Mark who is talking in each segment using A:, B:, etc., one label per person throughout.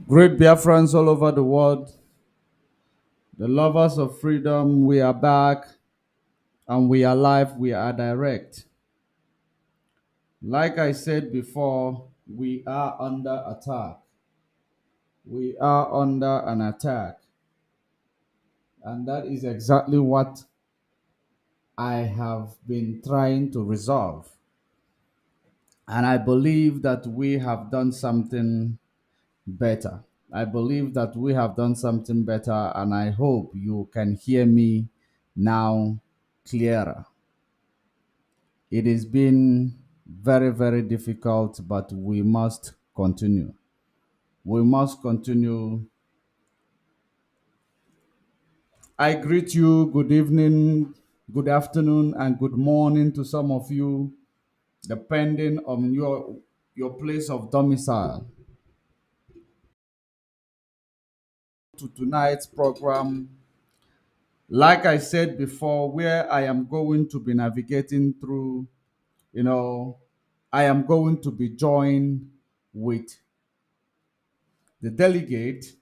A: Great Biafrans all over the world, the lovers of freedom, we are back and we are live, we are direct. Like I said before, we are under attack. We are under an attack. And that is exactly what I have been trying to resolve. And I believe that we have done something better. I believe that we have done something better, and I hope you can hear me now clearer. It has been very, very difficult, but we must continue. We must continue. I greet you. Good evening, good afternoon, and good morning to some of you, depending on your place of domicile. To tonight's program, like I said before, where I am going to be navigating through, you know, I am going to be joined with the delegate,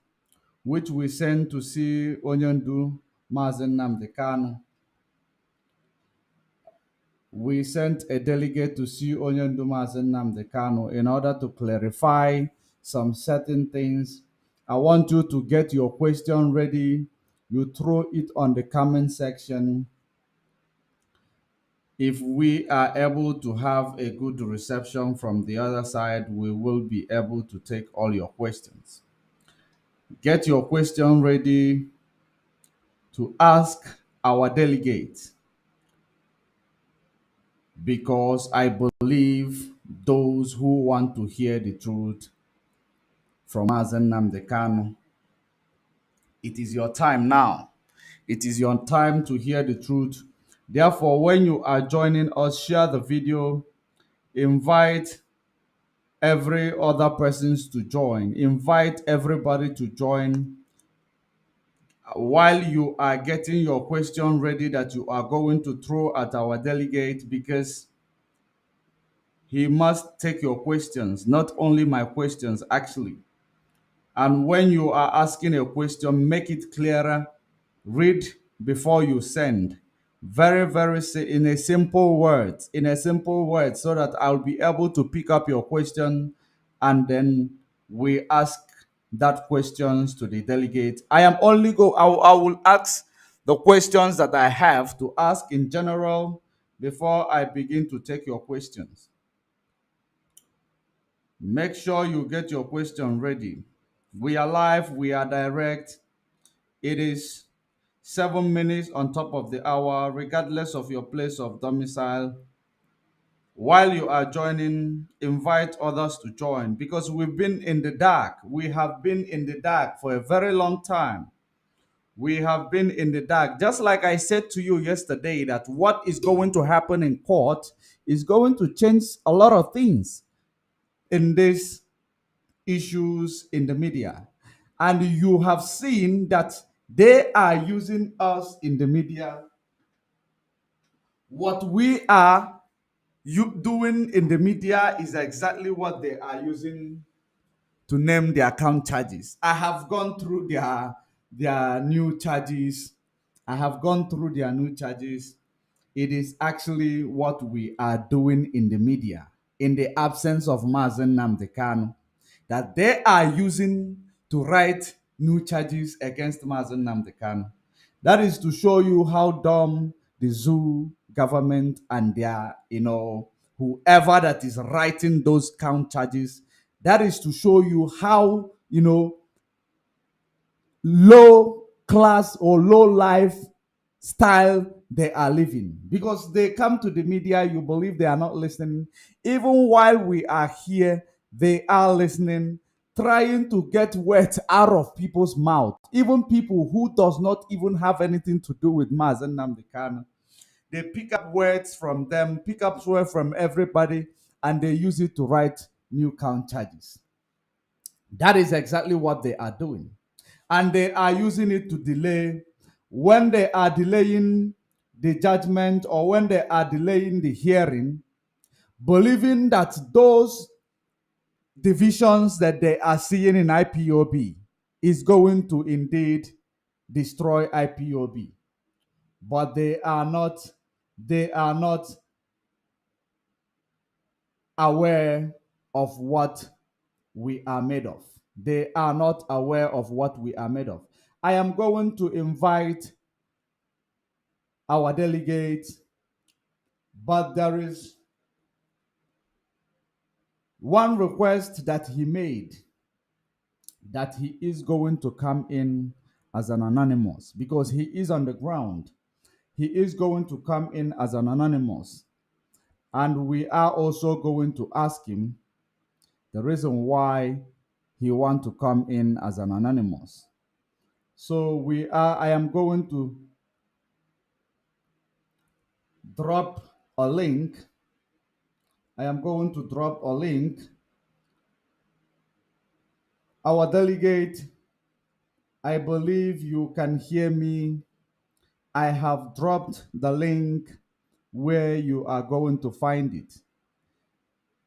A: which we sent to see Onyendu Mazi Nnamdi Kanu. We sent a delegate to see Onyendu Mazi Nnamdi Kanu in order to clarify some certain things. I want you to get your question ready. You throw it on the comment section. If we are able to have a good reception from the other side, we will be able to take all your questions. Get your question ready to ask our delegate, because I believe those who want to hear the truth from Mazi Nnamdi Kanu, it is your time now. It is your time to hear the truth. Therefore, when you are joining us, share the video, invite every other persons to join, invite everybody to join while you are getting your question ready that you are going to throw at our delegate, because he must take your questions, not only my questions, actually. And when you are asking a question, make it clearer. Read before you send. Very, very in a simple words, so that I'll be able to pick up your question, and then we ask that questions to the delegate. I will ask the questions that I have to ask in general before I begin to take your questions. Make sure you get your question ready. We are live, we are direct. It is 7 minutes on top of the hour, regardless of your place of domicile. While you are joining, invite others to join, because we've been in the dark. We have been in the dark for a very long time. We have been in the dark. Just like I said to you yesterday, that what is going to happen in court is going to change a lot of things in these issues in the media. And you have seen that they are using us in the media. What we are doing in the media is exactly what they are using to name their account charges. I have gone through their new charges. I have gone through their new charges. It is actually what we are doing in the media, in the absence of Mazi Nnamdi Kanu, that they are using to write new charges against Mazi Nnamdi Kanu. That is to show you how dumb the zoo government and their, whoever that is writing those count charges, that is to show you how, low class or low life style they are living, because they come to the media, you believe they are not listening. Even while we are here, they are listening, trying to get words out of people's mouth, even people who does not even have anything to do with Mazi Nnamdi Kanu. They pick up words from them, pick up words from everybody, and they use it to write new count charges. That is exactly what they are doing. And they are using it to delay. When they are delaying the judgment, or when they are delaying the hearing, believing that those divisions that they are seeing in IPOB is going to indeed destroy IPOB, but they are not aware of what we are made of. They are not aware of what we are made of. I am going to invite our delegate, but there is one request that he made, that he is going to come in as an anonymous because he is on the ground. He is going to come in as an anonymous, and we are also going to ask him the reason why he want to come in as an anonymous. So I am going to drop a link. I am going to drop a link. Our delegate, I believe you can hear me. I have dropped the link where you are going to find it.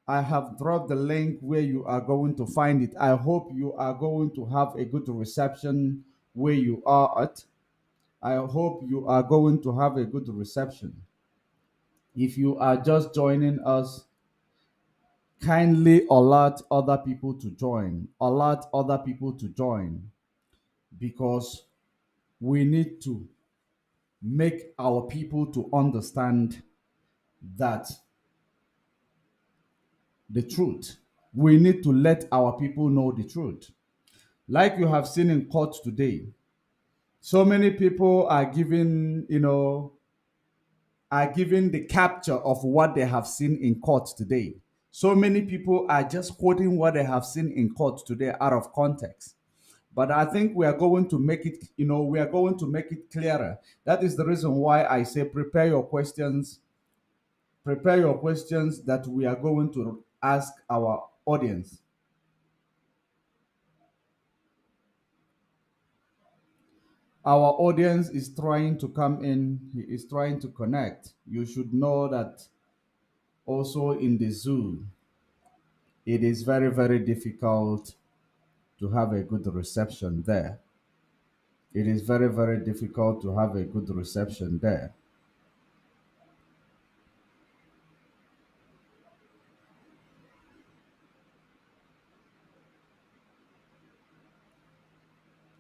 A: I have dropped the link where you are going to find it. I hope you are going to have a good reception where you are at. I hope you are going to have a good reception. If you are just joining us, kindly alert other people to join. Alert other people to join because we need to make our people to understand that the truth. We need to let our people know the truth. Like you have seen in court today, so many people are giving the capture of what they have seen in court today. So many people are just quoting what they have seen in court today out of context. But I think we are going to make it, we are going to make it clearer. That is the reason why I say prepare your questions that we are going to ask our audience. Our audience is trying to come in, he is trying to connect. You should know that also in the zoo, it is very, very difficult to have a good reception there. It is very, very difficult to have a good reception there.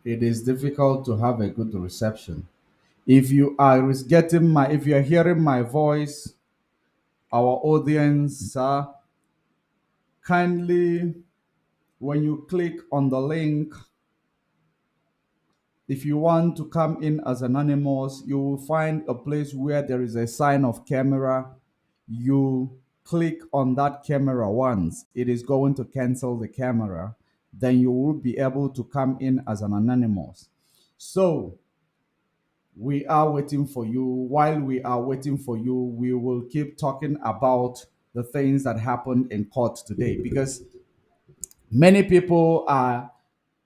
A: It is difficult to have a good reception. If you are hearing my voice, our audience, kindly, when you click on the link, if you want to come in as anonymous, you will find a place where there is a sign of camera. You click on that camera once, it is going to cancel the camera. Then you will be able to come in as an anonymous. So we are waiting for you. While we are waiting for you, we will keep talking about the things that happened in court today because many people are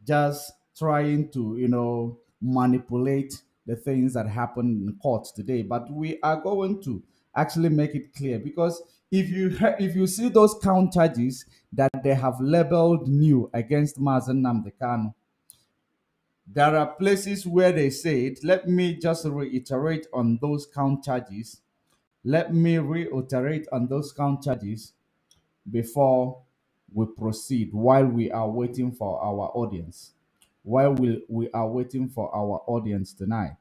A: just trying to manipulate the things that happened in court today, but we are going to actually make it clear because if you see those count charges that they have labeled new against Mazi Nnamdi Kanu, there are places where they said, let me just reiterate on those count charges. Let me reiterate on those count charges before we proceed while we are waiting for our audience. While we are waiting for our audience tonight,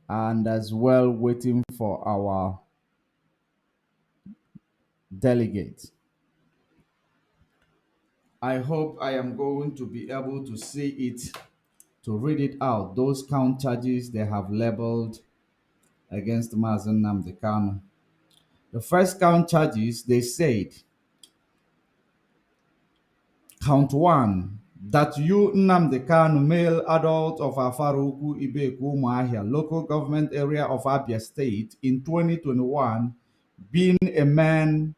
A: and as well waiting for our delegate. I hope I am going to be able to see it, to read it out. Those count charges they have labeled against Mazi Nnamdi Kanu. The first count charges they said, count one, that you, Nnamdi Kanu, male adult of Afaruku Ibeku Umuahia, local government area of Abia State, in 2021, being a man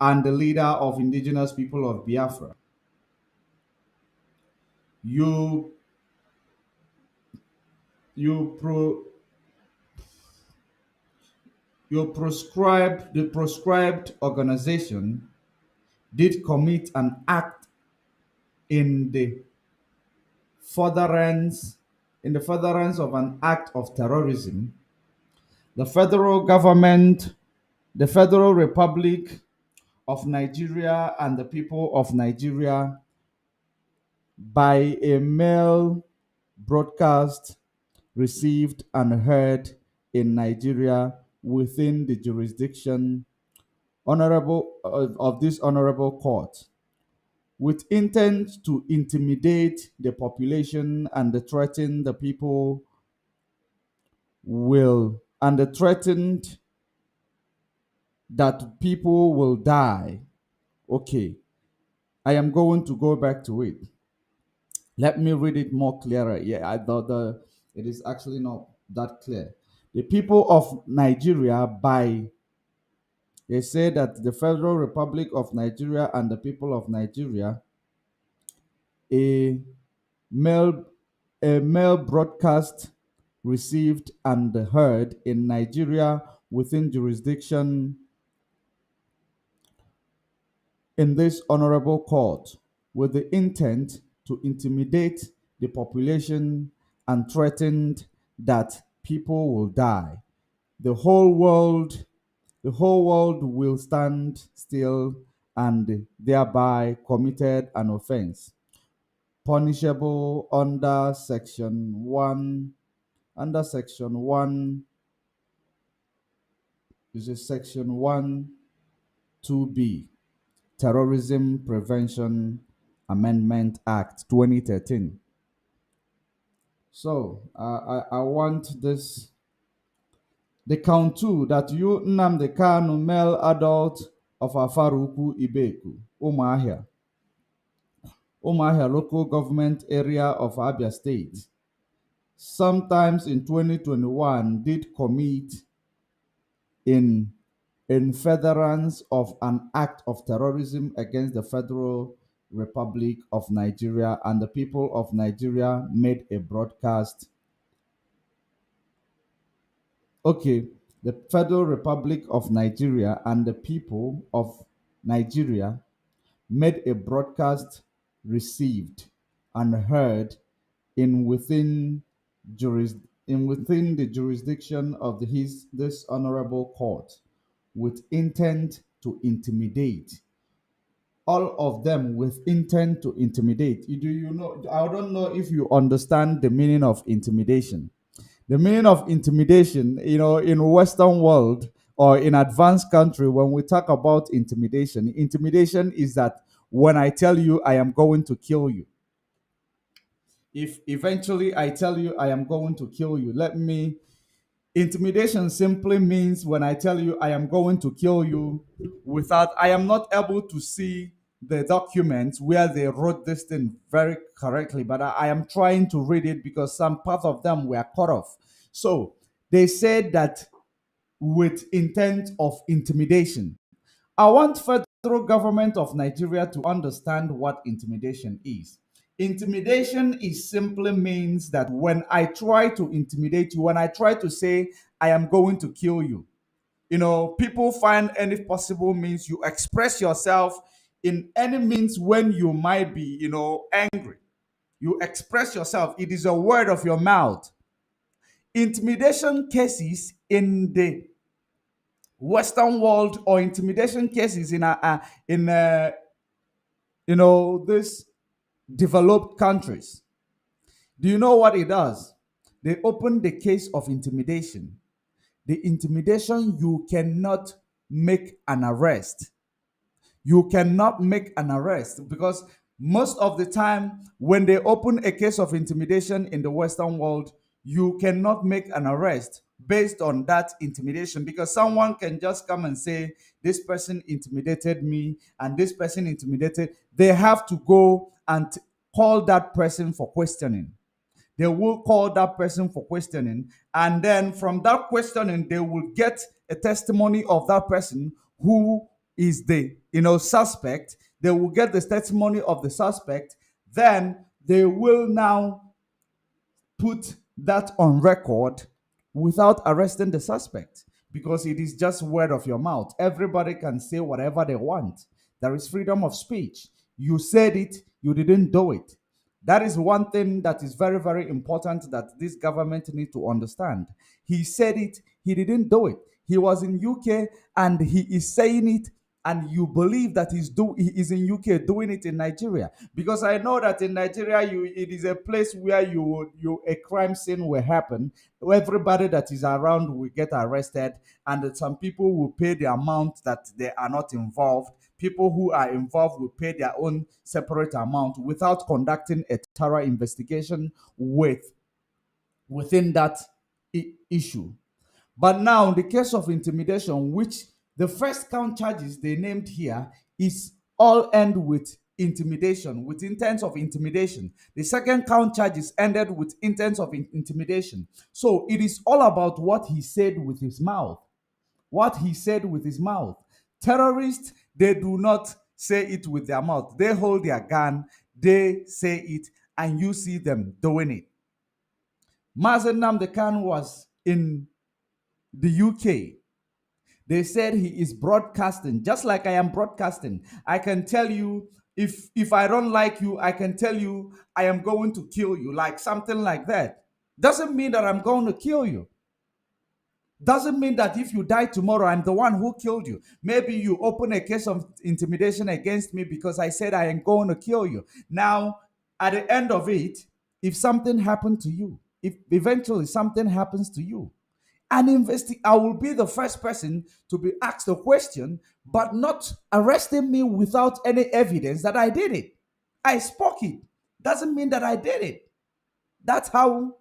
A: and the leader of indigenous people of Biafra. You, you, pro, the proscribed organization did commit an act in the furtherance of an act of terrorism, the federal government, the Federal Republic of Nigeria, and the people of Nigeria by a mail broadcast received and heard in Nigeria within the jurisdiction of this honorable court, with intent to intimidate the population and to threaten the people will and the threatened that people will die. Okay, I am going to go back to it. Let me read it more clearer. Yeah, I thought it is actually not that clear. The people of Nigeria by they say that the Federal Republic of Nigeria and the people of Nigeria, a mail a mail broadcast received and heard in Nigeria within jurisdiction in this honorable court with the intent to intimidate the population and threatened that people will die. The whole world, the whole world will stand still and thereby committed an offense punishable under section 1 is a section 1 2b Terrorism Prevention Amendment Act 2013. So I want this the count two that you Nnamdi Kanu, male adult of Afaruku Ibeku, Umuahia local government area of Abia State, sometimes in 2021 did commit in furtherance of an act of terrorism against the Federal Republic of Nigeria, and the people of Nigeria made a broadcast. Okay, the Federal Republic of Nigeria and the people of Nigeria made a broadcast received and heard in within the jurisdiction of this honorable court with intent to intimidate. All of them with intent to intimidate. Do you know? I don't know if you understand the meaning of intimidation. The meaning of intimidation, in Western world or in advanced country, when we talk about intimidation is that when I tell you I am going to kill you, if eventually I tell you I am going to kill you, intimidation simply means when I tell you I am going to kill you without, I am not able to see the documents where they wrote this thing very correctly, but I am trying to read it because some part of them were cut off. So they said that with intent of intimidation. I want federal government of Nigeria to understand what intimidation is. Intimidation is simply means that when I try to intimidate you, when I try to say I am going to kill you, people find any possible means you express yourself in any means when you might be, angry. You express yourself. It is a word of your mouth. Intimidation cases in the Western world or intimidation cases in this developed countries. Do you know what it does? They open the case of intimidation. The intimidation, you cannot make an arrest. You cannot make an arrest because most of the time when they open a case of intimidation in the Western world, you cannot make an arrest based on that intimidation because someone can just come and say this person intimidated me and this person intimidated. They have to go and call that person for questioning. They will call that person for questioning, and then from that questioning they will get a testimony of that person who is the suspect. They will get the testimony of the suspect. Then they will now put that on record without arresting the suspect because it is just word of your mouth. Everybody can say whatever they want. There is freedom of speech. You said it, you didn't do it. That is one thing that is very, very important that this government need to understand. He said it, he didn't do it. He was in UK and he is saying it, and you believe that he is in UK doing it in Nigeria. Because I know that in Nigeria, it is a place where a crime scene will happen. Everybody that is around will get arrested, and that some people will pay the amount that they are not involved. People who are involved will pay their own separate amount without conducting a thorough investigation within that issue. But now, in the case of intimidation, which the first count charges they named here is all end with intimidation, with intent of intimidation. The second count charges ended with intent of intimidation. So it is all about what he said with his mouth. What he said with his mouth. Terrorists, they do not say it with their mouth. They hold their gun, they say it, and you see them doing it. Mazi Nnamdi Kanu was in the UK. They said he is broadcasting, just like I am broadcasting. I can tell you, if I don't like you, I can tell you I am going to kill you, like something like that. Doesn't mean that I'm going to kill you. Doesn't mean that if you die tomorrow, I'm the one who killed you. Maybe you open a case of intimidation against me because I said I am going to kill you. Now, at the end of it, if something happened to you, if eventually something happens to you, I will be the first person to be asked a question, but not arresting me without any evidence that I did it. I spoke it. Doesn't mean that I did it. That's how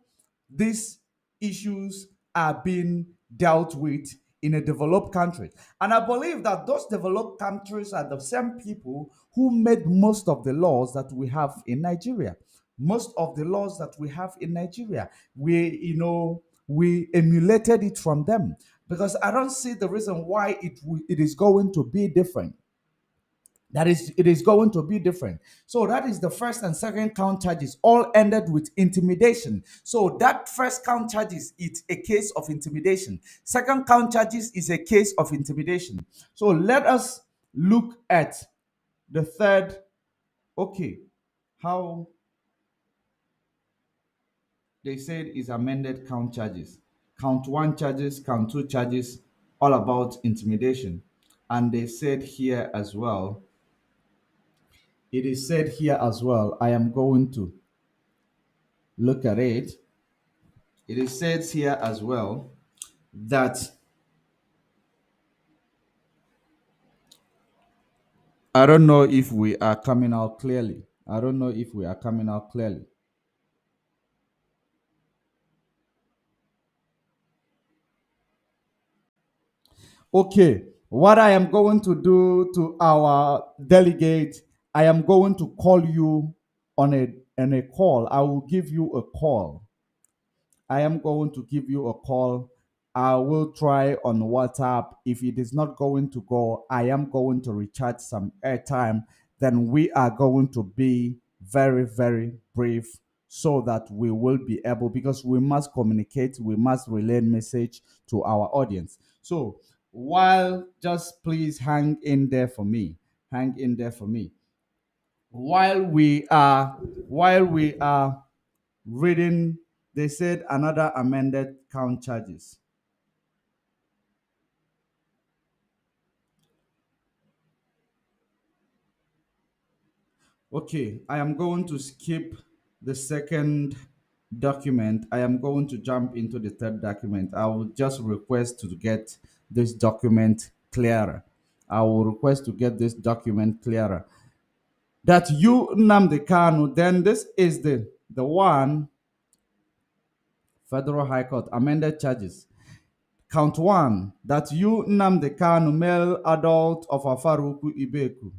A: these issues are being dealt with in a developed country. And I believe that those developed countries are the same people who made most of the laws that we have in Nigeria. Most of the laws that we have in Nigeria, we emulated it from them, because I don't see the reason why it is going to be different. It is going to be different. So that is the first and second count charges all ended with intimidation. So that first count charges, it's a case of intimidation. Second count charges is a case of intimidation. So let us look at the third. Okay, how they said is amended count charges. Count one charges, count two charges, all about intimidation. And they said here as well, it is said here as well, I am going to look at it. It is said here as well that I don't know if we are coming out clearly. I don't know if we are coming out clearly. Okay, what I am going to do to our delegate, I am going to call you on a call. I will give you a call. I am going to give you a call. I will try on WhatsApp. If it is not going to go, I am going to recharge some airtime. Then we are going to be very, very brief so that we will be able, because we must communicate, we must relay message to our audience. So while just please hang in there for me. Hang in there for me. While we are reading, they said another amended count charges. Okay, I am going to skip the second document. I am going to jump into the third document. I will just request to get this document clearer. I will request to get this document clearer. That you, Nnamdi Kanu, then this is the one, Federal High Court, amended charges. Count one, that you, Nnamdi Kanu, male adult of Afaruku Ibeku,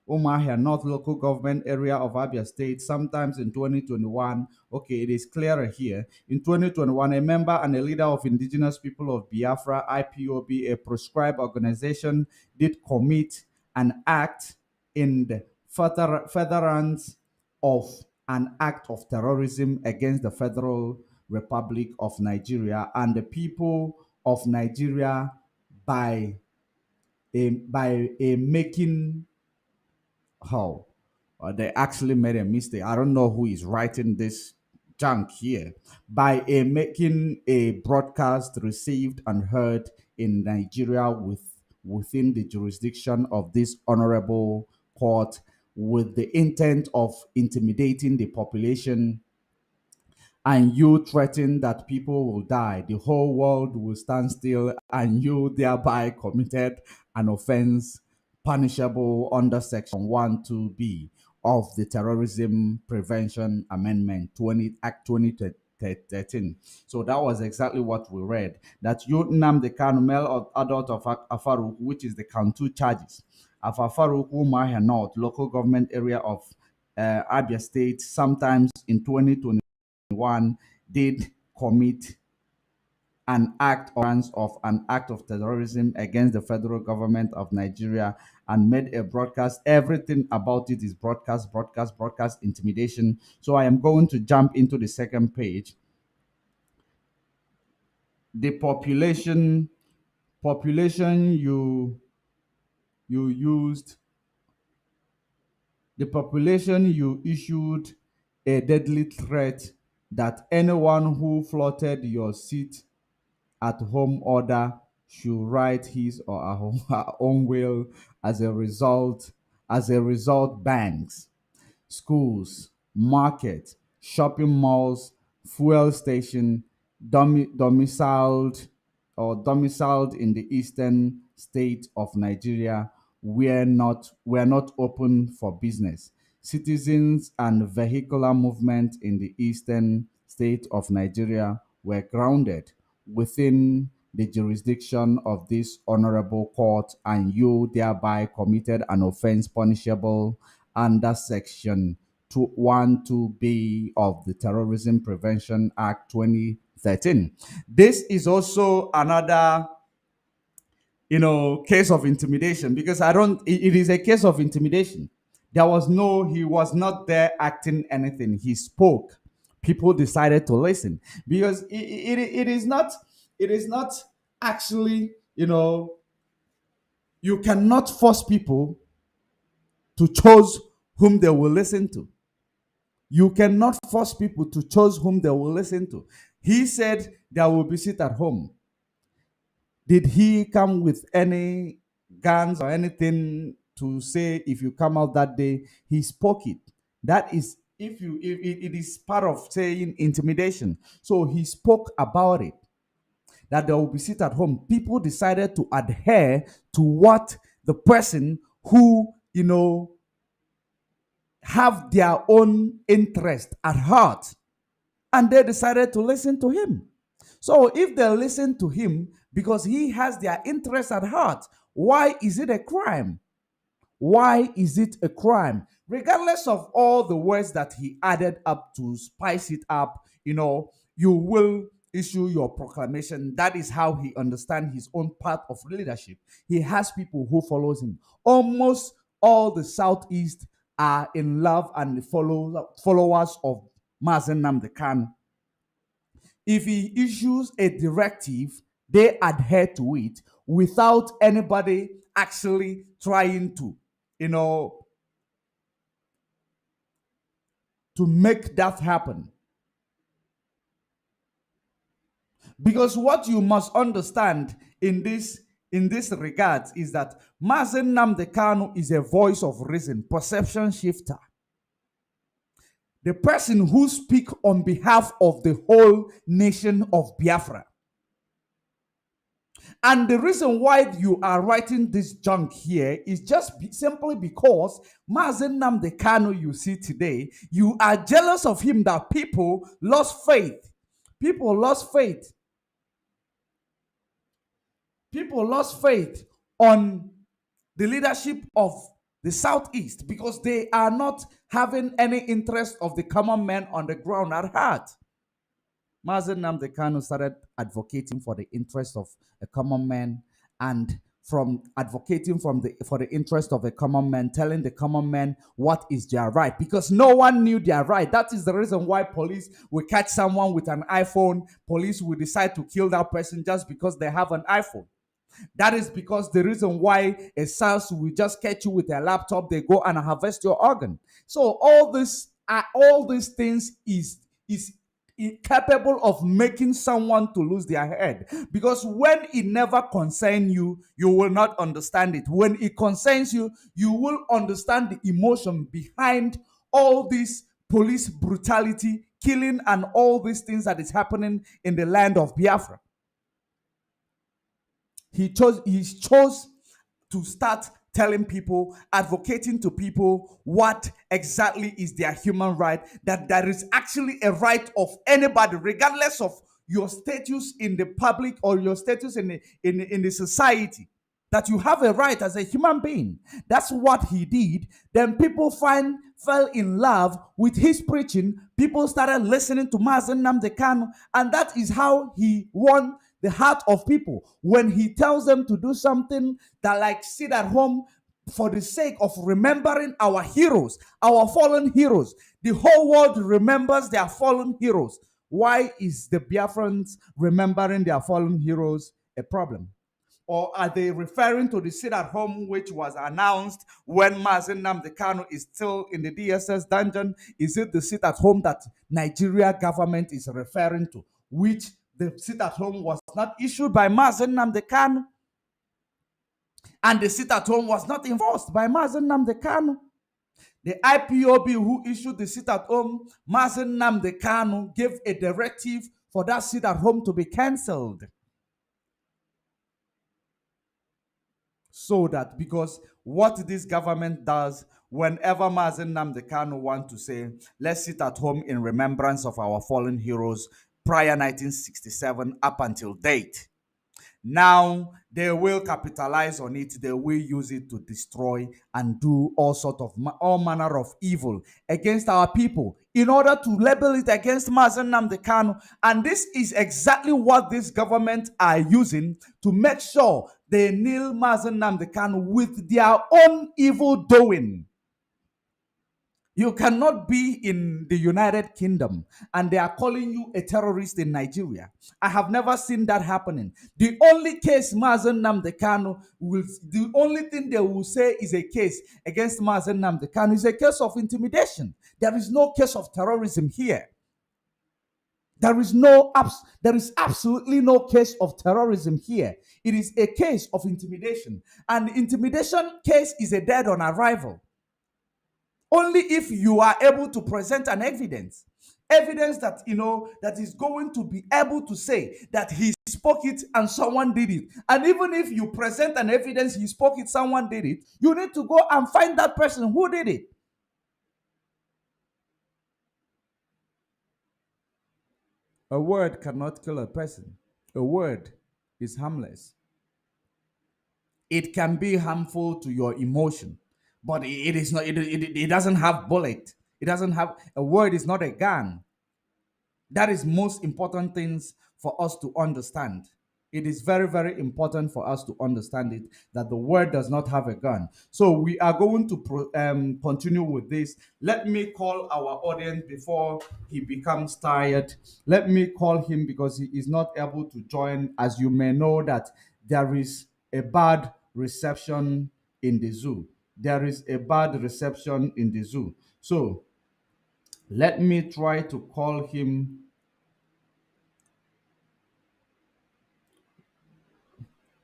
A: Umahia North Local Government Area of Abia State, sometimes in 2021. Okay, it is clearer here. In 2021, a member and a leader of Indigenous People of Biafra, IPOB, a proscribed organization, did commit an act in the furtherance of an act of terrorism against the Federal Republic of Nigeria and the people of Nigeria by by a making how they actually made a mistake. I don't know who is writing this junk here. By a making a broadcast received and heard in Nigeria within the jurisdiction of this honorable court with the intent of intimidating the population, and you threaten that people will die, the whole world will stand still, and you thereby committed an offense punishable under Section 12B of the Terrorism Prevention Amendment 20 Act 2013. So that was exactly what we read. That you Nnamdi Kanu, male or adult of Afaru, which is the count two charges. Of Afaru Umahia North, local government area of Abia State, sometimes in 2021 did commit an act of terrorism against the federal government of Nigeria and made a broadcast. Everything about it is broadcast intimidation. So I am going to jump into the second page. The population you used the population you issued a deadly threat that anyone who flouted your seat at home order should write his or her own will. As a result, banks, schools, market, shopping malls, fuel station, domiciled in the eastern state of Nigeria were not open for business. Citizens and vehicular movement in the eastern state of Nigeria were grounded within the jurisdiction of this honorable court, and you thereby committed an offense punishable under section 212B of the Terrorism Prevention Act 2013. This is also another case of intimidation, because it is a case of intimidation. He was not there acting anything. He spoke. People decided to listen, because it is not actually, you cannot force people to choose whom they will listen to. You cannot force people to choose whom they will listen to. He said there will be sit at home. Did he come with any guns or anything to say if you come out that day? He spoke it. That is, if it is part of saying intimidation. So he spoke about it, that there will be sit at home. People decided to adhere to what the person who have their own interest at heart, and they decided to listen to him. So if they listen to him because he has their interest at heart, why is it a crime? Why is it a crime? Regardless of all the words that he added up to spice it up, you will issue your proclamation. That is how he understands his own path of leadership. He has people who follows him. Almost all the Southeast are in love and followers of Mazi Nnamdi Kanu. If he issues a directive, they adhere to it without anybody actually trying to, to make that happen. Because what you must understand in this regard is that Mazi Nnamdi Kanu is a voice of reason, perception shifter. The person who speaks on behalf of the whole nation of Biafra. And the reason why you are writing this junk here is just simply because Mazi Nnamdi Kanu you see today, you are jealous of him, that people lost faith. People lost faith on the leadership of the Southeast, because they are not having any interest of the common man on the ground at heart. Mazi Nnamdi Kanu started advocating for the interest of a common man, and from advocating for the interest of a common man, telling the common man what is their right, because no one knew their right. That is the reason why police will catch someone with an iPhone. Police will decide to kill that person just because they have an iPhone. That is because the reason why a SARS will just catch you with a laptop, they go and harvest your organ. So all these things is capable of making someone to lose their head, because when it never concerns you, you will not understand it. When it concerns you, you will understand the emotion behind all this police brutality, killing, and all these things that is happening in the land of Biafra. He chose to start telling people, advocating to people what exactly is their human right, that there is actually a right of anybody, regardless of your status in the public or your status in the society, that you have a right as a human being. That's what he did. Then people fell in love with his preaching. People started listening to Mazi Nnamdi Kanu, and that is how he won the heart of people. When he tells them to do something that, like, sit at home for the sake of remembering our heroes, our fallen heroes. The whole world remembers their fallen heroes. Why is the Biafrans remembering their fallen heroes a problem? Or are they referring to the sit at home which was announced when Mazi Nnamdi Kanu is still in the DSS dungeon? Is it the sit at home that Nigeria government is referring to, which the sit at home was not issued by Mazi Nnamdi Kanu, and the sit at home was not enforced by Mazi Nnamdi Kanu? The IPOB who issued the sit at home, Mazi Nnamdi Kanu gave a directive for that sit at home to be cancelled. So that, because what this government does, whenever Mazi Nnamdi Kanu want to say, let's sit at home in remembrance of our fallen heroes prior 1967 up until date, now they will capitalize on it. They will use it to destroy and do all manner of evil against our people in order to label it against Mazi Nnamdi Kanu. And this is exactly what this government are using to make sure they nail Mazi Nnamdi Kanu with their own evil doing. You cannot be in the United Kingdom and they are calling you a terrorist in Nigeria. I have never seen that happening. The only case Mazi Nnamdi Kanu the only thing they will say is a case against Mazi Nnamdi Kanu is a case of intimidation. There is no case of terrorism here. There is absolutely no case of terrorism here. It is a case of intimidation. And the intimidation case is a dead on arrival. Only if you are able to present an evidence that that is going to be able to say that he spoke it and someone did it. And even if you present an evidence he spoke it, someone did it, you need to go and find that person who did it. A word cannot kill a person. A word is harmless. It can be harmful to your emotion, but it is not. It doesn't have bullet. It doesn't have a word. Is not a gun. That is most important things for us to understand. It is very, very important for us to understand it, that the word does not have a gun. So we are going to continue with this. Let me call our audience before he becomes tired. Let me call him because he is not able to join. As you may know that there is a bad reception in the zoo. There is a bad reception in the zoo. So let me try to call him.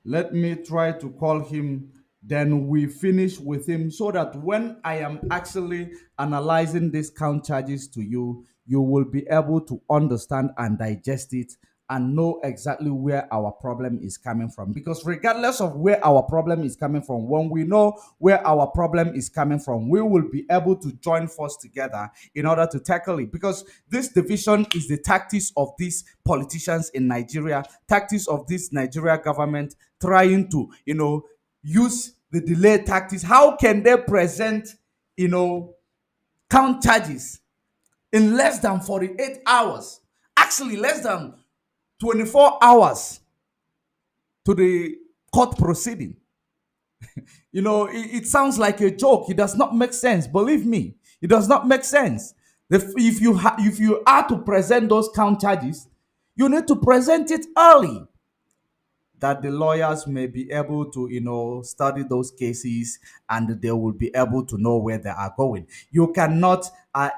A: Let me try to call him, then we finish with him, so that when I am actually analyzing these count charges to you, you will be able to understand and digest it and know exactly where our problem is coming from. Because regardless of where our problem is coming from, when we know where our problem is coming from, we will be able to join force together in order to tackle it. Because this division is the tactics of these politicians in Nigeria, tactics of this Nigeria government trying to, use the delay tactics. How can they present, count charges in less than 48 hours? Actually, less than 24 hours to the court proceeding. It sounds like a joke. It does not make sense. Believe me, it does not make sense. If you are to present those count charges, you need to present it early. that the lawyers may be able to, study those cases, and they will be able to know where they are going. You cannot,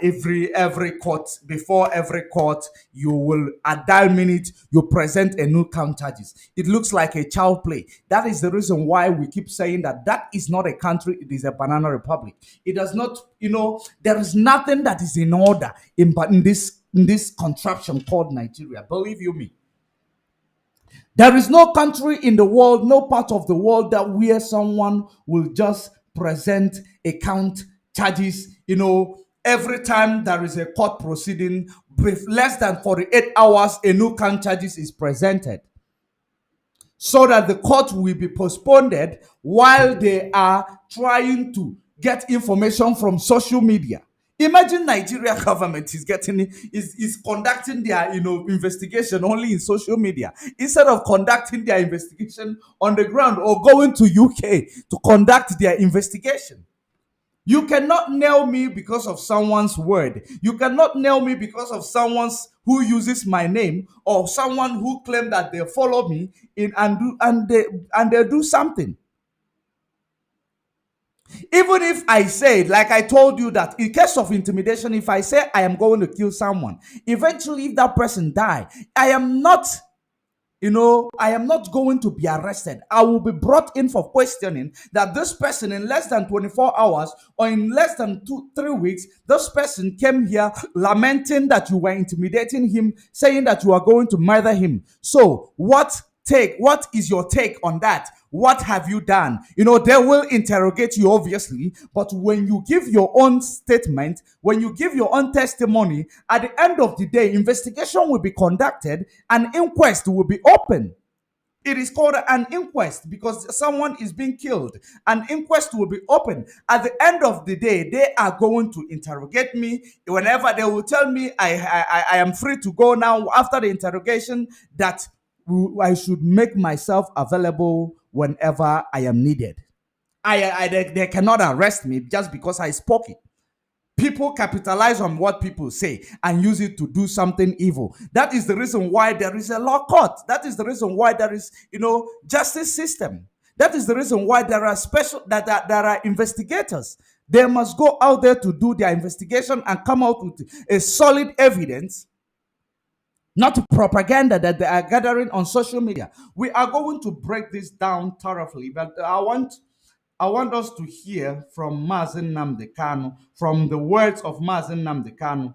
A: every court, before every court, you will at that minute you present a new count charges. It looks like a child play. That is the reason why we keep saying that that is not a country, it is a banana republic. It does not, there is nothing that is in order in this contraption called Nigeria. Believe you me. There is no country in the world, no part of the world that where someone will just present account charges, every time there is a court proceeding, with less than 48 hours, a new count charges is presented so that the court will be postponed while they are trying to get information from social media. Imagine Nigeria government is conducting their investigation only in social media instead of conducting their investigation on the ground or going to UK to conduct their investigation. You cannot nail me because of someone's word. You cannot nail me because of someone's who uses my name or someone who claim that they follow me in and they do something. Even if I say, like I told you, that in case of intimidation, if I say I am going to kill someone, eventually if that person die, I am not going to be arrested. I will be brought in for questioning that this person in less than 24 hours or in less than 3 weeks, this person came here lamenting that you were intimidating him, saying that you are going to murder him. So what is your take on that? What have you done? They will interrogate you, obviously, but when you give your own statement, when you give your own testimony, at the end of the day, investigation will be conducted, an inquest will be open. It is called an inquest because someone is being killed. An inquest will be open. At the end of the day, they are going to interrogate me. Whenever they will tell me I am free to go now after the interrogation, that I should make myself available whenever I am needed. They cannot arrest me just because I spoke it. People capitalize on what people say and use it to do something evil. That is the reason why there is a law court. That is the reason why there is, justice system. That is the reason why there are there are investigators. They must go out there to do their investigation and come out with a solid evidence, not propaganda that they are gathering on social media. We are going to break this down thoroughly, but I want us to hear from Mazi Nnamdi Kanu, from the words of Mazi Nnamdi Kanu,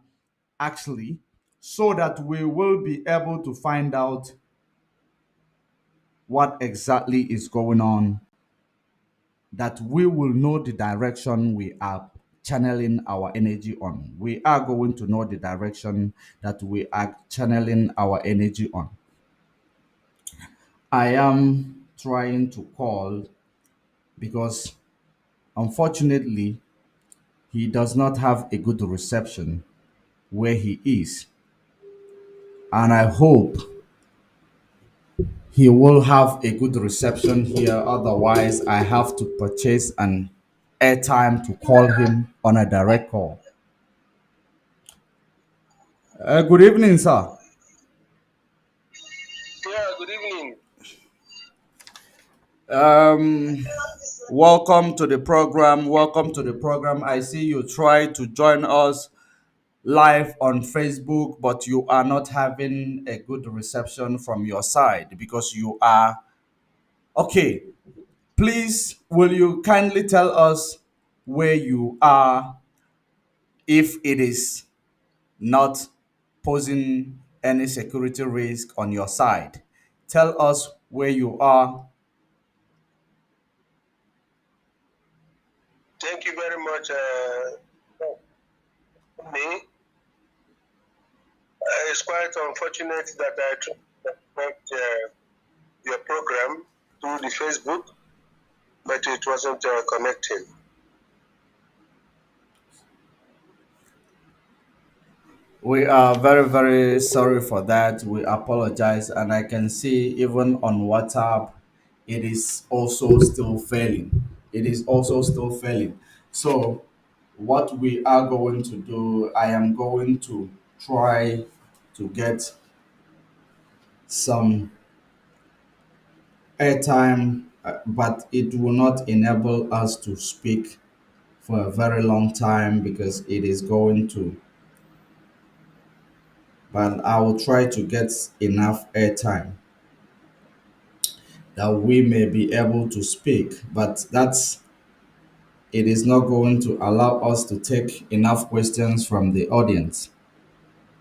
A: actually, so that we will be able to find out what exactly is going on, that we will know the direction we are channeling our energy on. We are going to know the direction that we are channeling our energy on. I am trying to call because unfortunately he does not have a good reception where he is. And I hope he will have a good reception here. Otherwise, I have to purchase an airtime to call him on a direct call. Good evening, sir.
B: Yeah, good evening.
A: Um, Welcome to the program. Welcome to the program. I see you try to join us live on Facebook, but you are not having a good reception from your side because you are okay. Please, will you kindly tell us where you are if it is not posing any security risk on your side? Tell us where you are.
B: Thank you very much, me. It's quite unfortunate that I tried to connect your program through the Facebook, but it wasn't connecting.
A: We are very, very sorry for that. We apologize. And I can see even on WhatsApp, it is also still failing. It is also still failing. So, what we are going to do, I am going to try to get some airtime, but it will not enable us to speak for a very long time because it is going to. But I will try to get enough airtime that we may be able to speak. But that's it is not going to allow us to take enough questions from the audience.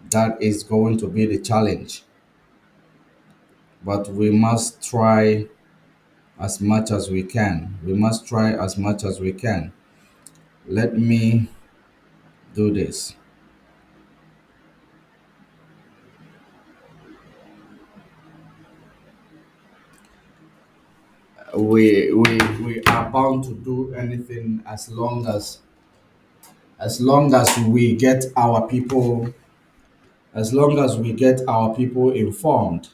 A: That is going to be the challenge. But we must try as much as we can. We must try as much as we can. Let me do this. We are bound to do anything as long as we get our people as long as we get our people informed.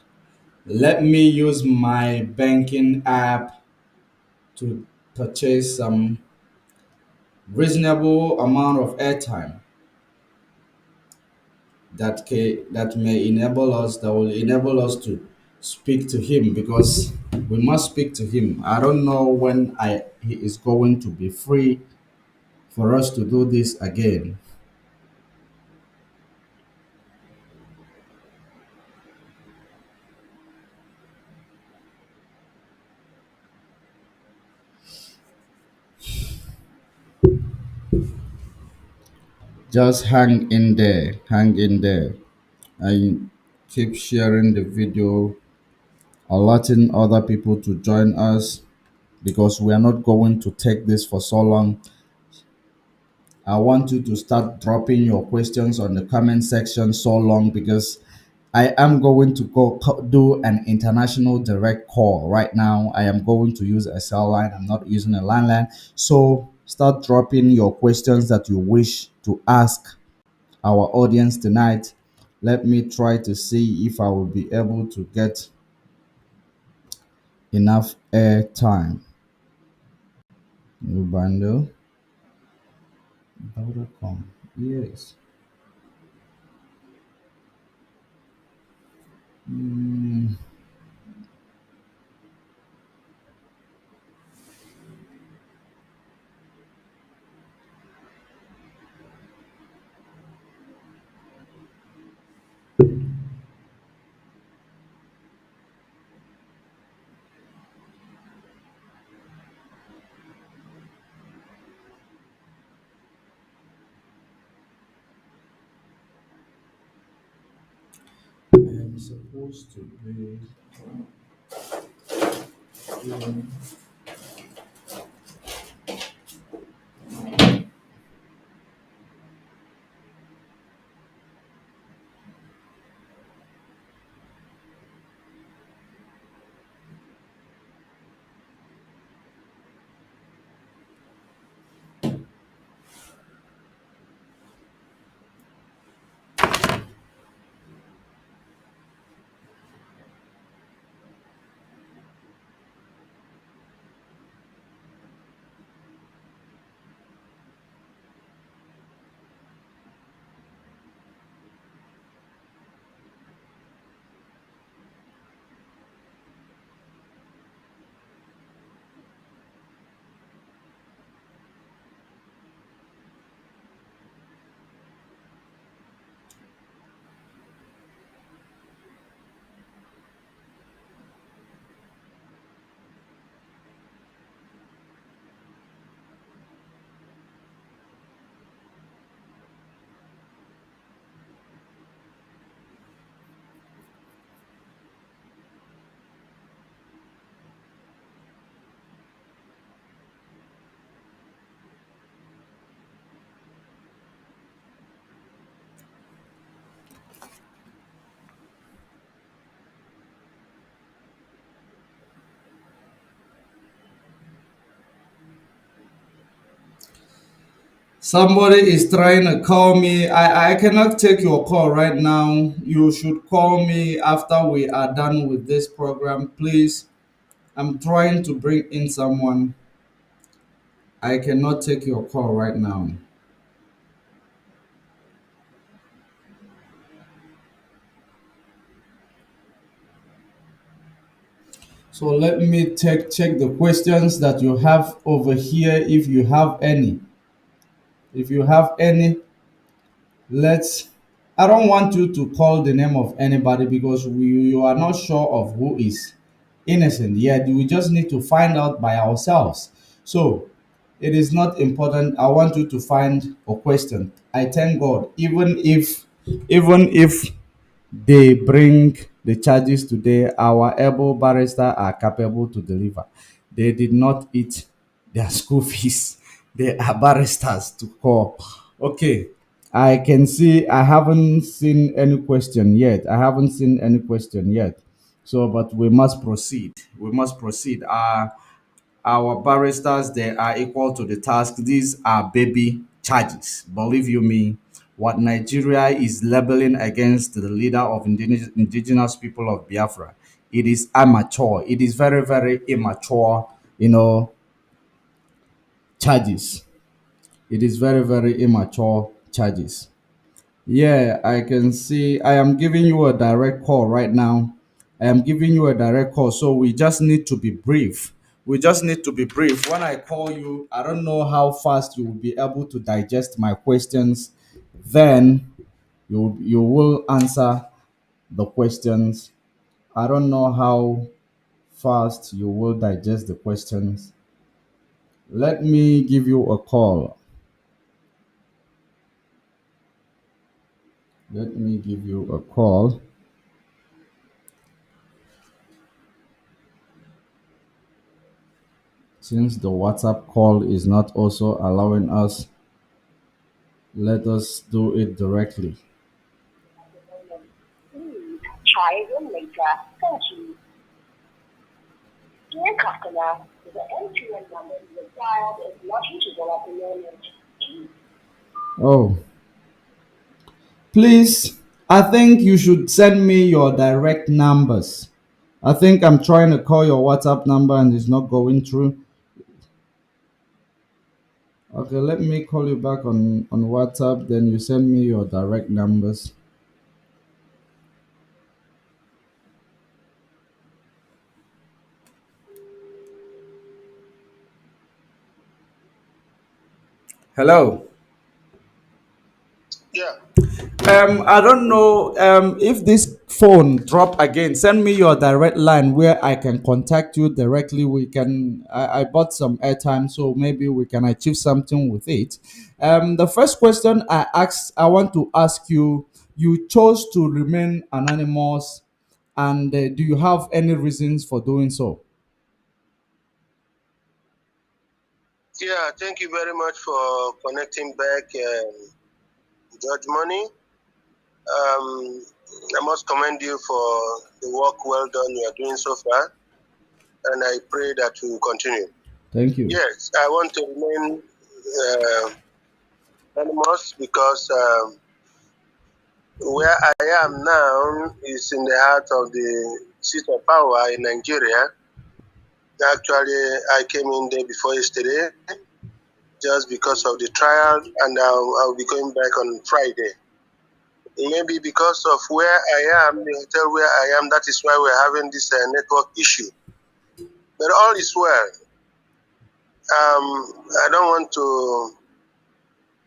A: Let me use my banking app to purchase some reasonable amount of airtime that will enable us to speak to him, because we must speak to him. I don't know when I he is going to be free for us to do this again. Just hang in there, hang in there. I keep sharing the video, alerting other people to join us, because we are not going to take this for so long. I want you to start dropping your questions on the comment section so long, because I am going to do an international direct call right now. I am going to use a cell line. I'm not using a landline. So start dropping your questions that you wish to ask our audience tonight. Let me try to see if I will be able to get enough air time. New bundle. Vodacom. Yes. Mm, I am supposed to be doing. Somebody is trying to call me. I cannot take your call right now. You should call me after we are done with this program, please. I'm trying to bring in someone. I cannot take your call right now. So let me check the questions that you have over here. If you have any, if you have any, let's. I don't want you to call the name of anybody because you are not sure of who is innocent yet. We just need to find out by ourselves. So it is not important. I want you to find a question. I thank God, even if they bring the charges today, our able barrister are capable to deliver. They did not eat their school fees. They are barristers to call. Okay. I can see I haven't seen any question yet. I haven't seen any question yet. So, but we must proceed. We must proceed. Our barristers, they are equal to the task. These are baby charges. Believe you me, what Nigeria is labeling against the leader of indigenous people of Biafra, it is amateur. It is very, very immature, charges. It is very, very immature charges. Yeah, I can see. I am giving you a direct call right now. I am giving you a direct call. So we just need to be brief. We just need to be brief. When I call you, I don't know how fast you will be able to digest my questions. Then you will answer the questions. I don't know how fast you will digest the questions. Let me give you a call. Let me give you a call. Since the WhatsApp call is not also allowing us, let us do it directly.
C: Please try again later. Thank you. Dear customer, the MTN number you have dialed is not reachable at the moment.
A: Oh, please, I think you should send me your direct numbers. I think I'm trying to call your WhatsApp number and it's not going through. Okay, let me call you back on WhatsApp, then you send me your direct numbers. Hello.
B: Yeah.
A: I don't know if this phone drop again. Send me your direct line where I can contact you directly. We can. I bought some airtime, so maybe we can achieve something with it. The first question I want to ask you. You chose to remain anonymous, and do you have any reasons for doing so?
B: Yeah, thank you very much for connecting back, Judge Money. I must commend you for the work well done you are doing so far, and I pray that you will continue.
A: Thank you.
B: Yes, I want to remain anonymous because where I am now is in the heart of the seat of power in Nigeria. Actually, I came in there before yesterday just because of the trial, and I'll be going back on Friday. Maybe because of where I am, the hotel where I am, that is why we're having this network issue. But all is well. I don't want to,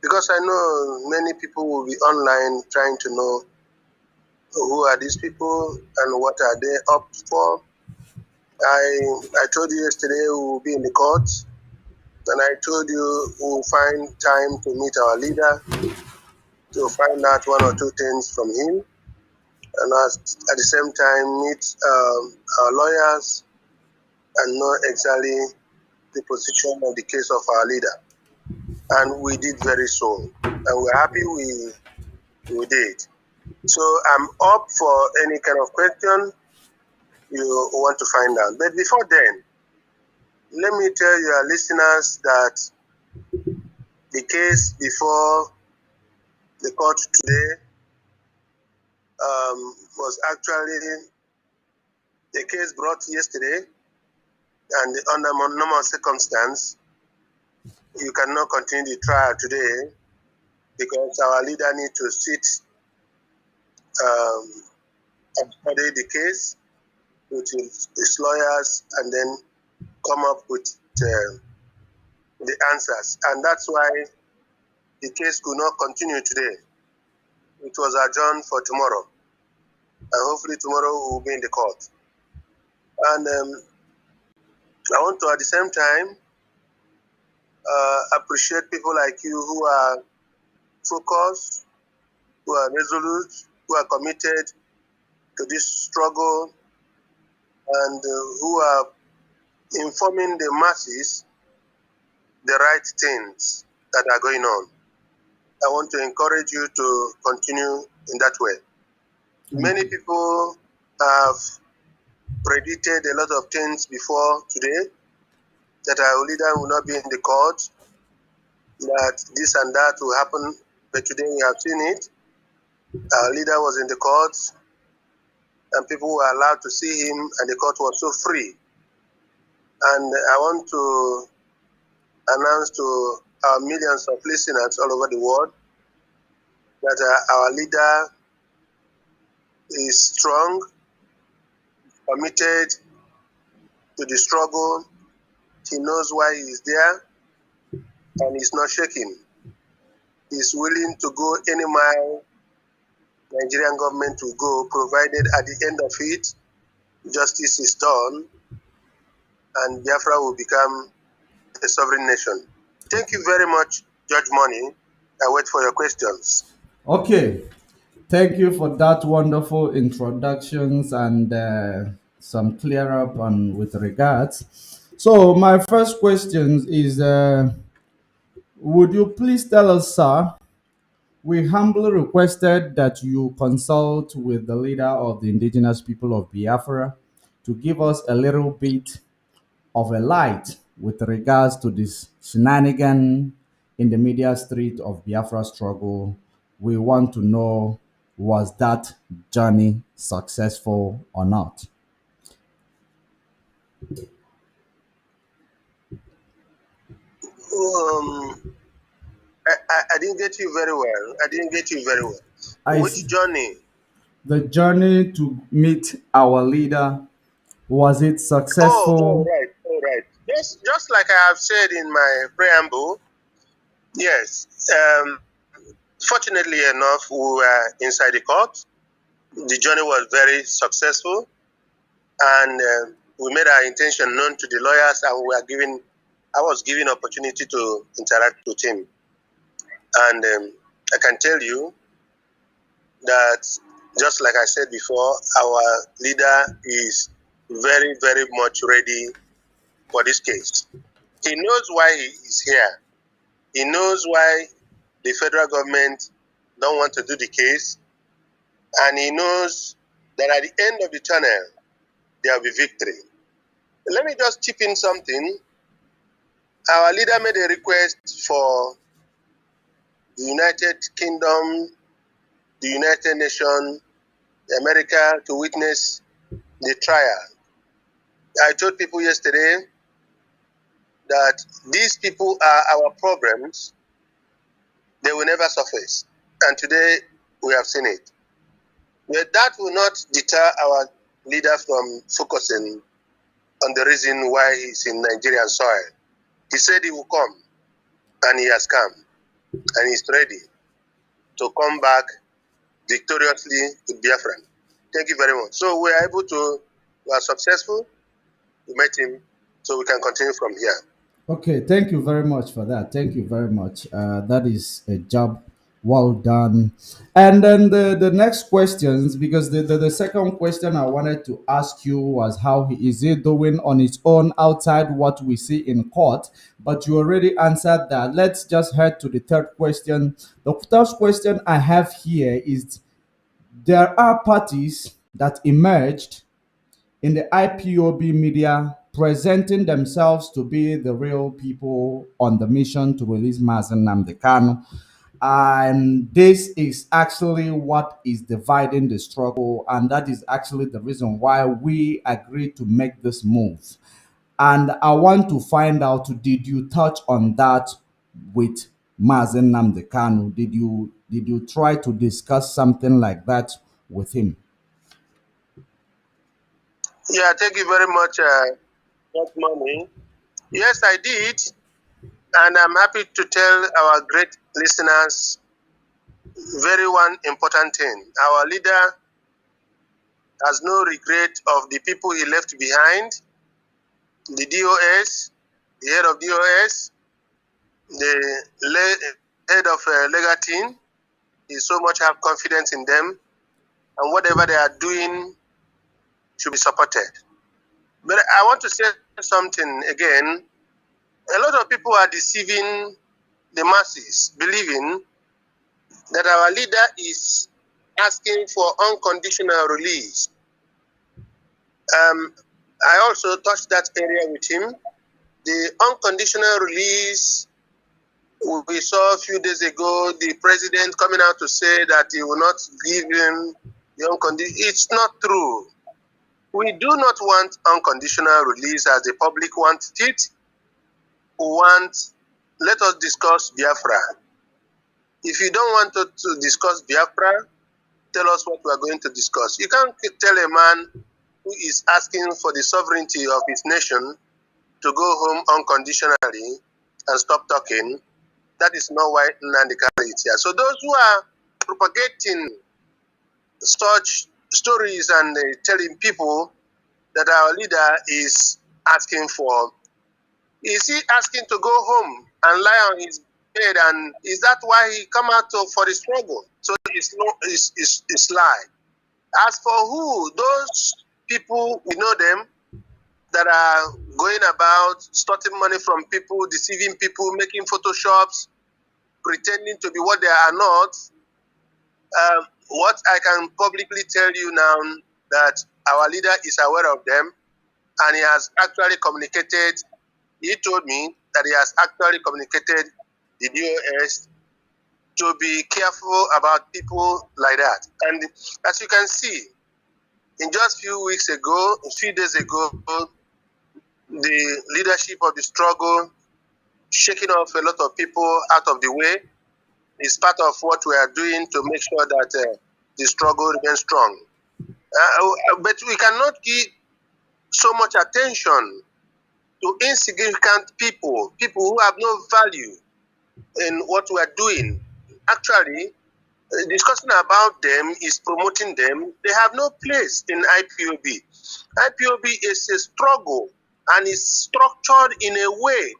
B: because I know many people will be online trying to know who are these people and what are they up for. I told you yesterday we will be in the court, and I told you we'll find time to meet our leader to find out one or two things from him, and at the same time meet our lawyers and know exactly the position of the case of our leader. And we did very soon, and we're happy we did. So I'm up for any kind of question you want to find out. But before then, let me tell your listeners that the case before the court today was actually the case brought yesterday, and under normal circumstance, you cannot continue the trial today because our leader needs to sit um, and study the case with his lawyers and then come up with the answers. And that's why the case could not continue today. It was adjourned for tomorrow. And hopefully tomorrow we will be in the court. And I want to, at the same time, appreciate people like you who are focused, who are resolute, who are committed to this struggle, and who are informing the masses the right things that are going on. I want to encourage you to continue in that way. Many people have predicted a lot of things before today, that our leader will not be in the court, that this and that will happen, but today we have seen it. Our leader was in the court, and people were allowed to see him, and the court was so free. And I want to announce to our millions of listeners all over the world that our leader is strong, committed to the struggle. He knows why he is there, and he's not shaking. He's willing to go any mile Nigerian government will go, provided at the end of it, justice is done, and Biafra will become a sovereign nation. Thank you very much, Judge Money. I wait for your questions.
A: Okay, thank you for that wonderful introductions and some clear up on with regards. So my first question is, would you please tell us, sir? We humbly requested that you consult with the leader of the indigenous people of Biafra to give us a little bit of a light with regards to this shenanigan in the media street of Biafra struggle. We want to know, was that journey successful or not?
B: Um, I didn't get you very well. I didn't get you very well.
A: I
B: Which journey?
A: The journey to meet our leader, was it
B: Oh,
A: successful?
B: right, all right. Just like I have said in my preamble, yes. Fortunately enough, we were inside the court. The journey was very successful, and we made our intention known to the lawyers, and I was given opportunity to interact with him. And I can tell you that, just like I said before, our leader is very, very much ready for this case. He knows why he is here. He knows why the federal government don't want to do the case, and he knows that at the end of the tunnel, there will be victory. Let me just chip in something. Our leader made a request for the United Kingdom, the United Nations, America to witness the trial. I told people yesterday that these people are our problems. They will never surface. And today we have seen it. But that will not deter our leader from focusing on the reason why he's in Nigerian soil. He said he will come, and he has come, and he's ready to come back victoriously to Biafra. Thank you very much. So we are successful. We met him, so we can continue from here.
A: Okay, thank you very much for that. Thank you very much. That is a job well done. And then the next questions, because the second question I wanted to ask you was how is he doing on his own outside what we see in court? But you already answered that. Let's just head to the third question. The third question I have here is, there are parties that emerged in the IPOB media presenting themselves to be the real people on the mission to release Mazi Nnamdi Kanu. And this is actually what is dividing the struggle, and that is actually the reason why we agreed to make this move. And I want to find out, did you touch on that with Mazi Nnamdi Kanu? Did you try to discuss something like that with him?
B: Yeah, thank you very much, Judge Money. Yes, I did, and I'm happy to tell our great listeners very one important thing. Our leader has no regret of the people he left behind, the DOS, the head of DOS, the head of legal team. He so much have confidence in them, and whatever they are doing should be supported. But I want to say something again. A lot of people are deceiving the masses, believing that our leader is asking for unconditional release. I also touched that area with him. The unconditional release we saw a few days ago, the president coming out to say that he will not give him the unconditional. It's not true. We do not want unconditional release as the public wants it. We want, let us discuss Biafra. If you don't want to discuss Biafra, tell us what we are going to discuss. You can't tell a man who is asking for the sovereignty of his nation to go home unconditionally and stop talking. That is not why Nnamdi Kanu is here. So those who are propagating such stories and telling people that our leader is asking for, is he asking to go home and lie on his bed, and is that why he come out for the struggle? So it's lie. As for who, those people, we know them, that are going about starting money from people, deceiving people, making photoshops, pretending to be what they are not. What I can publicly tell you now, that our leader is aware of them, and he has actually communicated. He told me that he has actually communicated the DOS to be careful about people like that. And as you can see, in just a few days ago, the leadership of the struggle, shaking off a lot of people out of the way, is part of what we are doing to make sure that the struggle remains strong. But we cannot give so much attention to insignificant people, people who have no value in what we are doing. Actually, discussing about them is promoting them. They have no place in IPOB. IPOB is a struggle and is structured in a way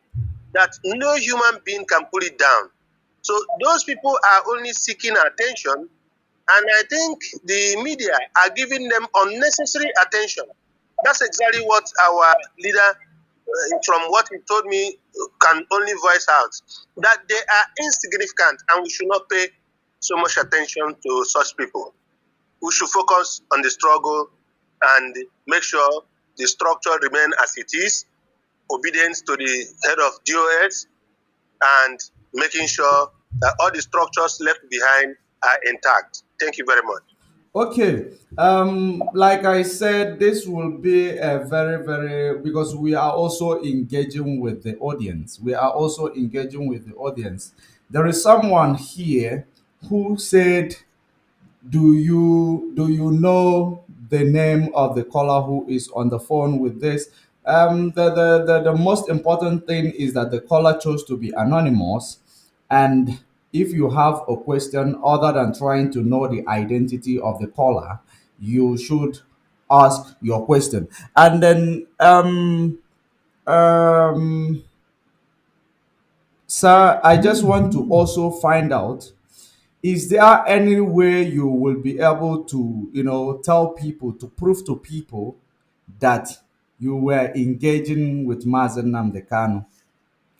B: that no human being can pull it down. So those people are only seeking attention, and I think the media are giving them unnecessary attention. That's exactly what our leader, from what he told me, can only voice out, that they are insignificant and we should not pay so much attention to such people. We should focus on the struggle and make sure the structure remains as it is, obedience to the head of DOS, and making sure that all the structures left behind are intact. Thank you very much.
A: Okay. Like I said, this will be a very, very, because we are also engaging with the audience. We are also engaging with the audience. There is someone here who said, do you know the name of the caller who is on the phone with this? The most important thing is that the caller chose to be anonymous, and if you have a question other than trying to know the identity of the caller, you should ask your question. And then um sir, I just want to also find out, is there any way you will be able to, tell people, to prove to people that you were engaging with Mazi Nnamdi Kanu?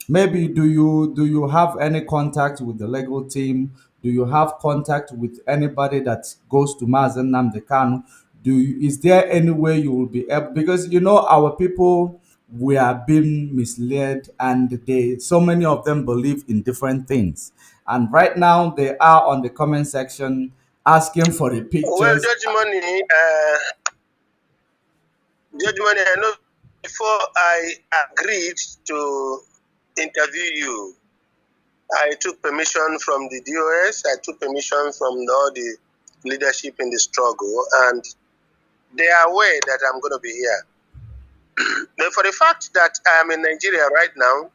A: Maybe do you have any contact with the legal team? Do you have contact with anybody that goes to Mazi Nnamdi Kanu? Is there any way you will be able, because our people, we are being misled, and so many of them believe in different things. And right now they are on the comment section asking for the
B: Well,
A: pictures.
B: Judge Money, I know before I agreed to interview you, I took permission from the DOS, I took permission from all the leadership in the struggle, and They are aware that I'm going to be here. But for the fact that I am in Nigeria right now,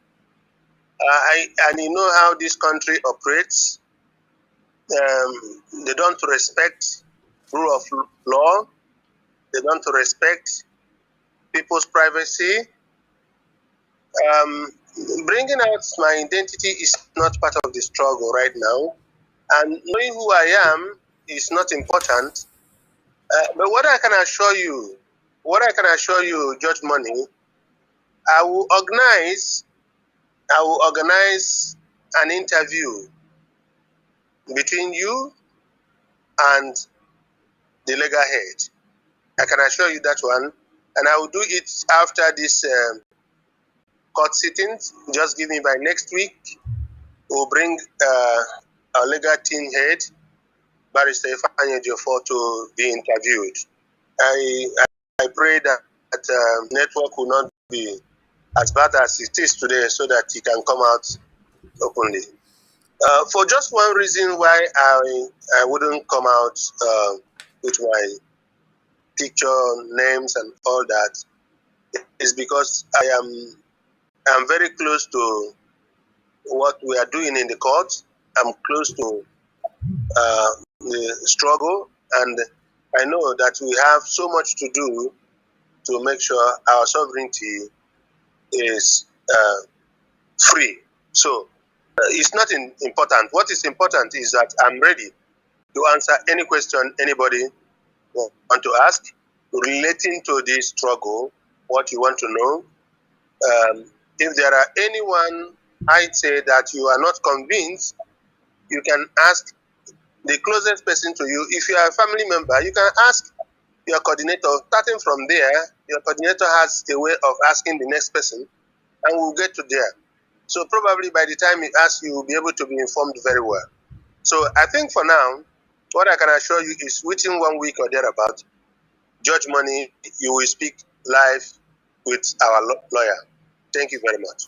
B: and you know how this country operates, they don't respect rule of law. They don't respect people's privacy. Um, Bringing out my identity is not part of the struggle right now. And knowing who I am is not important. But what I can assure you, Judge Money, I will organize, I will organize an interview between you and the legal head. I can assure you that one, and I will do it after this court sittings. Just give me by next week. We'll bring our legal team head, Barrister Ifeanyi Ejiofor, to be interviewed. I I pray that network will not be as bad as it is today, so that he can come out openly. For just one reason why I wouldn't come out with my picture, names, and all that is because I'm very close to what we are doing in the court. I'm close to the struggle, and I know that we have so much to do to make sure our sovereignty is free. So it's not important. What is important is that I'm ready to answer any question anybody want to ask relating to this struggle, what you want to know. If there are anyone I'd say that you are not convinced, you can ask the closest person to you. If you are a family member, you can ask your coordinator. Starting from there, your coordinator has a way of asking the next person, and we'll get to there. So probably by the time he asks, you will be able to be informed very well. So I think for now, what I can assure you is within 1 week or thereabout, Judge Money, you will speak live with our lawyer. Thank you very much.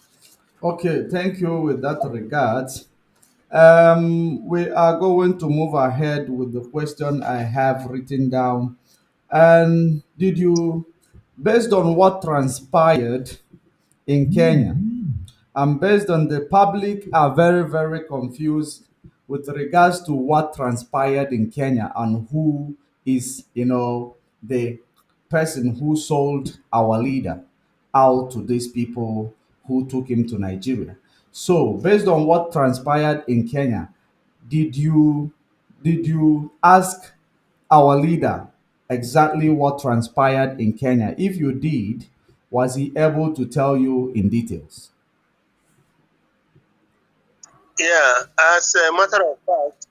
A: Okay, thank you with that regard. We are going to move ahead with the question I have written down. And did you, based on what transpired in Kenya, and based on the public are very, very confused with regards to what transpired in Kenya and who is, the person who sold our leader out to these people who took him to Nigeria. So, based on what transpired in Kenya, did you ask our leader exactly what transpired in Kenya? If you did, was he able to tell you in details?
B: Yeah, as a matter of fact,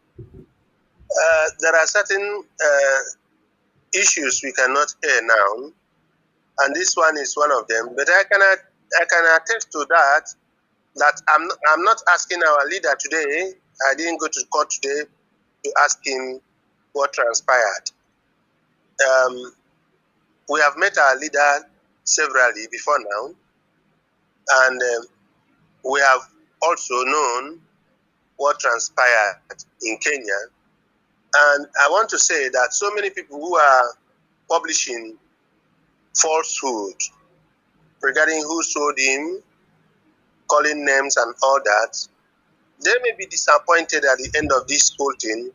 B: there are certain issues we cannot air now, and this one is one of them. But I can attest to that I'm not asking our leader today. I didn't go to court today to ask him what transpired. Um, we have met our leader severally before now, and we have also known what transpired in Kenya. And I want to say that so many people who are publishing falsehood regarding who sold him, calling names and all that, they may be disappointed at the end of this whole thing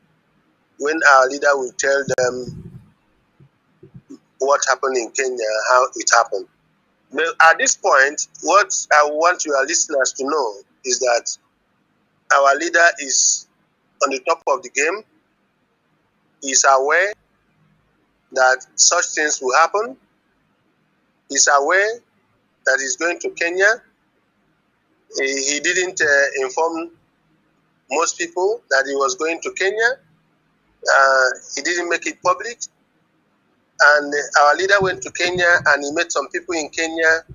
B: when our leader will tell them what happened in Kenya, how it happened. But at this point, what I want your listeners to know is that our leader is on the top of the game. He is aware that such things will happen. He is aware that he's going to Kenya. He didn't inform most people that he was going to Kenya. He didn't make it public. And our leader went to Kenya and he met some people in Kenya.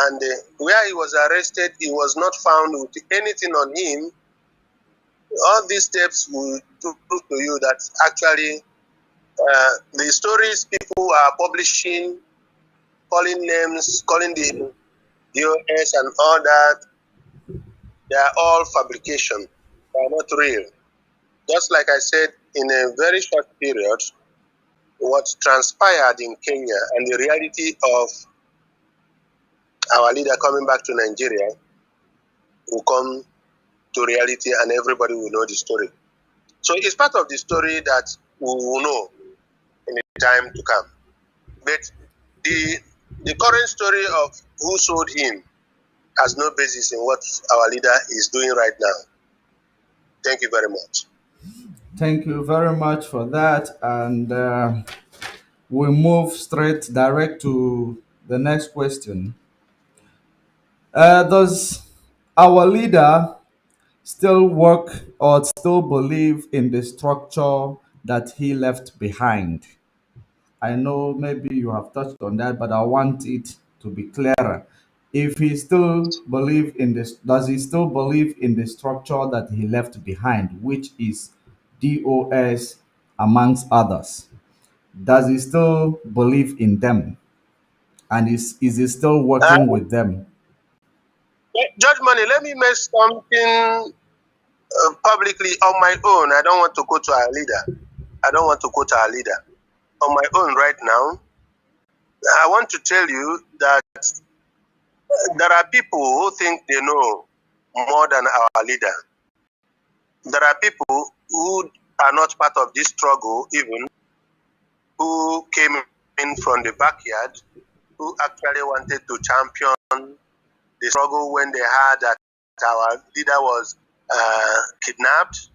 B: And where he was arrested, he was not found with anything on him. All these steps will prove to you that actually the stories people are publishing, calling names, calling the DOS and all that, they are all fabrication. They are not real. Just like I said, in a very short period, what transpired in Kenya and the reality of our leader coming back to Nigeria will come to reality and everybody will know the story. So it's part of the story that we will know in the time to come. But the current story of who sold him has no basis in what our leader is doing right now. Thank you very much.
A: Thank you very much for that. And we move straight direct to the next question. Does our leader still work or still believe in the structure that he left behind? I know maybe you have touched on that, but I want it to be clearer. If he still believe in this, does he still believe in the structure that he left behind, which is DOS amongst others? Does he still believe in them? And is he still working with them?
B: Judge Money, let me make something publicly on my own. I don't want to go to our leader. I don't want to go to our leader. On my own right now, I want to tell you that there are people who think they know more than our leader. There are people who are not part of this struggle, even who came in from the backyard, who actually wanted to champion the struggle when they heard that our leader was kidnapped.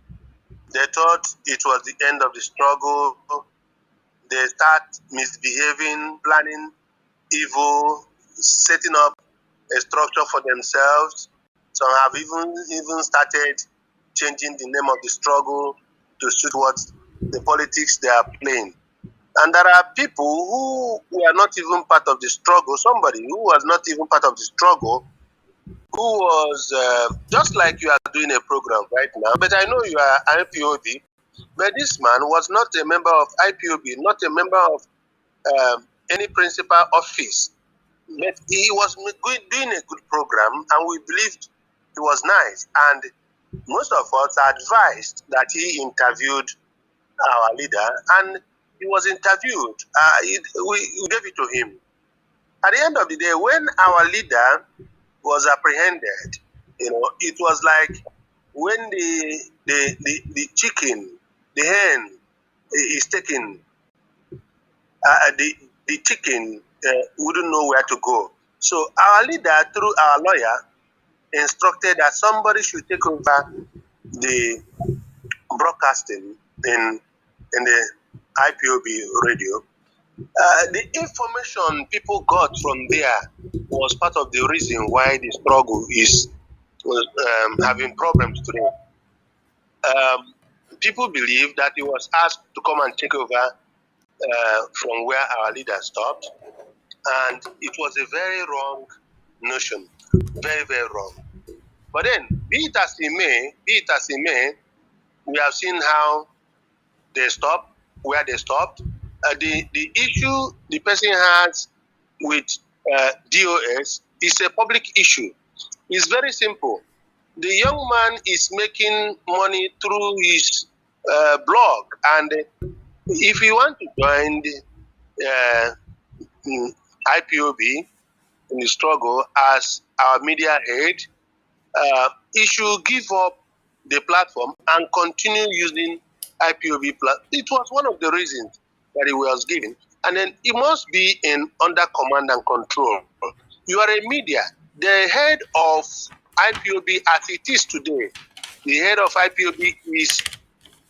B: They thought it was the end of the struggle. They start misbehaving, planning evil, setting up a structure for themselves. Some have even started changing the name of the struggle to suit what the politics they are playing. And there are people who were not even part of the struggle, somebody who was not even part of the struggle, who was just like you are doing a program right now. But I know you are IPOB, but this man was not a member of IPOB, not a member of any principal office. But he was doing a good program, and we believed it was nice. And most of us advised that he interviewed our leader, and he was interviewed. We gave it to him. At the end of the day, when our leader was apprehended, it was like when the chicken, the hen is taken, the chicken wouldn't know where to go. So our leader, through our lawyer, instructed that somebody should take over the broadcasting in the IPOB radio. The information people got from there was part of the reason why the struggle is having problems today. People believe that he was asked to come and take over from where our leader stopped, and it was a very wrong notion, very, very wrong. But then, be it as it may, we have seen how they stopped, where they stopped. The issue the person has with DOS is a public issue. It's very simple. The young man is making money through his blog, and if you want to join the IPOB in the struggle as our media head, he should give up the platform and continue using IPOB. It was one of the reasons that he was given. And then it must be in under command and control. You are a media. The head of IPOB as it is today, the head of IPOB is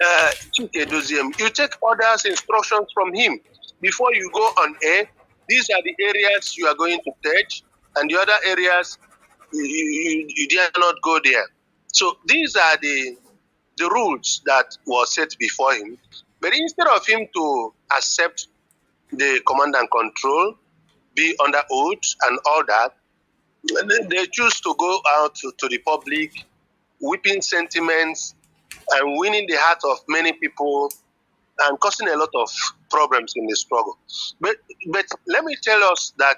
B: Chike Doziem. You take orders, instructions from him. Before you go on air, these are the areas you are going to touch, and the other areas you dare not go there. So these are the rules that were set before him. But instead of him to accept the command and control, be under oath and all that, they choose to go out to the public, whipping sentiments and winning the heart of many people and causing a lot of problems in the struggle. But let me tell us that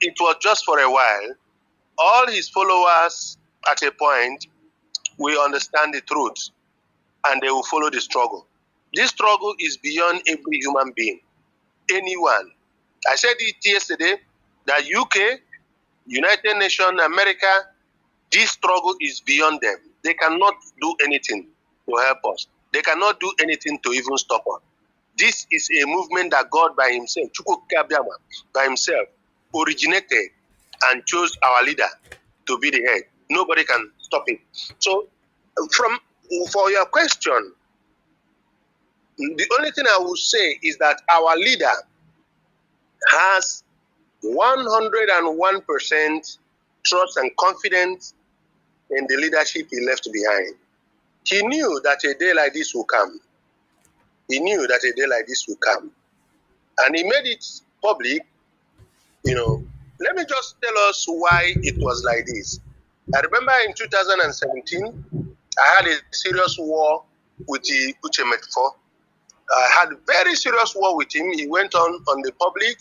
B: it was just for a while. All his followers at a point will understand the truth and they will follow the struggle. This struggle is beyond every human being, anyone. I said it yesterday that UK, United Nations, America, this struggle is beyond them. They cannot do anything to help us. They cannot do anything to even stop us. This is a movement that God by himself, Chukwukabiama, by himself, originated and chose our leader to be the head. Nobody can stop it. So, from for your question, the only thing I will say is that our leader has 101% trust and confidence in the leadership he left behind. He knew that a day like this will come. He knew that a day like this will come. And he made it public. Let me just tell us why it was like this. I remember in 2017, I had a serious war with the Uchemetfo. I had a very serious war with him. He went on the public,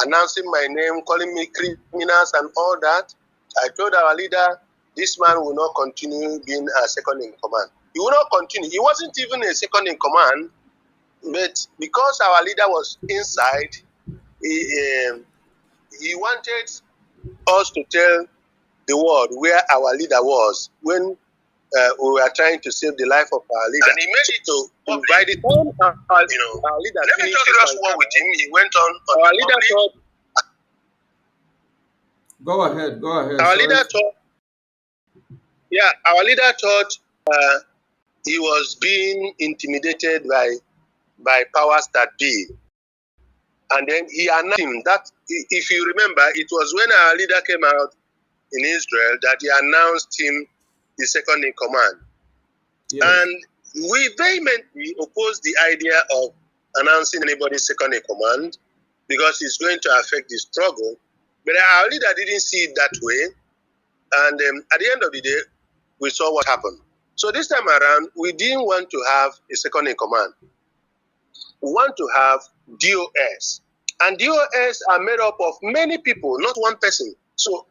B: announcing my name, calling me criminals and all that. I told our leader, this man will not continue being a second in command. He will not continue. He wasn't even a second in command, but because our leader was inside, he wanted us to tell the world where our leader was when we were trying to save the life of our leader. And he made it to by the time our leader finished the war with him, he went on our leader thought.
A: Go ahead. Go ahead.
B: Our
A: Sorry.
B: leader thought, yeah, our leader thought he was being intimidated by powers that be. And then he announced him that, if you remember, it was when our leader came out in Israel that he announced him the second in command.
A: Yes.
B: And we vehemently opposed the idea of announcing anybody second in command because it's going to affect the struggle. But our leader didn't see it that way. And at the end of the day, we saw what happened. So this time around, we didn't want to have a second in command. We want to have DOS. And DOS are made up of many people, not one person. So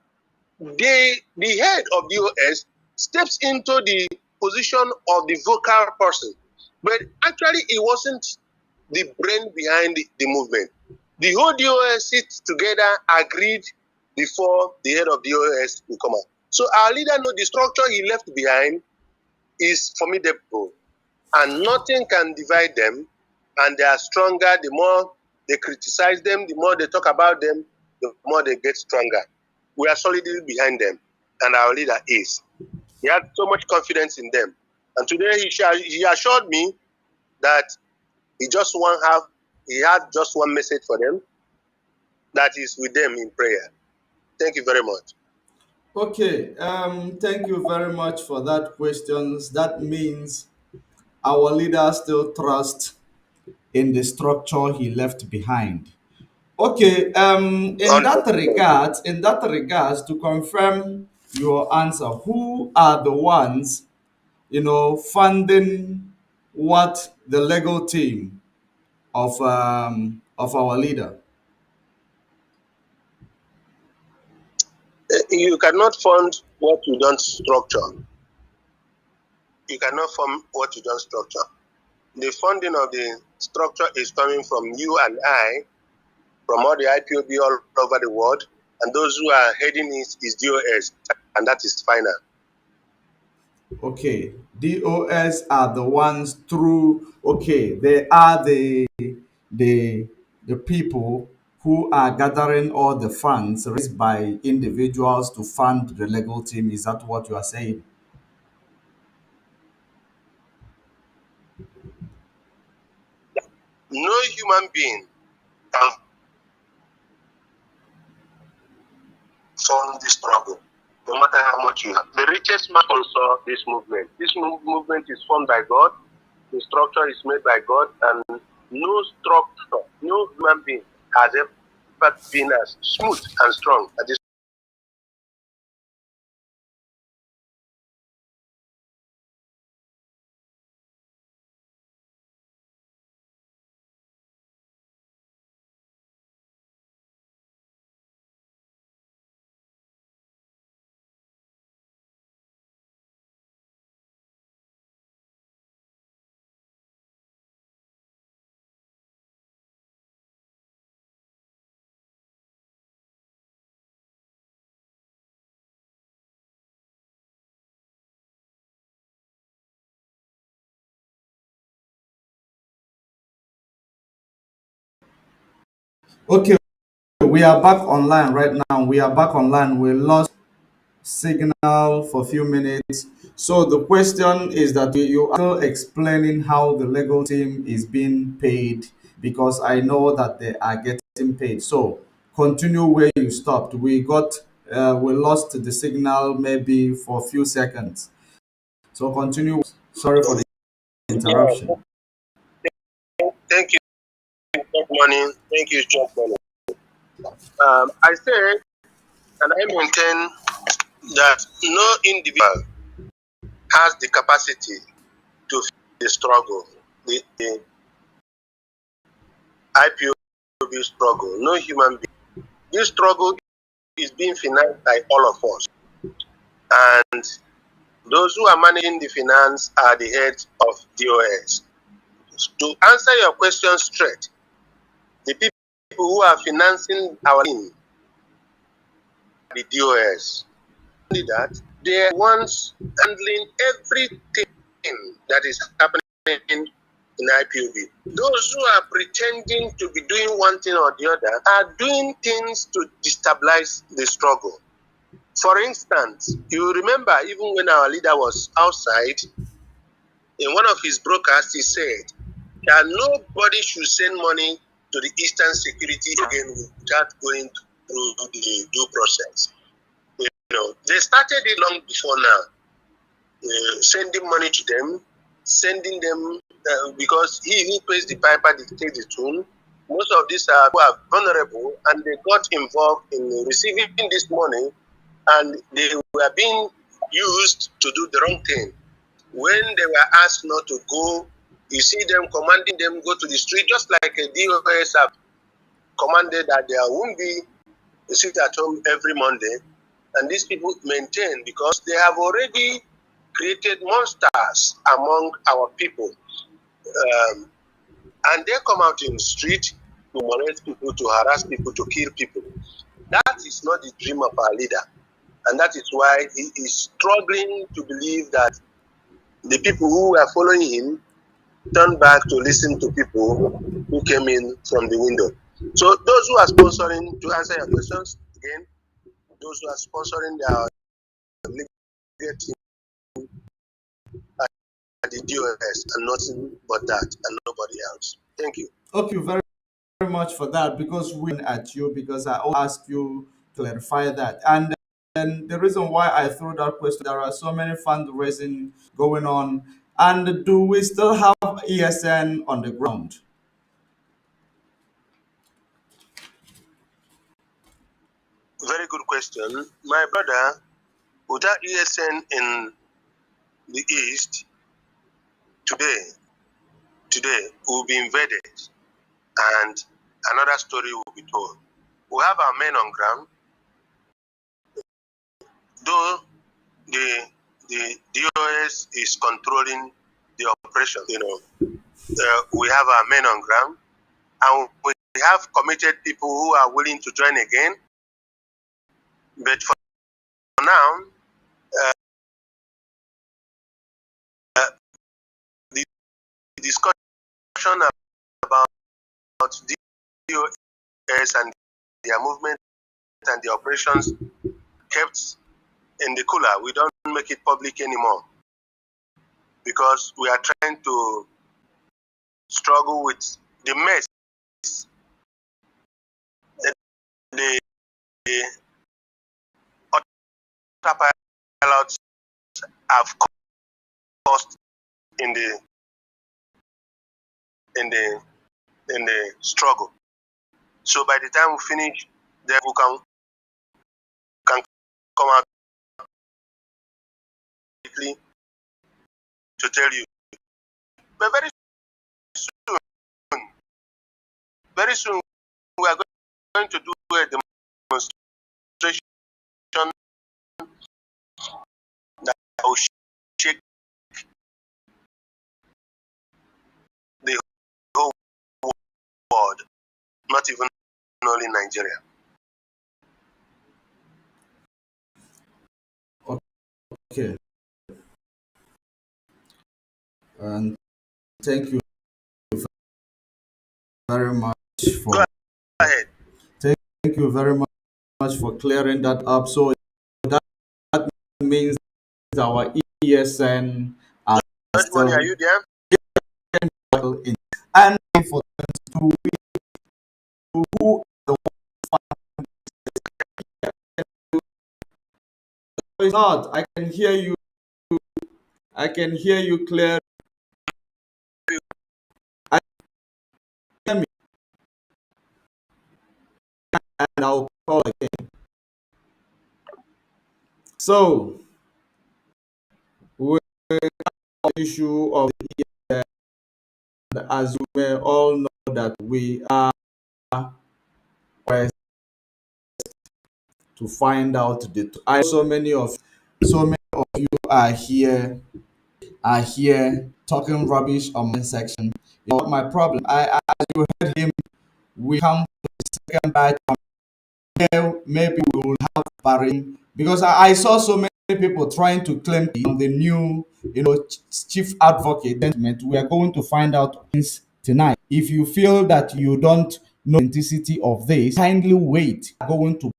B: the head of DOS steps into the position of the vocal person. But actually, it wasn't the brain behind the movement. The whole DOS sits together, agreed before the head of DOS will come out. So our leader knows the structure he left behind is formidable, and nothing can divide them. And they are stronger. The more they criticize them, the more they talk about them, the more they get stronger. We are solidly behind them, and our leader is. He had so much confidence in them. And today he assured me that he had just one message for them, that is with them in prayer. Thank you very much.
A: Okay. Thank you very much for that questions. That means our leader still trusts in the structure he left behind. Okay, in that regards, to confirm your answer, who are the ones, funding what the legal team of our leader?
B: You cannot fund what you don't structure. You cannot fund what you don't structure. The funding of the structure is coming from you and I, from all the IPOB all over the world, and those who are heading it is DOS, and that is final.
A: Okay, DOS are the ones through. Okay, they are the the people who are gathering all the funds raised by individuals to fund the legal team. Is that what you are saying?
B: No human being can fund this struggle, no matter how much you have. The richest man sponsor this movement. This movement is formed by God. The structure is made by God, and no structure, no human being has ever been as smooth and strong as this.
A: Okay, we are back online right now. We are back online. We lost signal for a few minutes. So the question is that you are still explaining how the Lego team is being paid, because I know that they are getting paid. So continue where you stopped. We lost the signal maybe for a few seconds. So continue. Sorry for the
B: Yeah,
A: interruption.
B: thank you, Chuck Money. Thank you, Chuck Money. I said, and I maintain that no individual has the capacity to fix the struggle, the IPOB struggle. No human being. This struggle is being financed by all of us. And those who are managing the finance are the heads of DOS. To answer your question straight, the people who are financing our team, the DOS, only that they are ones handling everything that is happening in IPOB. Those who are pretending to be doing one thing or the other are doing things to destabilize the struggle. For instance, you remember even when our leader was outside, in one of his broadcasts, he said that nobody should send money to the Eastern Security again without going through the due process. They started it long before now, sending money to them, sending them because he who pays the piper dictates the tune. Most of these are who are vulnerable, and they got involved in receiving this money, and they were being used to do the wrong thing. When they were asked not to go, you see them commanding them go to the street, just like a DOS have commanded that there won't be a sit at home every Monday. And these people maintain because they have already created monsters among our people. And they come out in the street to molest people, to harass people, to kill people. That is not the dream of our leader. And that is why he is struggling to believe that the people who are following him turn back to listen to people who came in from the window. So those who are sponsoring, to answer your questions again, those who are sponsoring their legal team are the DOS and nothing but that and nobody else. Thank you.
A: Okay, very much for that, because we at you, because I always ask you to clarify that. And then the reason why I threw that question, there are so many fundraising going on. And do we still have ESN on the ground?
B: Very good question. My brother, without ESN in the East, today, today will be invaded and another story will be told. We have our men on ground, though the DOS is controlling the operation. We have our men on ground, and we have committed people who are willing to join again. But for now, uh, the discussion about DOS and their movement and the operations kept in the cooler. We don't make it public anymore because we are trying to struggle with the mess that the autopilots have caused in the in the in the struggle. So by the time we finish, then we can come out quickly to tell you. But very soon we are going to do a demonstration that will shake the whole world, not even only Nigeria.
A: Okay. And thank you very much
B: Go
A: for
B: ahead.
A: Thank you very much for clearing that up. So that means our ESN are
B: Much money, are
A: still
B: you there?
A: in. And for to who the is not, I can hear you. I can hear you clear. I hear me, and I'll call again. So, with the issue of as you may all know that we are quest to find out the. I so many of you are here talking rubbish on my section. You know, my problem. As you heard him, we come to the second batch. Maybe we will have barring because I saw so many people trying to claim the new, chief advocate. We are going to find out things tonight. If you feel that you don't know the authenticity of this, kindly wait. Going to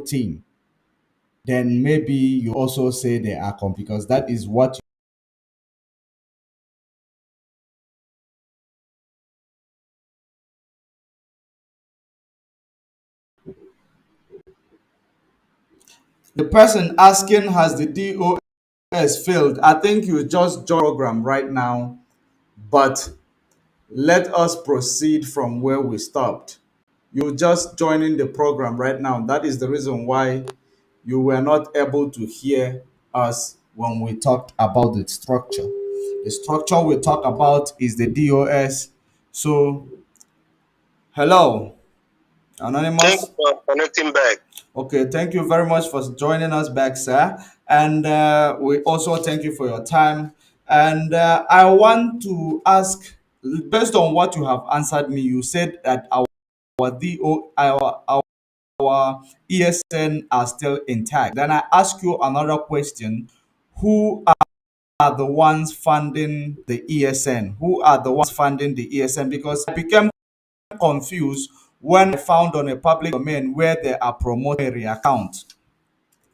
A: team, then maybe you also say they are because that is what the person asking has the DOS failed. I think you just join program right now, but let us proceed from where we stopped. You're just joining the program right now. That is the reason why you were not able to hear us when we talked about the structure. The structure we talk about is the DOS. So, hello,
B: Thank you
A: Anonymous.
B: for connecting back.
A: Okay, thank you very much for joining us back, sir. And we also thank you for your time. And I want to ask, based on what you have answered me, you said that our DO, our ESN are still intact. Then I ask you another question: Who are the ones funding the ESN? Who are the ones funding the ESN? Because I became confused when I found on a public domain where they are promoting area account.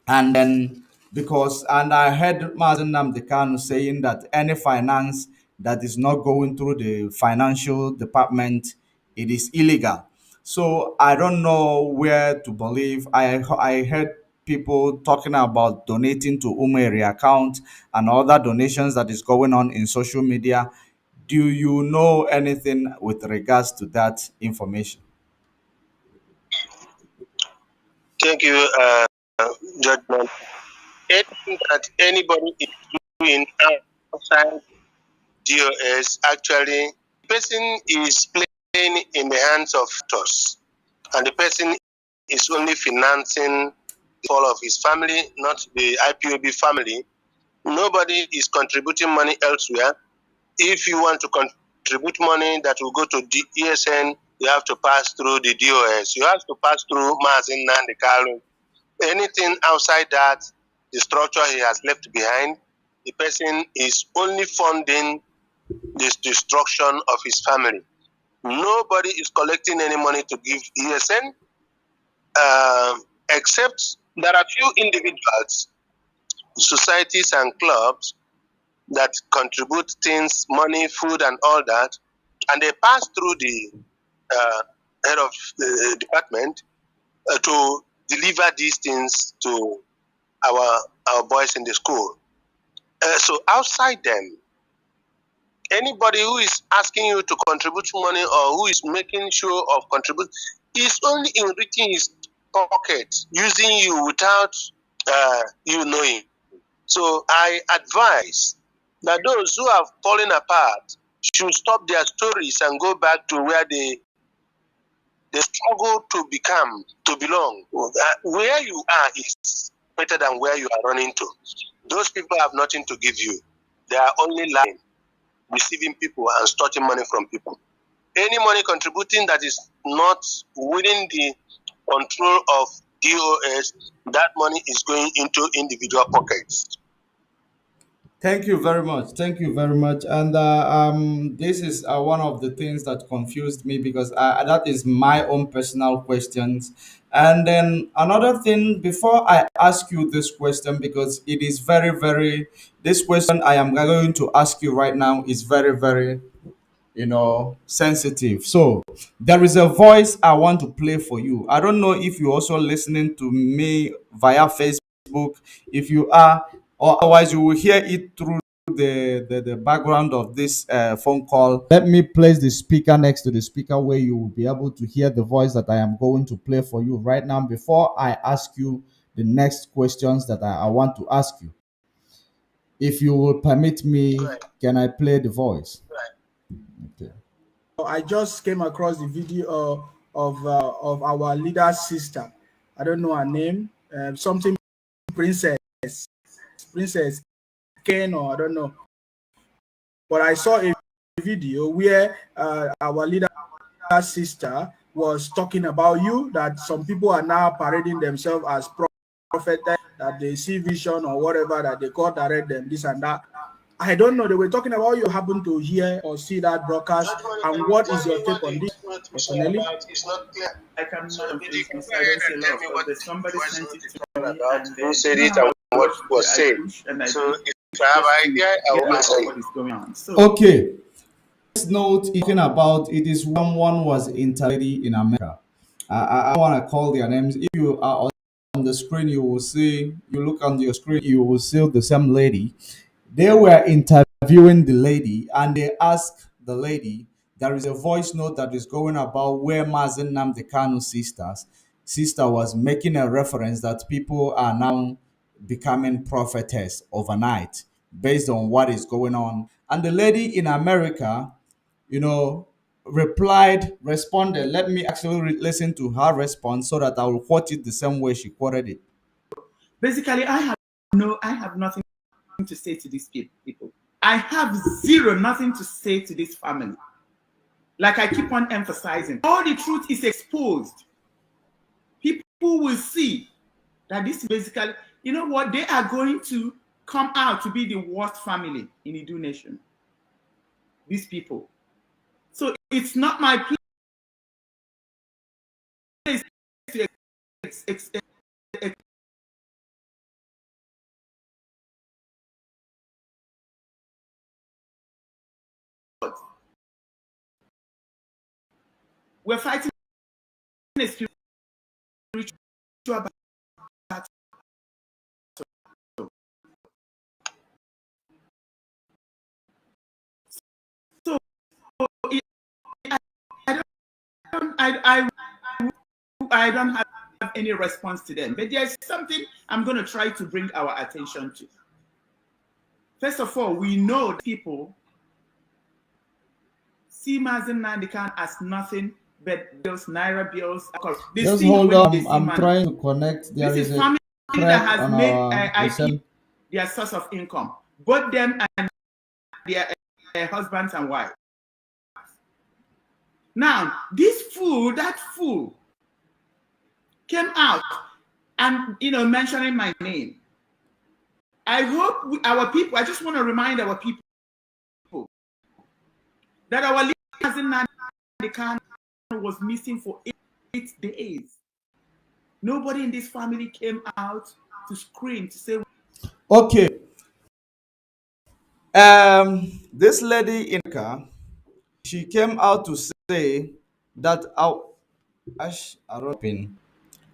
A: And then and I heard Mazi Nnamdi Kanu saying that any finance that is not going through the financial department, it is illegal. So I don't know where to believe. I heard people talking about donating to Umeri account and other donations that is going on in social media. Do you know anything with regards to that information?
B: Thank you, Judgment. Anything that anybody is doing outside DOS, actually, the person is playing in the hands of us, and the person is only financing all of his family, not the IPOB family. Nobody is contributing money elsewhere. If you want to contribute money that will go to the ESN, you have to pass through the DOS. You have to pass through Mazi Nnamdi Kanu. Anything outside that, the structure he has left behind, the person is only funding the destruction of his family. Nobody is collecting any money to give ESN, except there are few individuals, societies, and clubs that contribute things, money, food, and all that, and they pass through the head of the department to deliver these things to our boys in the school. So outside them, anybody who is asking you to contribute money or who is making sure of contribute is only enriching his pocket, using you without you knowing. So I advise that those who have fallen apart should stop their stories and go back to where they struggle to become, to belong. Where you are is better than where you are running to. Those people have nothing to give you. They are only lying, receiving people and starting money from people. Any money contributing that is not within the control of DOS, that money is going into individual pockets.
A: Thank you very much. Thank you very much. And this is one of the things that confused me because that is my own personal questions. And then another thing, before I ask you this question, because it is very, very, this question I am going to ask you right now is very, very, sensitive. So there is a voice I want to play for you. I don't know if you're also listening to me via Facebook. If you are, or otherwise you will hear it through the background of this phone call. Let me place the speaker next to the speaker where you will be able to hear the voice that I am going to play for you right now before I ask you the next questions that I want to ask you. If you will permit me,
B: Right.
A: can I play the voice? Okay.
D: I just came across the video of our leader's sister. I don't know her name. Something Princess Princess Ken, or I don't know. But I saw a video where our leader's sister was talking about you. That some people are now parading themselves as prophet, that they see vision or whatever, that they God direct them, this and that. I don't know. They were talking about you. Happen to hear or see that broadcast,
B: That one, you
D: and
B: can
D: what
B: tell
D: is
B: me
D: your
B: what
D: take on this,
B: it's not missing
D: personally?
B: about. It's not clear.
E: Like I'm
B: So
E: not on
B: if you can
E: Facebook,
B: go
E: so I don't
B: ahead
E: see
B: and
E: a lot
B: tell
E: of
B: me
E: stuff.
B: what
E: But somebody
B: voice
E: sent
B: note
E: it
B: is
E: to
B: all
E: me,
B: about,
E: and
B: who
E: you
B: said
E: know
B: it
E: how
B: and
E: I
B: what
E: watch
B: was
E: I
B: said.
E: push and I
B: So
E: push
B: if I have
E: just
B: idea,
E: to
B: I
E: get
B: will
E: out
B: answer
E: of
B: you.
E: what is going on. So
A: Okay. This note talking about it is someone was interviewed in America. I want to call their names. If you are on the screen, you will see. You look on your screen, you will see the same lady. They were interviewing the lady, and they asked the lady. There is a voice note that is going about where Mazi Nnamdi Kanu sister was making a reference that people are now becoming prophetess overnight based on what is going on. And the lady in America, you know, responded. Let me actually listen to her response so that I will quote it the same way she quoted it.
E: basically, I have nothing to say to these people. I have zero, nothing to say to this family. Like I keep on emphasizing, all the truth is exposed. People will see that this is basically, you know what, they are going to come out to be the worst family in the Idu nation. These people. So it's not my place to ex- ex- ex- we're fighting a spiritual battle. So I don't, I don't have any response to them. But there's something I'm going to try to bring our attention to. First of all, we know that people see Mazi Nnamdi Kanu as nothing but those naira bills. They
A: Just
E: see him
A: hold
E: when they
A: on.
E: see
A: I'm
E: money.
A: trying to connect. There
E: This is
A: is a
E: family that
A: crack
E: has
A: on
E: made
A: our
E: IP
A: reception.
E: their source of income, both them and their husbands and wives. Now, that fool came out and mentioning my name. I hope our people. I just want to remind our people that our leader in the Kanu was missing for 8 days. Nobody in this family came out to scream to say.
A: Okay. This lady in car, she came out to say that I don't pin.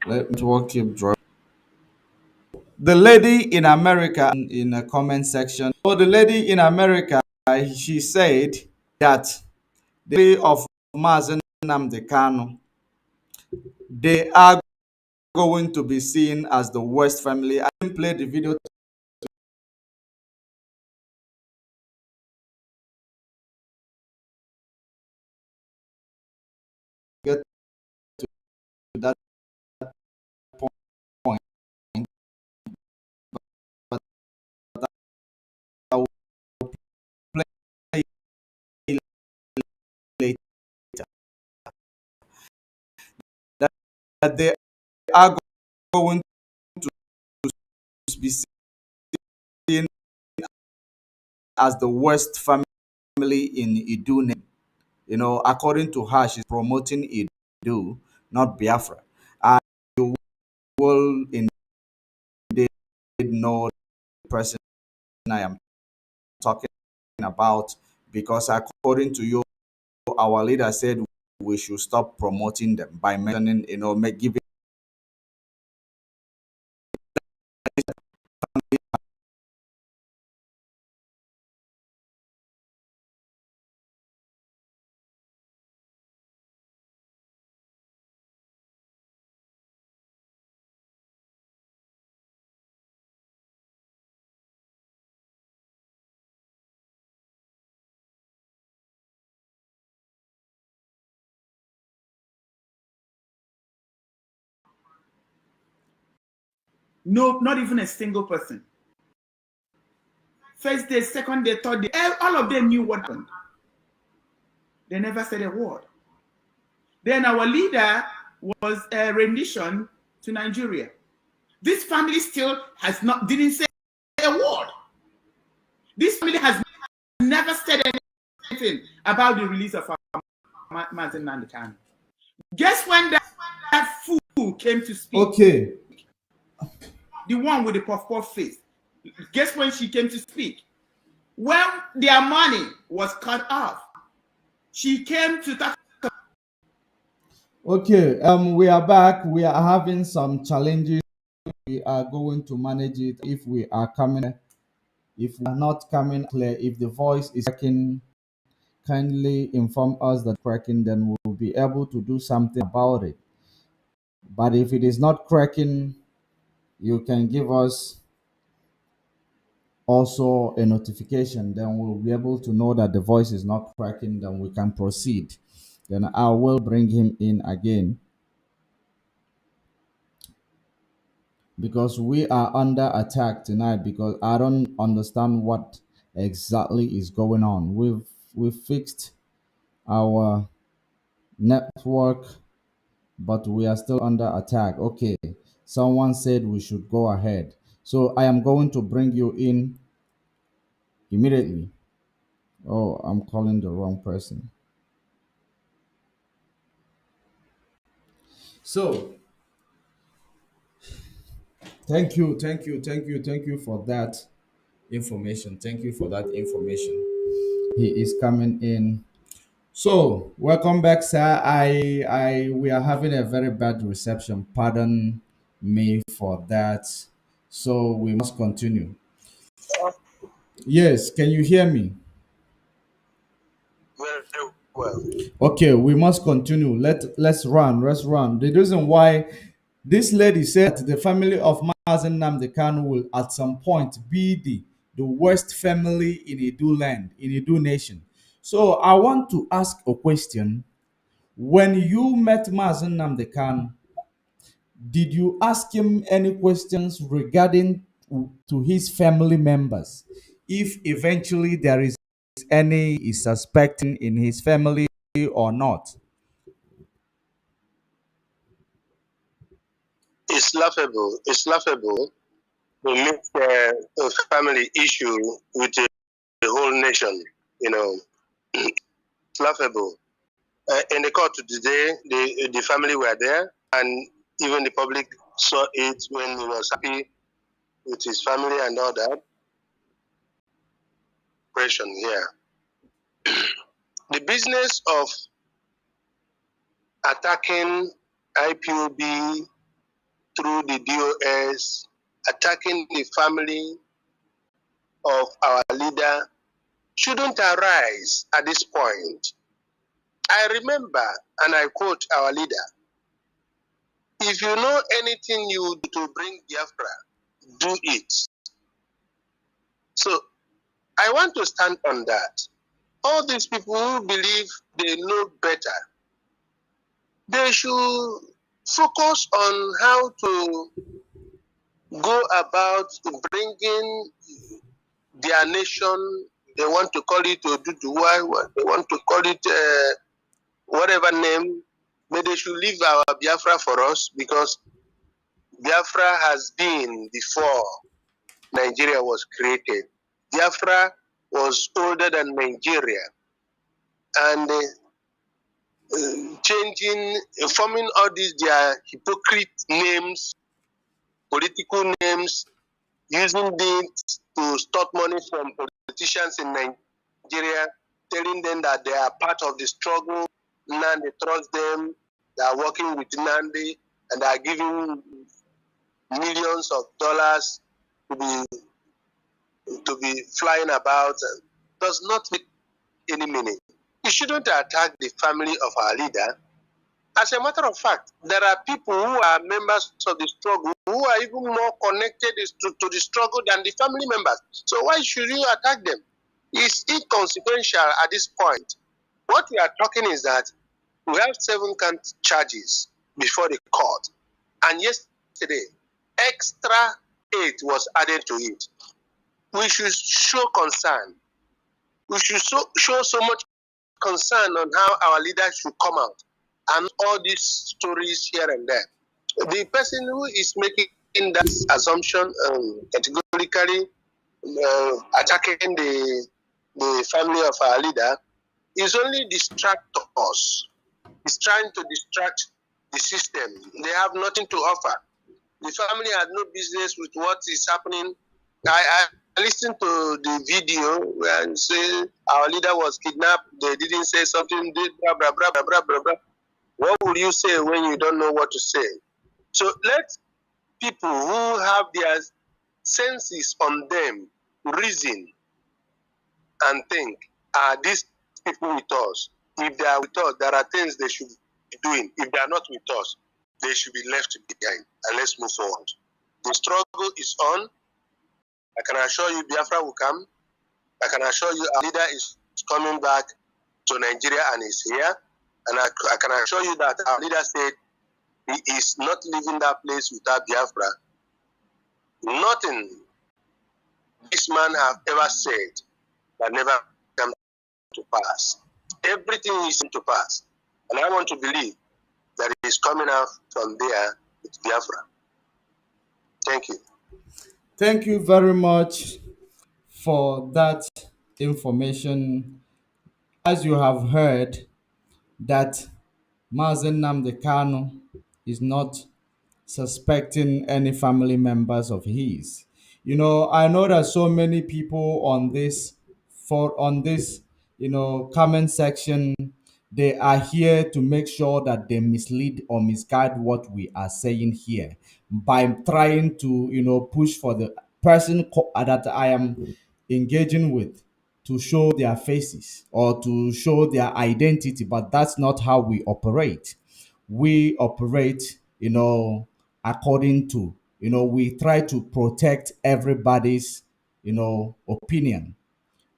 A: Let me walk keep drawing. The lady in America in a comment section. So the lady in America, she said that the family of Mazi Nnamdi Kanu, they are going to be seen as the worst family. I didn't play the video to get to that point, but I will play it later. That, that they are going to be seen as the worst family in Idu name. You know, according to her, she's promoting Idu, not Biafra. And you will indeed know the person I am talking about, because according to you, our leader said we should stop promoting them by mentioning, giving.
E: No, not even a single person. First day, second day, third day, all of them knew what happened. They never said a word. Then our leader was a rendition to Nigeria. This family still didn't say a word. This family has never said anything about the release of FROM MAZI NNAMDI KANU. Guess when that fool came to speak?
A: Okay.
E: The one with the puff face. Guess when she came to speak? When their money was cut off, she came to talk.
A: Okay, we are back. We are having some challenges. We are going to manage it. If we are coming, if we are not coming clear, if the voice is cracking, kindly inform us that cracking, then we will be able to do something about it. But if it is not cracking, you can give us also a notification, then we'll be able to know that the voice is not cracking, then we can proceed. Then I will bring him in again, because we are under attack tonight, because I don't understand what exactly is going on. We've fixed our network, but we are still under attack. Okay, someone said we should go ahead, so I am going to bring you in immediately. Oh, I'm calling the wrong person. So thank you for that information. Thank you for that information. He is coming in. So welcome back, sir. We are having a very bad reception. Pardon me for that. So we must continue. Yes, can you hear me?
B: Very well.
A: Okay, we must continue. Let's run. Let's run. The reason why this lady said the family of Mazi Nnamdi Kanu will at some point be the worst family in Edu land, in Edu nation. So I want to ask a question. When you met Mazi Nnamdi Kanu, did you ask him any questions regarding to his family members? If eventually there is any is suspecting in his family or not?
B: It's laughable. It's laughable to mix a family issue with the whole nation. You know, it's laughable. In the court today, the family were there, and even the public saw it when he was happy with his family and all that. Question here. The business of attacking IPOB through the DOS, attacking the family of our leader shouldn't arise at this point. I remember, and I quote our leader, if you know anything you do to bring Biafra, do it. So I want to stand on that. All these people who believe they know better, they should focus on how to go about bringing their nation. They want to call it Oduduwa, they want to call it whatever name, but they should leave our Biafra for us, because Biafra has been before Nigeria was created. Biafra was older than Nigeria, and forming all these their hypocrite names, political names, using it to stop money from politicians in Nigeria, telling them that they are part of the struggle. Nandi trust them. They are working with Nandi, and they are giving millions of dollars to be flying about. Does not make any meaning. You shouldn't attack the family of our leader. As a matter of fact, there are people who are members of the struggle who are even more connected to the struggle than the family members. So why should you attack them? It's inconsequential at this point. What we are talking is that we have 7 count charges before the court, and yesterday, extra 8 was added to it. We should show concern. We should show so much concern on how our leaders should come out, and all these stories here and there. The person who is making that assumption categorically attacking the family of our leader is only distract us. He's trying to distract the system. They have nothing to offer. The family had no business with what is happening. I listened to the video where say our leader was kidnapped. They didn't say something. Did blah blah blah blah blah blah blah. What will you say when you don't know what to say? So let people who have their senses on them reason and think, are these people with us? If they are with us, there are things they should be doing. If they are not with us, they should be left behind, and let's move forward. The struggle is on. I can assure you Biafra will come. I can assure you our leader is coming back to Nigeria and is here. And I can assure you that our leader said he is not leaving that place without Biafra. Nothing this man have ever said that never come to pass. Everything is to pass. And I want to believe that he is coming out from there with Biafra. Thank you.
A: Thank you very much for that information. As you have heard, that Mazi Nnamdi Kanu is not suspecting any family members of his. I know that so many people on this, comment section, they are here to make sure that they mislead or misguide what we are saying here by trying to, push for the person that I am engaging with to show their faces or to show their identity, but that's not how we operate. We operate, according to, we try to protect everybody's, opinion.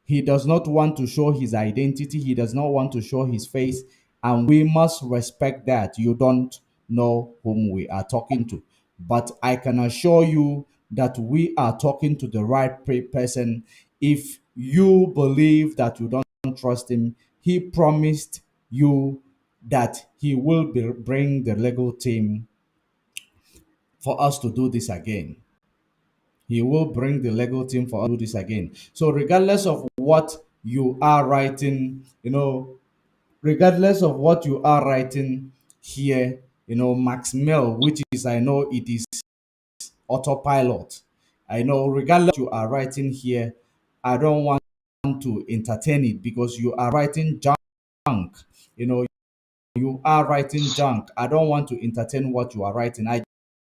A: He does not want to show his identity. He does not want to show his face. And we must respect that. You don't know whom we are talking to. But I can assure you that we are talking to the right person. If you believe that you don't trust him, he promised you that he will bring the legal team for us to do this again. He will bring the legal team for us to do this again. So regardless of what you are writing, regardless of what you are writing here, Max Mill, which is, I know it is autopilot. I know regardless of what you are writing here, I don't want to entertain it because you are writing junk. You are writing junk. I don't want to entertain what you are writing.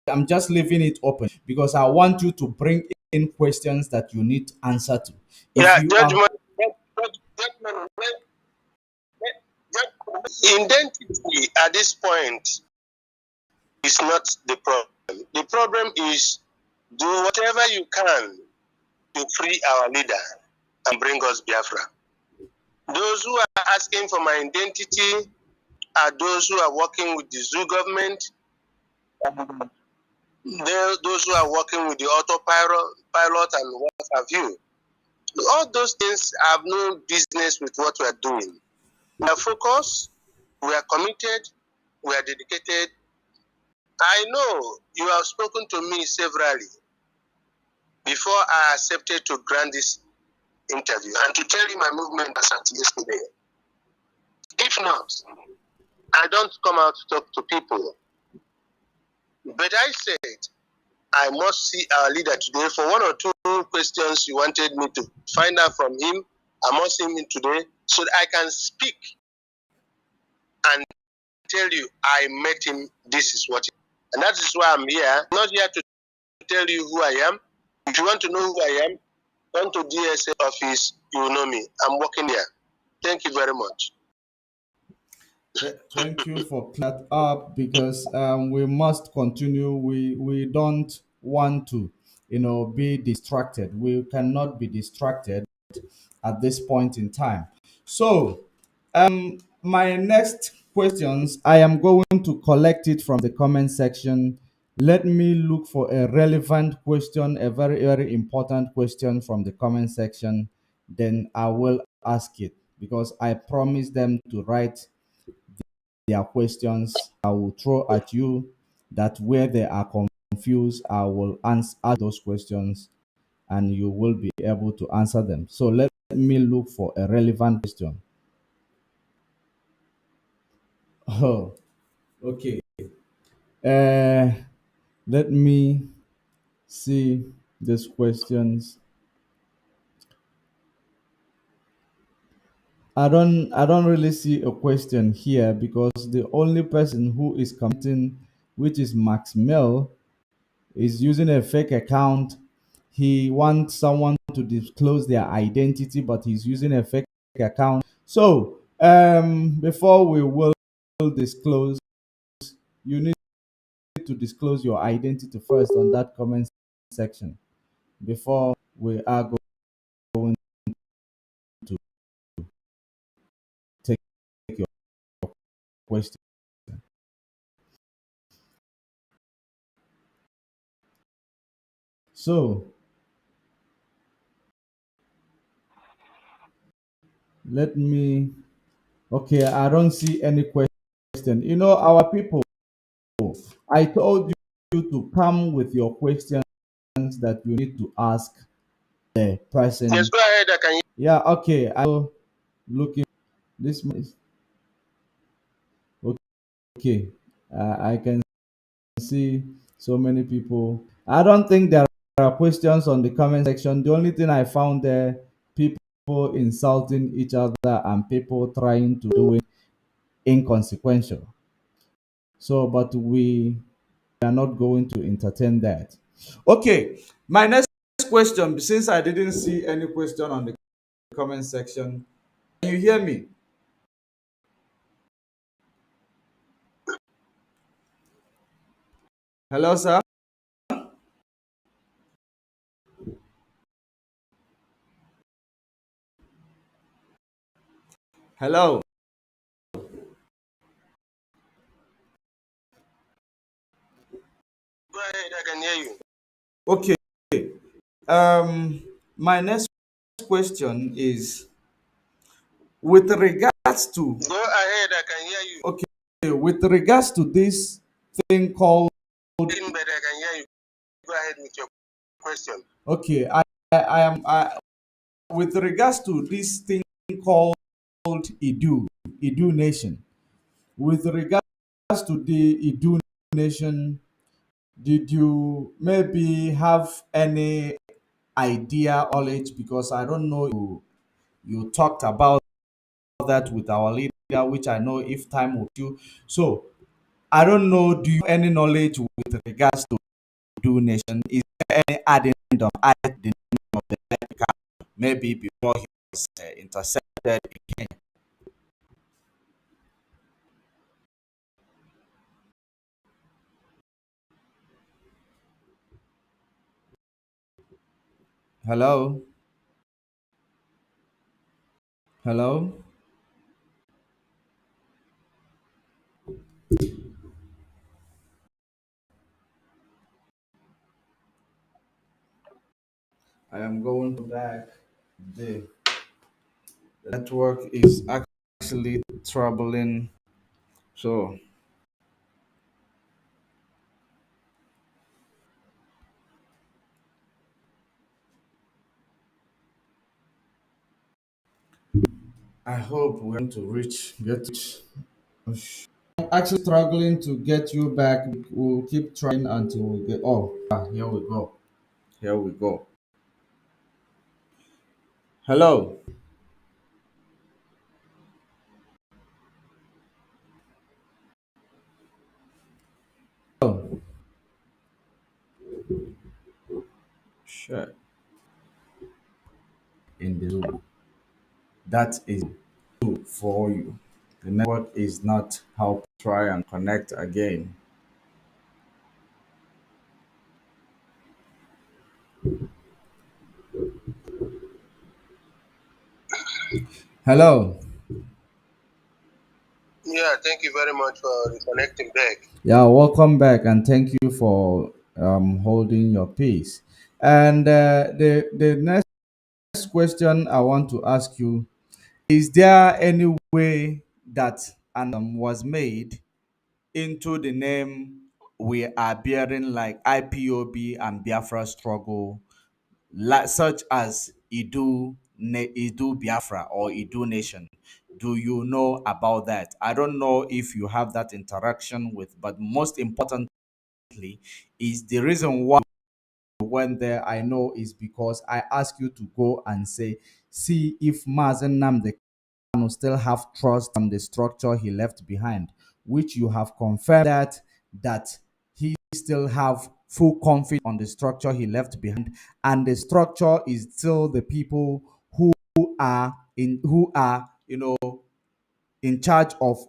A: I'm just leaving it open because I want you to bring in questions that you need answer to. If
B: Yeah,
A: you are
B: judgment. Identity at this point is not the problem. The problem is do whatever you can to free our leader and bring us Biafra. Those who are asking for my identity are those who are working with the zoo government, those who are working with the autopilot and what have you. All those things have no business with what we are doing. We are focused, we are committed, we are dedicated. I know you have spoken to me severally before I accepted to grant this interview and to tell you my movement as at yesterday. If not, I don't come out to talk to people. But I said, I must see our leader today for one or two questions you wanted me to find out from him. I must see him today so that I can speak and tell you I met him. This is what, and that is why I'm here. I'm not here to tell you who I am. If you want to know who I am, come to DSA office. You will know me. I'm working here. Thank you very much.
A: Thank you for that up because we must continue. We don't want to, be distracted. We cannot be distracted at this point in time. So, my next questions, I am going to collect it from the comment section. Let me look for a relevant question, a very, very important question from the comment section. Then I will ask it because I promised them to write their questions. I will throw at you that where they are confused, I will answer those questions and you will be able to answer them. So let me look for a relevant question. Oh, okay. Uh, let me see these questions. I don't really see a question here because the only person who is commenting, which is Max Mill, is using a fake account. He wants someone to disclose their identity, but he's using a fake account. So, before we will disclose, you need to disclose your identity first on that comment section before we are going to take your question. So, let me. Okay, I don't see any question. Our people, I told you to come with your questions that you need to ask the person.
B: Yes, go ahead. I can.
A: Yeah, okay. I will look in this. Okay, I can see so many people. I don't think there are questions on the comment section. The only thing I found there, people insulting each other and people trying to do it inconsequential. So, but we are not going to entertain that. Okay, my next question, since I didn't see any question on the comment section, can you hear me? Hello, sir. Hello.
B: Go ahead. I can hear you.
A: Okay. My next question is with regards to,
B: Go ahead. I can hear you.
A: okay, with regards to this thing called,
B: But I can hear you. Go ahead with your question.
A: okay, I am with regards to this thing called Idu Nation. With regards to the Idu Nation, did you maybe have any idea or knowledge? Because I don't know, you talked about that with our leader, which I know if time would you. So I don't know, do you have any knowledge with regards to do nation? Is there any addendum added the name of the American maybe before he was intercepted in Kenya? Hello? Hello? I am going back. The network is actually troubling. So I hope we're going to get. I'm actually struggling to get you back. We'll keep trying until we get. Oh, here we go. Here we go. Hello. Oh, shit. In the zoo. That is good for you. The network is not help. Try and connect again. Hello.
B: Yeah, thank you very much for reconnecting back.
A: Yeah, welcome back and thank you for holding your peace. And the next question I want to ask you, is there any way that an was made into the name we are bearing, like IPOB and Biafra struggle, like, such as Idu Biafra or Idu Nation? Do you know about that? I don't know if you have that interaction with, but most importantly is the reason why you went there. I know is because I asked you to go and say, see if Mazen Namde Kanu still have trust from the structure he left behind, which you have confirmed that he still have full confidence on the structure he left behind, and the structure is still the people who are in charge of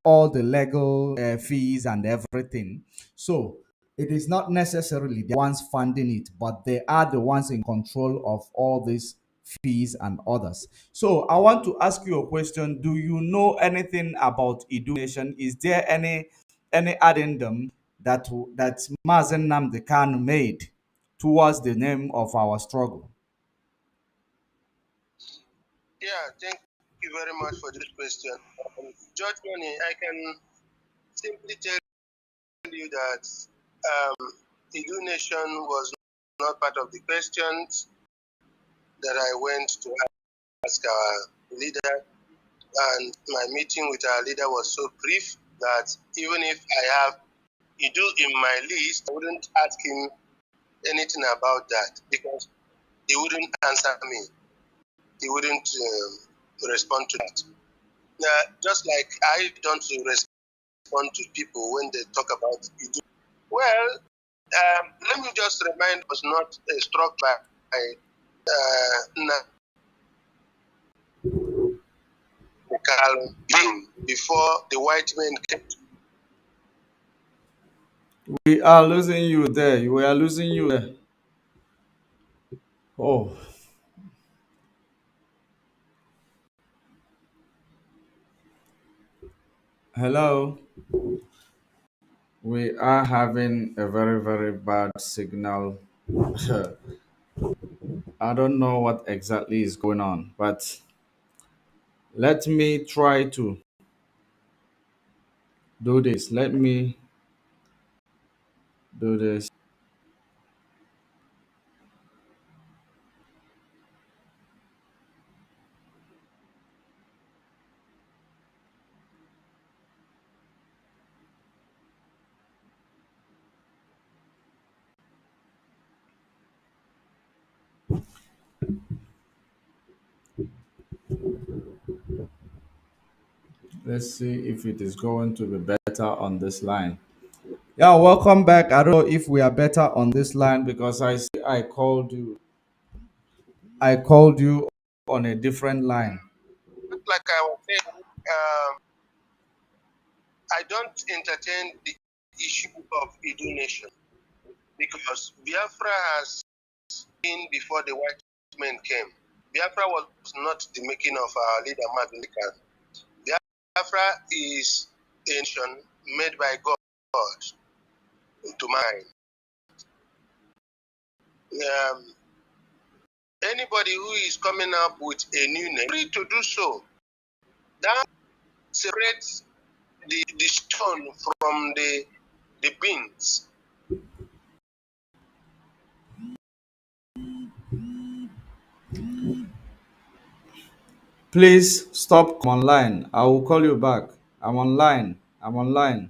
A: all the legal fees and everything. So it is not necessarily the ones funding it, but they are the ones in control of all these fees and others. So I want to ask you a question. Do you know anything about education? Is there any addendum that Mazen Namde Kanu made towards the name of our struggle?
B: Yeah, thank you very much for this question. Judge Money, I can simply tell you that Edu Nation was not part of the questions that I went to ask our leader, and my meeting with our leader was so brief that even if I have Edu in my list, I wouldn't ask him anything about that because he wouldn't answer me. He wouldn't respond to that. Just like I don't respond to people when they talk about Edu. Well, let me just remind was not struck by Nnamdi before the white men came.
A: We are losing you there. We are losing you there. Oh, hello. We are having a very, very bad signal. I don't know what exactly is going on, but let me try to do this. Let me do this. Let's see if it is going to be better on this line. Yeah, welcome back. I don't know if we are better on this line because I see I called you. I called you on a different line.
B: Like I was saying, I don't entertain the issue of Edu Nation because Biafra has been before the white men came. Biafra was not the making of our leader, Martin Luther King. Biafra is a nation made by God to mine. Um, Anybody who is coming up with a new name, free to do so. That separates the stone from the beans.
A: Please stop. I'm online. I will call you back. I'm online. I'm online.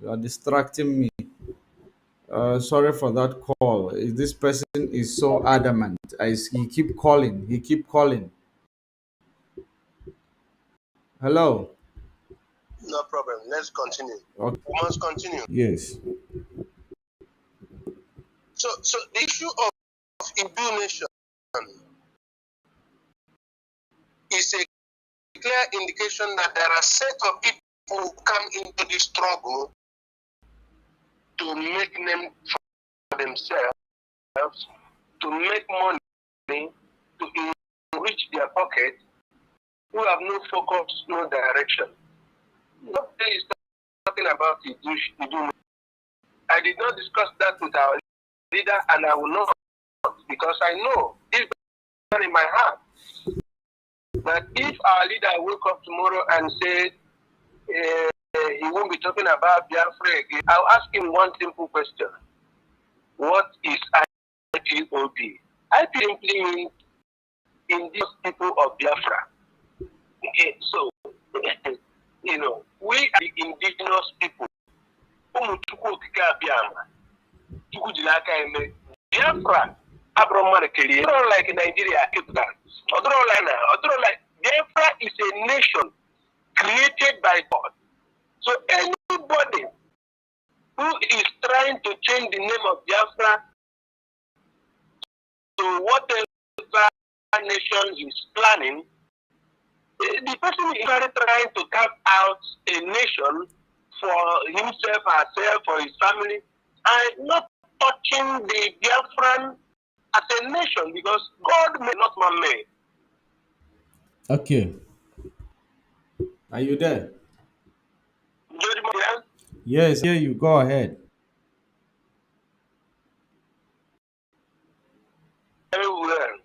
A: You are distracting me. Sorry for that call. This person is so adamant. He keep calling. He keep calling. Hello.
B: No problem. Let's continue.
A: Okay.
B: We must continue.
A: Yes.
B: So the issue of Ibu nation is a clear indication that there are set of people who come into this struggle to make name for themselves, to make money, to enrich their pocket, who have no focus, no direction. Nobody is talking about Ibu. I did not discuss that with our leader, and I will not, because I know deep down in my heart that if our leader woke up tomorrow and said he won't be talking about Biafra again, I'll ask him one simple question. What is IPOB? IPOB simply means indigenous people of Biafra. Okay, so, we are the indigenous people. Biafra, like Nigeria, Biafra is a nation created by God. So anybody who is trying to change the name of Biafra to whatever nation is planning, the person is trying to carve out a nation for himself, herself, for his family, and not touching the Biafran as a nation, because God made, not man made.
A: Okay. Are you there?
B: Judgment.
A: Yes. Here you go ahead.
B: Very well.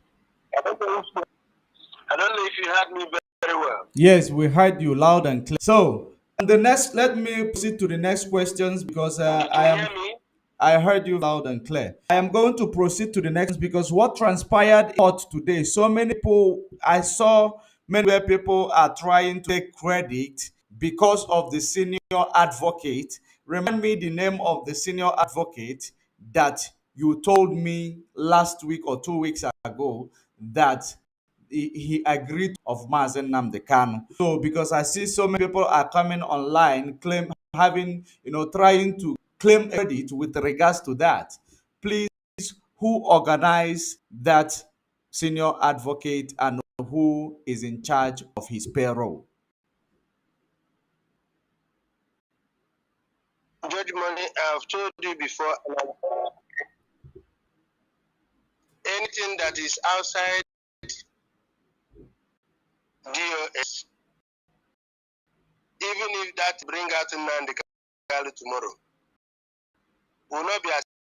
B: I don't know if you heard me very well.
A: Yes, we heard you loud and clear. So, the next, let me proceed to the next questions because
B: Did you hear me?
A: I heard you loud and clear. I am going to proceed to the next because what transpired in court today, so many people, I saw many where people are trying to take credit because of the senior advocate. Remind me the name of the senior advocate that you told me last week or 2 weeks ago that he agreed of FROM MAZI NNAMDI KANU. So because I see so many people are coming online, claim having, trying to claim credit with regards to that. Please, who organized that senior advocate and who is in charge of his payroll?
B: Judge Money, I've told you before, anything that is outside DOS, even if that bring out Nnamdi Kanu tomorrow, will not be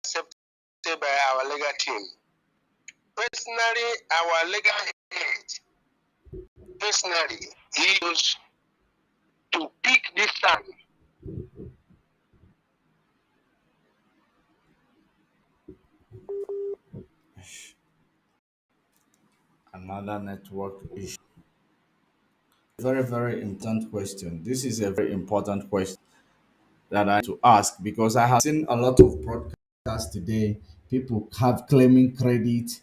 B: accepted by our legal team. Personally, our legal head, personally, he used to pick this time.
A: Another network issue. Very, very important question. This is a very important question that I to ask because I have seen a lot of broadcasts today. People have claiming credit.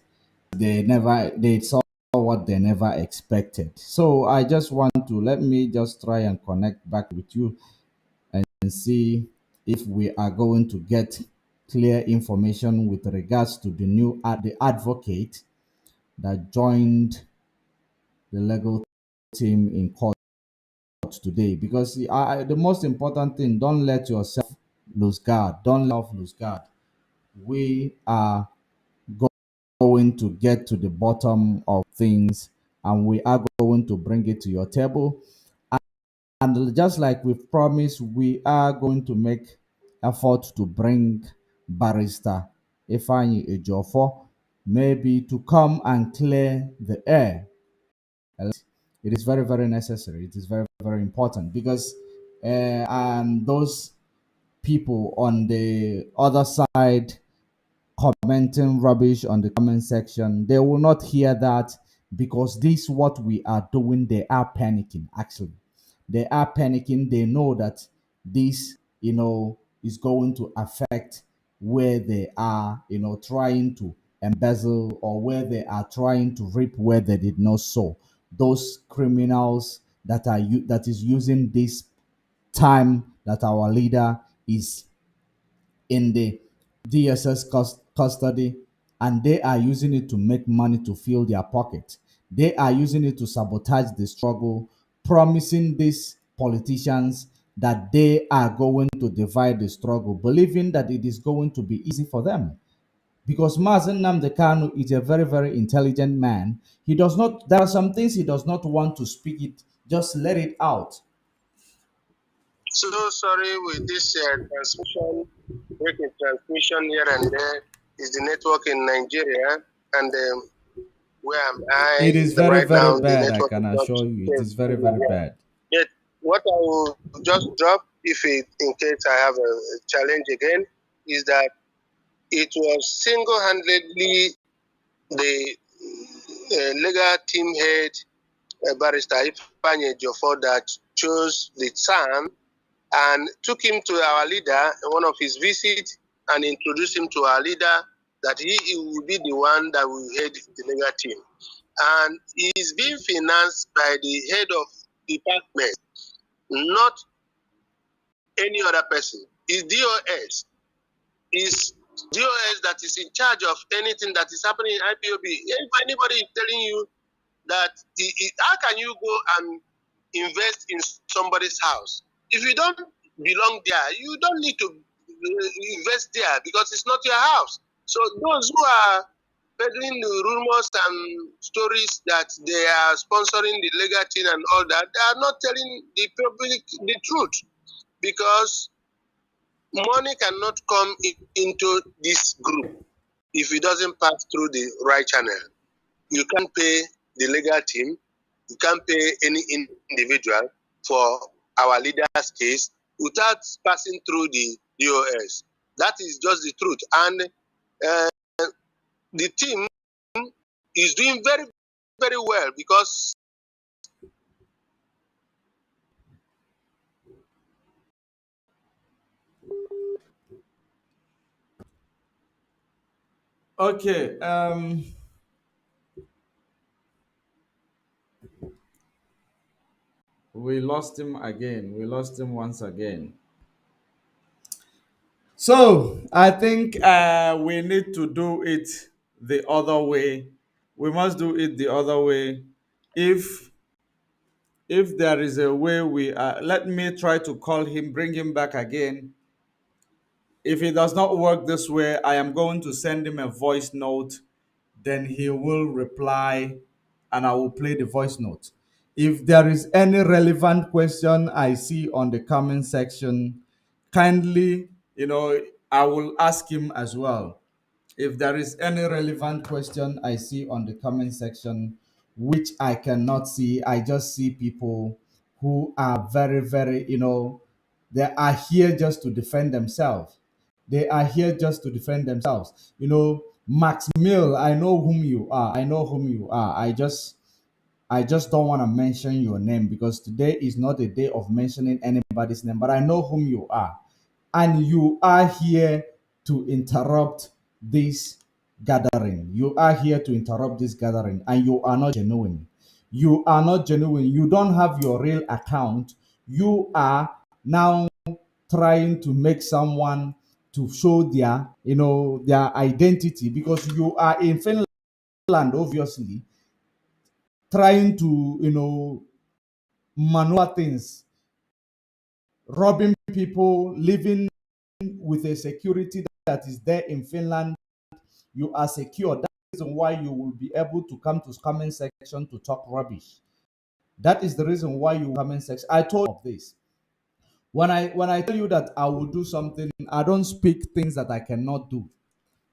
A: They saw what they never expected. So I just want to let me just try and connect back with you and see if we are going to get clear information with regards to the advocate that joined the legal team in court today. Because the most important thing, don't let yourself lose guard. Don't let yourself lose guard. We are going to get to the bottom of things and we are going to bring it to your table. And just like we've promised, we are going to make effort to bring Barrister Ifeanyi Ejiofor maybe to come and clear the air. It is very, very necessary. It is very, very important because those people on the other side commenting rubbish on the comment section, they will not hear that. because this what we are doing. They are panicking. Actually, they are panicking. They know that this, is going to affect where they are, trying to embezzle, or where they are trying to reap where they did not sow. Those criminals that is using this time that our leader is in the DSS custody, and they are using it to make money to fill their pocket. They are using it to sabotage the struggle, promising these politicians that they are going to divide the struggle, believing that it is going to be easy for them. Because Mazi Nnamdi Kanu is a very, very intelligent man. He does not, there are some things he does not want to speak it, just let it out.
B: So sorry with this transmission, breaking transmission here and there. Is the network in Nigeria, and where am
A: It is
B: I
A: very,
B: right
A: very
B: now? The
A: bad, I
B: network is
A: can
B: not
A: assure you. It is very, very
B: well.
A: bad.
B: Yet, what I will just drop, if it, in case I have a challenge again, is that it was single-handedly the legal team head, Barrister Ifeanyi Ejiofor, that chose the son and took him to our leader in one of his visits and introduced him to our leader that he will be the one that will head the legal team. And he is being financed by the head of department, not any other person. It's DOS. It's DOS that is in charge of anything that is happening in IPOB. If anybody is telling you that, how can you go and invest in somebody's house? If you don't belong there, you don't need to invest there because it's not your house. So those who are peddling the rumors and stories that they are sponsoring the legatine and all that, they are not telling the public the truth, because money cannot come into this group if it doesn't pass through the right channel. You can't pay the legal team, you can't pay any individual for our leader's case without passing through the DOS. That is just the truth. And the team is doing very, very well because
A: Okay, we lost him again. We lost him once again. So I think we need to do it the other way. We must do it the other way. If if there is a way we let me try to call him, bring him back again. If it does not work this way, I am going to send him a voice note. Then he will reply and I will play the voice note. If there is any relevant question I see on the comment section, kindly, I will ask him as well. If there is any relevant question I see on the comment section, which I cannot see, I just see people who are very, very, they are here just to defend themselves. They are here just to defend themselves. Max Mill, I know whom you are. I know whom you are. I just don't want to mention your name because today is not a day of mentioning anybody's name, but I know whom you are. And you are here to interrupt this gathering. You are here to interrupt this gathering, and you are not genuine. You are not genuine. You don't have your real account. You are now trying to make someone to show their identity because you are in Finland, obviously, trying to maneuver things, robbing people, living with a security that is there in Finland. You are secure. That is the reason why you will be able to come to comment section to talk rubbish. That is the reason why you comment section. I told you of this. When I tell you that I will do something, I don't speak things that I cannot do.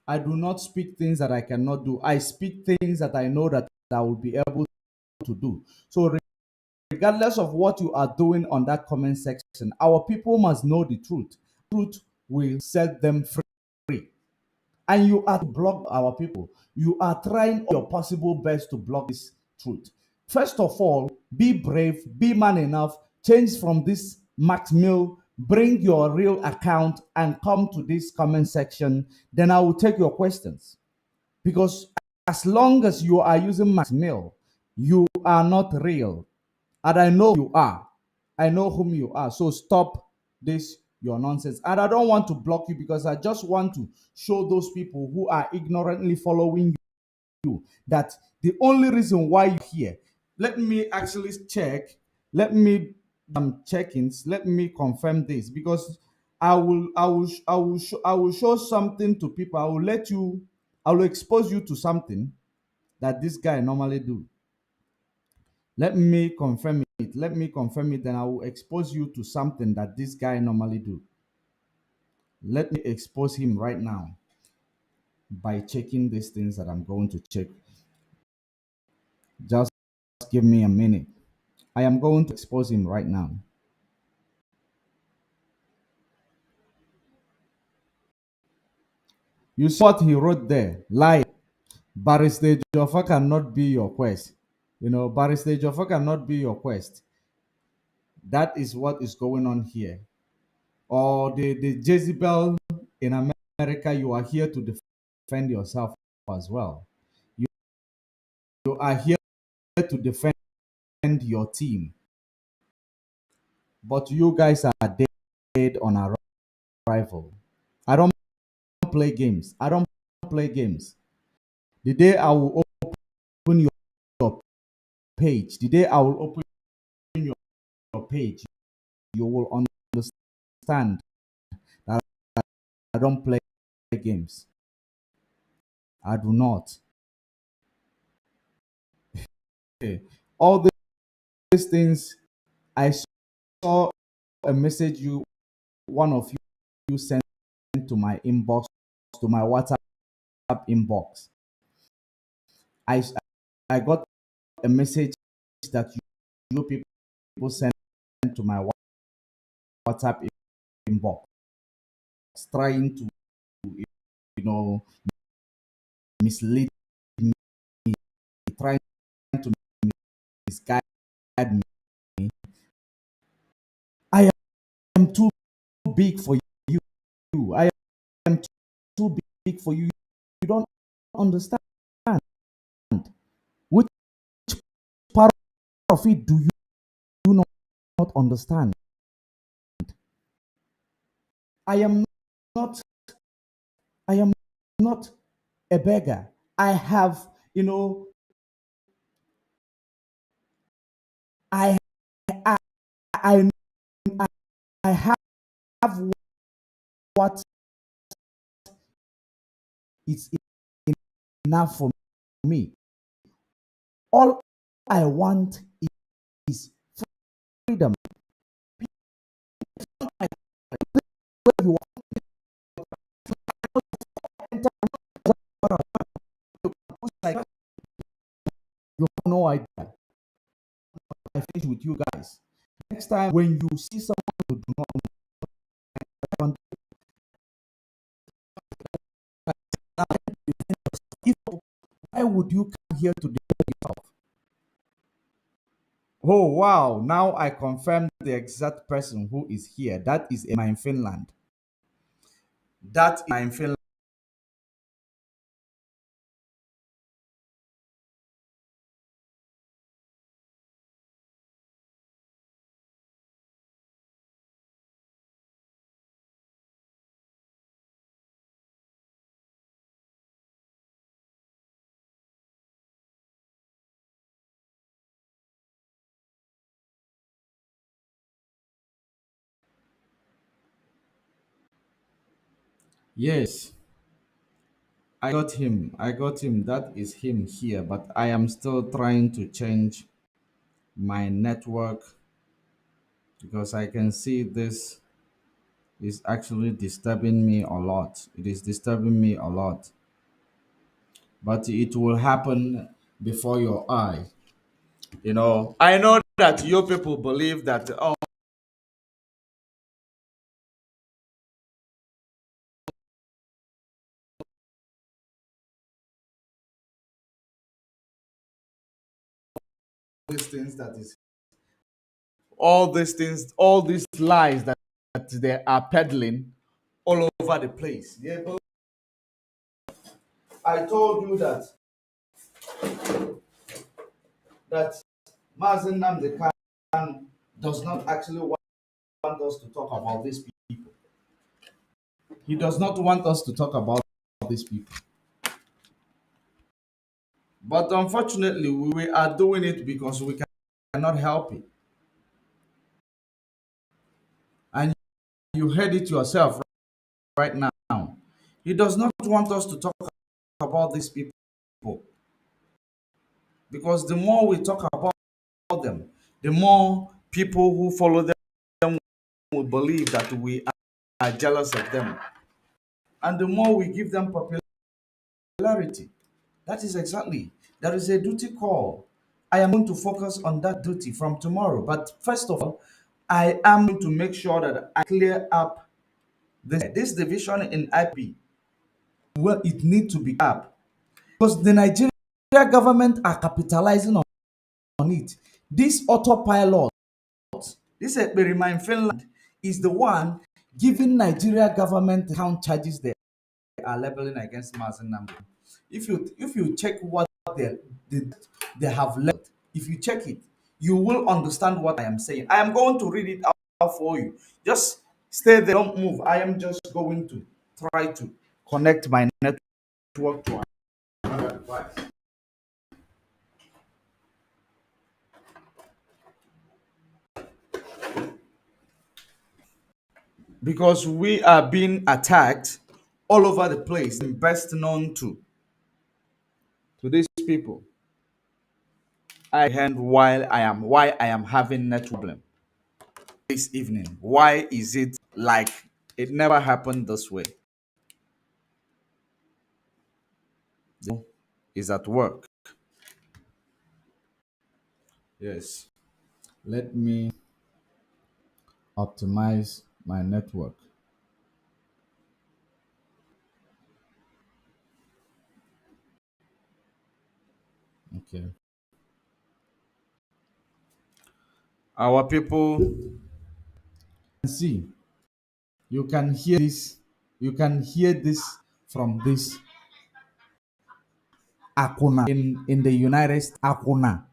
A: I do not speak things that I cannot do. I speak things that I know that I will be able to do. So regardless of what you are doing on that comment section, our people must know the truth. Truth will set them free. And you are to block our people. You are trying your possible best to block this truth. First of all, be brave, be man enough, change from this Max Mill, bring your real account and come to this comment section. Then I will take your questions. Because as long as you are using Max Mill, you are not real. And I know you are. I know whom you are. So stop this, your nonsense. And I don't want to block you because I just want to show those people who are ignorantly following you that the only reason why you're here, let me actually check, let me check-ins, let me confirm this because I will show something to people. I will expose you to something that this guy normally do. Let me confirm it. Let me confirm it, then I will expose you to something that this guy normally do. Let me expose him right now by checking these things that I'm going to check. Just give me a minute. I am going to expose him right now. You saw what he wrote there. Lie. Barrister Joffa cannot be your quest. You know, Barrister Joffa cannot be your quest. That is what is going on here. Or the Jezebel in America, you are here to defend yourself as well. You are here to defend your team. But you guys are dead on arrival. I don't play games. I don't play games. The day I will open your page, the day I will open your page, you will understand that I don't play games. I do not. Okay. All these things, I saw a message one of you sent to my inbox, to my WhatsApp inbox. I I got a message that you people sent to my WhatsApp inbox, trying to, you know, mislead me, trying to misguide me. I am too big for you. I am too big for you. You don't understand. Which part of it do you not understand? I am not. I am not a beggar. I have, you know, I I I, I have what is enough for me. All I want is freedom. You have no idea. I finish with you guys. Next time when you see someone who do not understand, why would you come here to defend yourself? Oh wow! Now I confirm the exact person who is here. That is in Finland. That is in Finland. Yes, I got him. I got him. That is him here. But I am still trying to change my network because I can see this is actually disturbing me a lot. It is disturbing me a lot. But it will happen before your eye. You know, I know that you people believe that, oh, these things that is all these things, all these lies that they are peddling all over the place. Yeah, but I told you that Mazi Nnamdi Kanu does not actually want us to talk about these people. He does not want us to talk about these people. But unfortunately, we are doing it because we cannot help it. And you heard it yourself right now. He does not want us to talk about these people because the more we talk about them, the more people who follow them will believe that we are jealous of them. And the more we give them popularity, that is exactly, there is a duty call. I am going to focus on that duty from tomorrow. But first of all, I am going to make sure that I clear up this division in IP. Well, it needs to be up because the Nigerian government are capitalizing on it. This autopilot, this Ekperima in Finland, is the one giving Nigeria government account charges they are leveling against Mazi Nnamdi. If you check what they, they have left, if you check it, you will understand what I am saying. I am going to read it out for you. Just stay there, don't move. I am just going to try to connect my network to another device. Because we are being attacked all over the place. Best known to these people. I hand why I am having net problem this evening. Why is it like it never happened this way? Is at work. Yes. Let me optimize my network. Okay. Our people see. You can hear this. You can hear this from this Akuna in the United States. Akuna.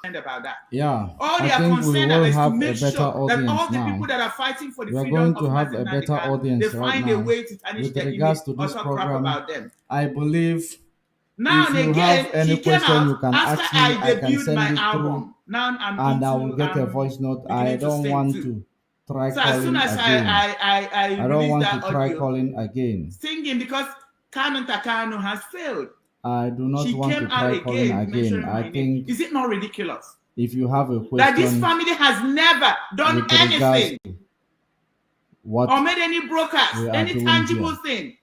E: About that.
A: Yeah,
E: All they
A: I
E: are
A: think we
E: concerned
A: will
E: about is to
A: have a
E: make
A: better
E: sure that all
A: audience
E: the people
A: now.
E: that are fighting for the
A: We are
E: freedom
A: going to
E: of
A: have
E: Mazi
A: a
E: Nnamdi
A: better
E: Kanu, they
A: audience right
E: find a
A: now
E: way to tarnish
A: with
E: their
A: regards
E: image
A: to
E: or
A: this
E: talk crap
A: program.
E: about them.
A: I believe
E: Now
A: if
E: and
A: you
E: again,
A: have any
E: she came
A: question,
E: out
A: you can
E: after
A: ask
E: I
A: me. I can
E: debuted
A: send
E: my
A: it through
E: album. Now I'm
A: and I will
E: into
A: get a voice note. I
E: beginning to
A: don't
E: sing
A: want
E: too.
A: to try
E: So as soon
A: calling
E: as
A: again.
E: I
A: I don't
E: released
A: want to
E: that
A: try
E: audio,
A: calling again.
E: singing because Kanu Takano has failed.
A: I do not
E: She
A: want
E: came
A: to
E: out
A: try calling
E: again
A: again.
E: mentioning
A: I
E: my name.
A: think
E: Is it not ridiculous
A: if you have a
E: that this
A: question
E: family has never done
A: with regards
E: anything
A: to what
E: or made any broadcast,
A: we are
E: any
A: doing
E: tangible
A: here,
E: thing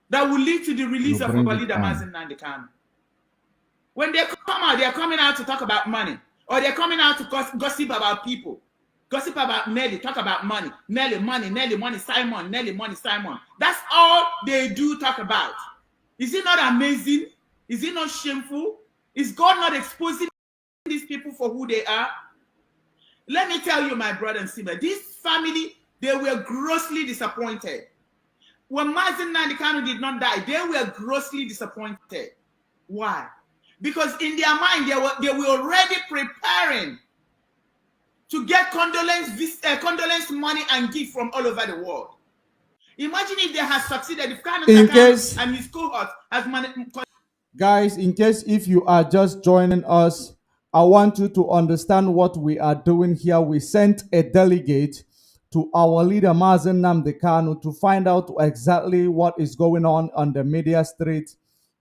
E: that will lead to the
A: you
E: release of
A: bring
E: our
A: it
E: leader Mazi
A: on.
E: Nnamdi Kanu? When they come out, they're coming out to talk about money, or they're coming out to gossip about people. Gossip about Nelly, talk about money. Nelly, money, Simon, Nelly, money, Simon. That's all they do talk about. Is it not amazing? Is it not shameful? Is God not exposing these people for who they are? Let me tell you, my brother and sister, this family, they were grossly disappointed. When Mazi Nnamdi Kanu did not die, they were grossly disappointed. Why? Because in their mind, they were already preparing to get condolence money and gift from all over the world. Imagine if they had succeeded, if Kanu and his cohort has
A: Guys, in case if you are just joining us, I want you to understand what we are doing here. We sent a delegate to our leader Mazi Nnamdi Kanu to find out exactly what is going on the media street,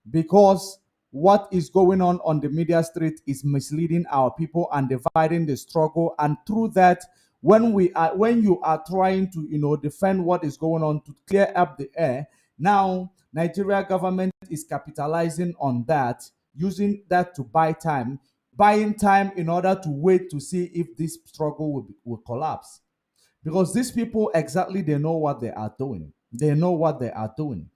A: because what is going on the media street is misleading our people and dividing the struggle. And through that, when you are trying to defend what is going on to clear up the air, now Nigeria government is capitalizing on that, using that to buy time, buying time in order to wait to see if this struggle will collapse. Because these people exactly, they know what they are doing. They know what they are doing.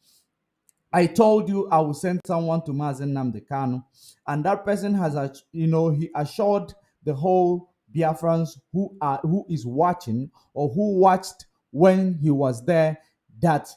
A: I told you I will send someone to Mazi Nnamdi Kanu, and that person has, he assured the whole Biafrans who is watching or who watched when he was there that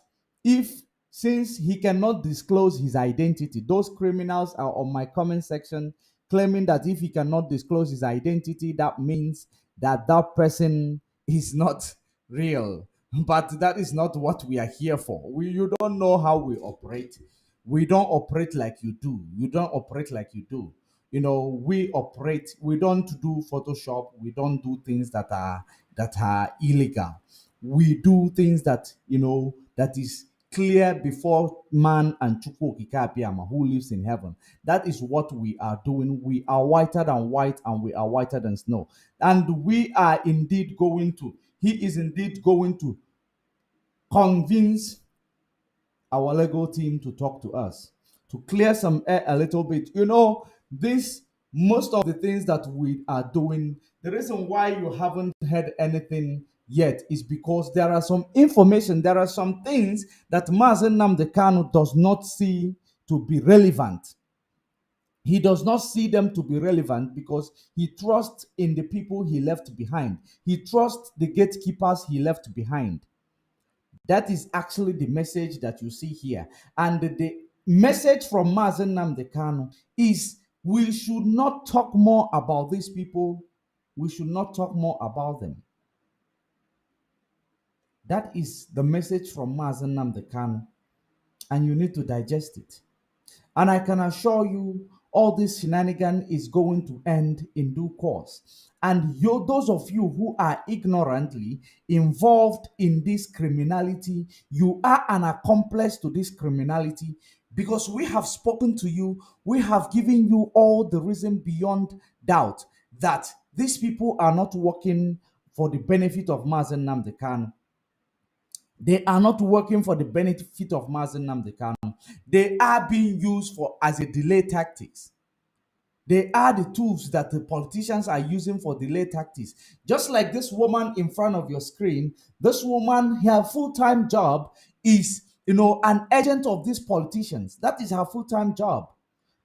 A: if since he cannot disclose his identity, those criminals are on my comment section claiming that if he cannot disclose his identity, that means that that person is not real. But that is not what we are here for. You don't know how we operate. We don't operate like you do. You don't operate like you do. We operate. We don't do Photoshop. We don't do things that are illegal. We do things that is clear before man and Chukwu Okike who lives in heaven. That is what we are doing. We are whiter than white and we are whiter than snow. And we are indeed going to, he is indeed going to convince our legal team to talk to us, to clear some air a little bit. This, most of the things that we are doing, the reason why you haven't heard anything yet is because there are some information, there are some things that Mazi Nnamdi Kanu does not see to be relevant. He does not see them to be relevant because he trusts in the people he left behind. He trusts the gatekeepers he left behind. That is actually the message that you see here. And the message from Mazi Nnamdi Kanu is we should not talk more about these people. We should not talk more about them. That is the message from Mazi Nnamdi Kanu. And you need to digest it. And I can assure you, all this shenanigan is going to end in due course. And those of you who are ignorantly involved in this criminality, you are an accomplice to this criminality because we have spoken to you. We have given you all the reason beyond doubt that these people are not working for the benefit of Mazi Nnamdi Kanu. They are not working for the benefit of Mazi Nnamdi Kanu. They are being used as a delay tactics. They are the tools that the politicians are using for delay tactics. Just like this woman in front of your screen, this woman, her full-time job is, an agent of these politicians. That is her full-time job.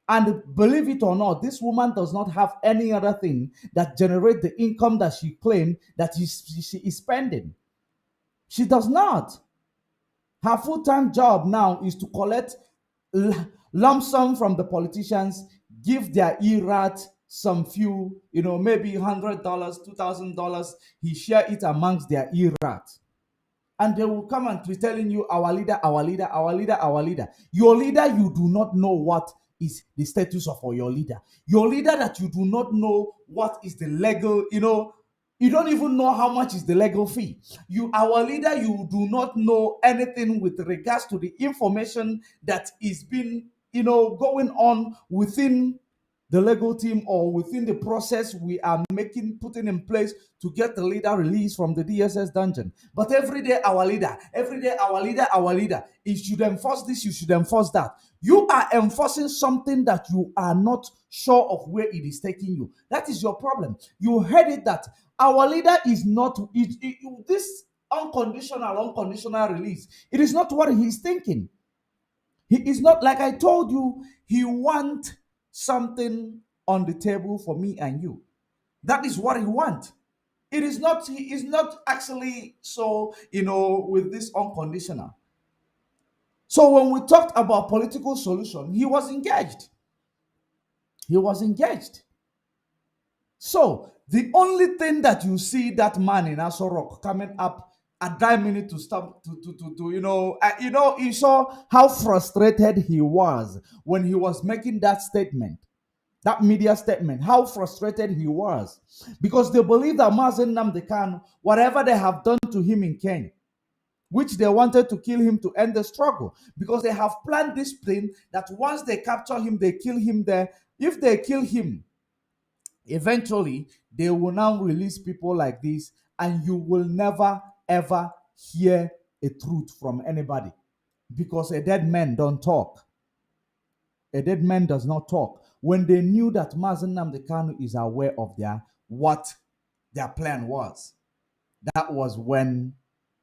A: And believe it or not, this woman does not have any other thing that generates the income that she claimed that she is spending. She does not. Her full-time job now is to collect lump sum from the politicians, give their ERAT some few, maybe $100, $2,000. He share it amongst their ERAT. And they will come and be telling you, our leader, our leader, our leader, our leader. Your leader, you do not know what is the status of your leader. Your leader that you do not know what is the legal, you don't even know how much is the legal fee. Our leader, you do not know anything with regards to the information that is being, going on within the legal team or within the process we are putting in place to get the leader released from the DSS dungeon. But every day, our leader, every day, our leader, our leader. You should enforce this, you should enforce that. You are enforcing something that you are not sure of where it is taking you. That is your problem. You heard it that our leader is not, this unconditional release, it is not what he's thinking. He is not, like I told you, he wants something on the table for me and you. That is what he wants. He is not actually so, with this unconditional. So when we talked about political solution, he was engaged. He was engaged. So the only thing that you see that man in Aso Rock coming up at that minute to stop you saw how frustrated he was when he was making that statement. That media statement, how frustrated he was, because they believe that Mazi Nnamdi Kanu, whatever they have done to him in Kenya, which they wanted to kill him to end the struggle, because they have planned this plan that once they capture him, they kill him there. If they kill him, eventually they will now release people like this, and you will never ever hear a truth from anybody, because a dead man don't talk. A dead man does not talk. When they knew that Mazi Nnamdi Kanu is aware of what their plan was, that was when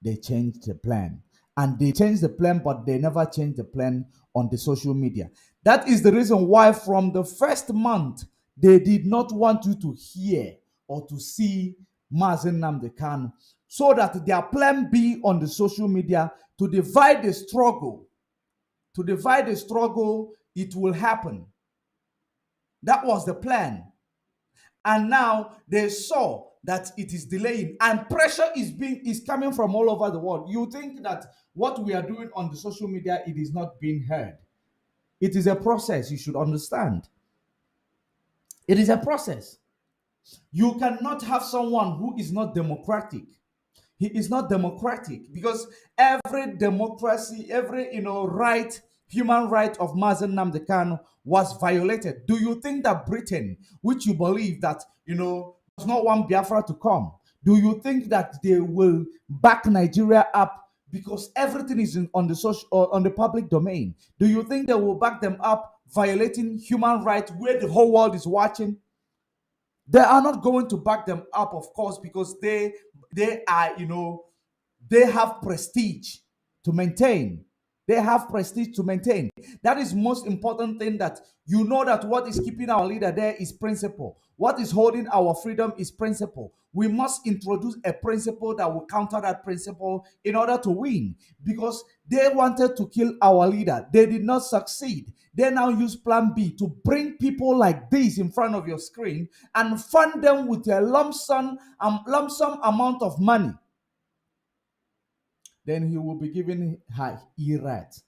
A: they changed the plan. And they changed the plan, but they never changed the plan on the social media. That is the reason why from the first month, they did not want you to hear or to see Mazi Nnamdi Kanu, so that their plan B on the social media to divide the struggle, it will happen. That was the plan. And now they saw that it is delaying, and pressure is coming from all over the world. You think that what we are doing on the social media, it is not being heard. It is a process, you should understand. It is a process. You cannot have someone who is not democratic. He is not democratic, because every democracy, every right, human right of Mazi Nnamdi Kanu was violated. Do you think that Britain, which you believe that does not want Biafra to come, do you think that they will back Nigeria up because everything is on the social or on the public domain? Do you think they will back them up violating human rights where the whole world is watching? They are not going to back them up, of course, because they are, they have prestige to maintain. They have prestige to maintain. That is most important thing, that that what is keeping our leader there is principle. What is holding our freedom is principle. We must introduce a principle that will counter that principle in order to win, because they wanted to kill our leader. They did not succeed. They now use plan B to bring people like this in front of your screen and fund them with a lump sum amount of money. Then he will be given high erat.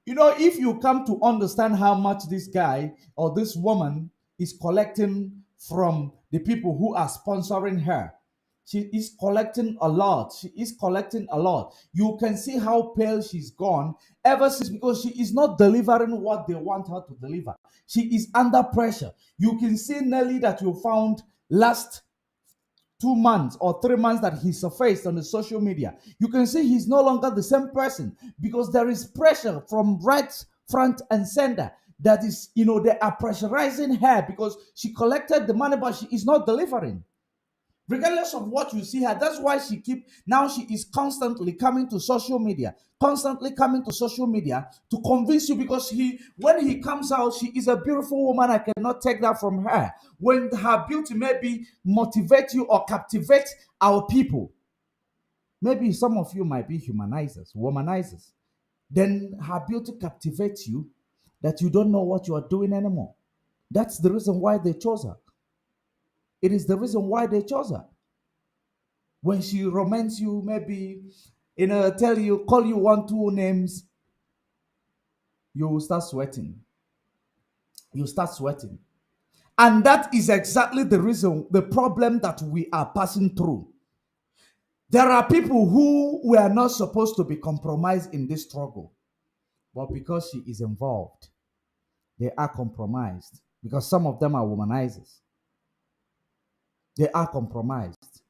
A: If you come to understand how much this guy or this woman is collecting from the people who are sponsoring her, she is collecting a lot. She is collecting a lot. You can see how pale she's gone ever since, because she is not delivering what they want her to deliver. She is under pressure. You can see Nelly that you found last 2 months or 3 months that he surfaced on the social media. You can see he's no longer the same person, because there is pressure from right, front, and center. That is, they are pressurizing her because she collected the money, but she is not delivering. Regardless of what you see her, that's why she is constantly coming to social media, to convince you, because when he comes out, she is a beautiful woman. I cannot take that from her. When her beauty maybe motivate you or captivate our people, maybe some of you might be humanizers, womanizers, then her beauty captivates you that you don't know what you are doing anymore. That's the reason why they chose her. It is the reason why they chose her. When she romance you, maybe, call you 1, 2 names, you will start sweating. You start sweating. And that is exactly the problem that we are passing through. There are people who were not supposed to be compromised in this struggle, but because she is involved, they are compromised, because some of them are womanizers. They are compromised.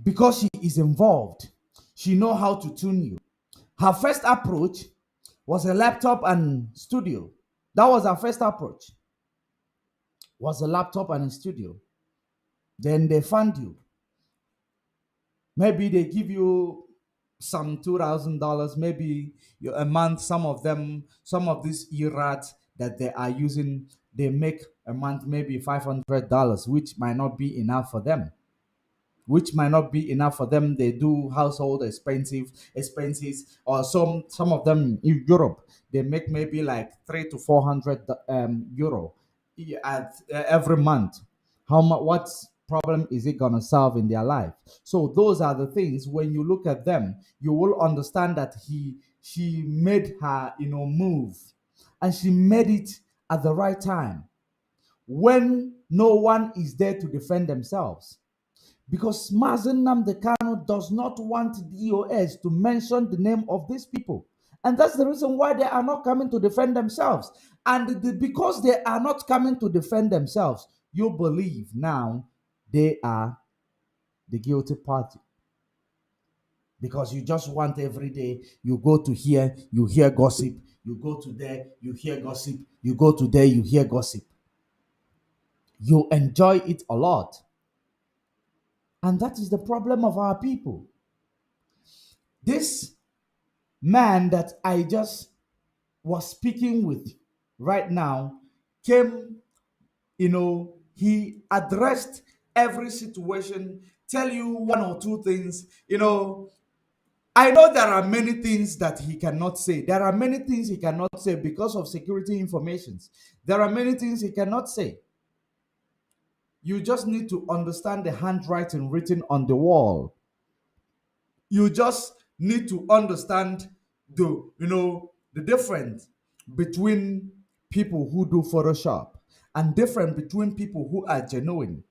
A: Because she is involved, she know how to tune you. Her first approach was a laptop and studio. That was her first approach. Was a laptop and a studio. Then they fund you. Maybe they give you some $2,000, maybe a month. Some of these irats that they are using, they make a month maybe $500, which might not be enough for them. They do household expenses, or some of them in Europe, they make maybe like 300 to 400 euro at every month. What problem is it gonna solve in their life? So those are the things. When you look at them, you will understand that she made her move, and she made it at the right time. when no one is there to defend themselves. Because Mazi Nnamdi Kanu does not want DOS to mention the name of these people. And that's the reason why they are not coming to defend themselves. And because they are not coming to defend themselves, you believe now they are the guilty party. Because you just want every day, you go to here, you hear gossip, you go to there, you hear gossip, you go to there, you hear gossip. You enjoy it a lot. And that is the problem of our people. This man that I just was speaking with right now came, he addressed every situation, tell you one or two things. I know there are many things that he cannot say. There are many things he cannot say because of security informations. There are many things he cannot say. You just need to understand the handwriting written on the wall. You just need to understand the difference between people who do Photoshop and different between people who are genuine.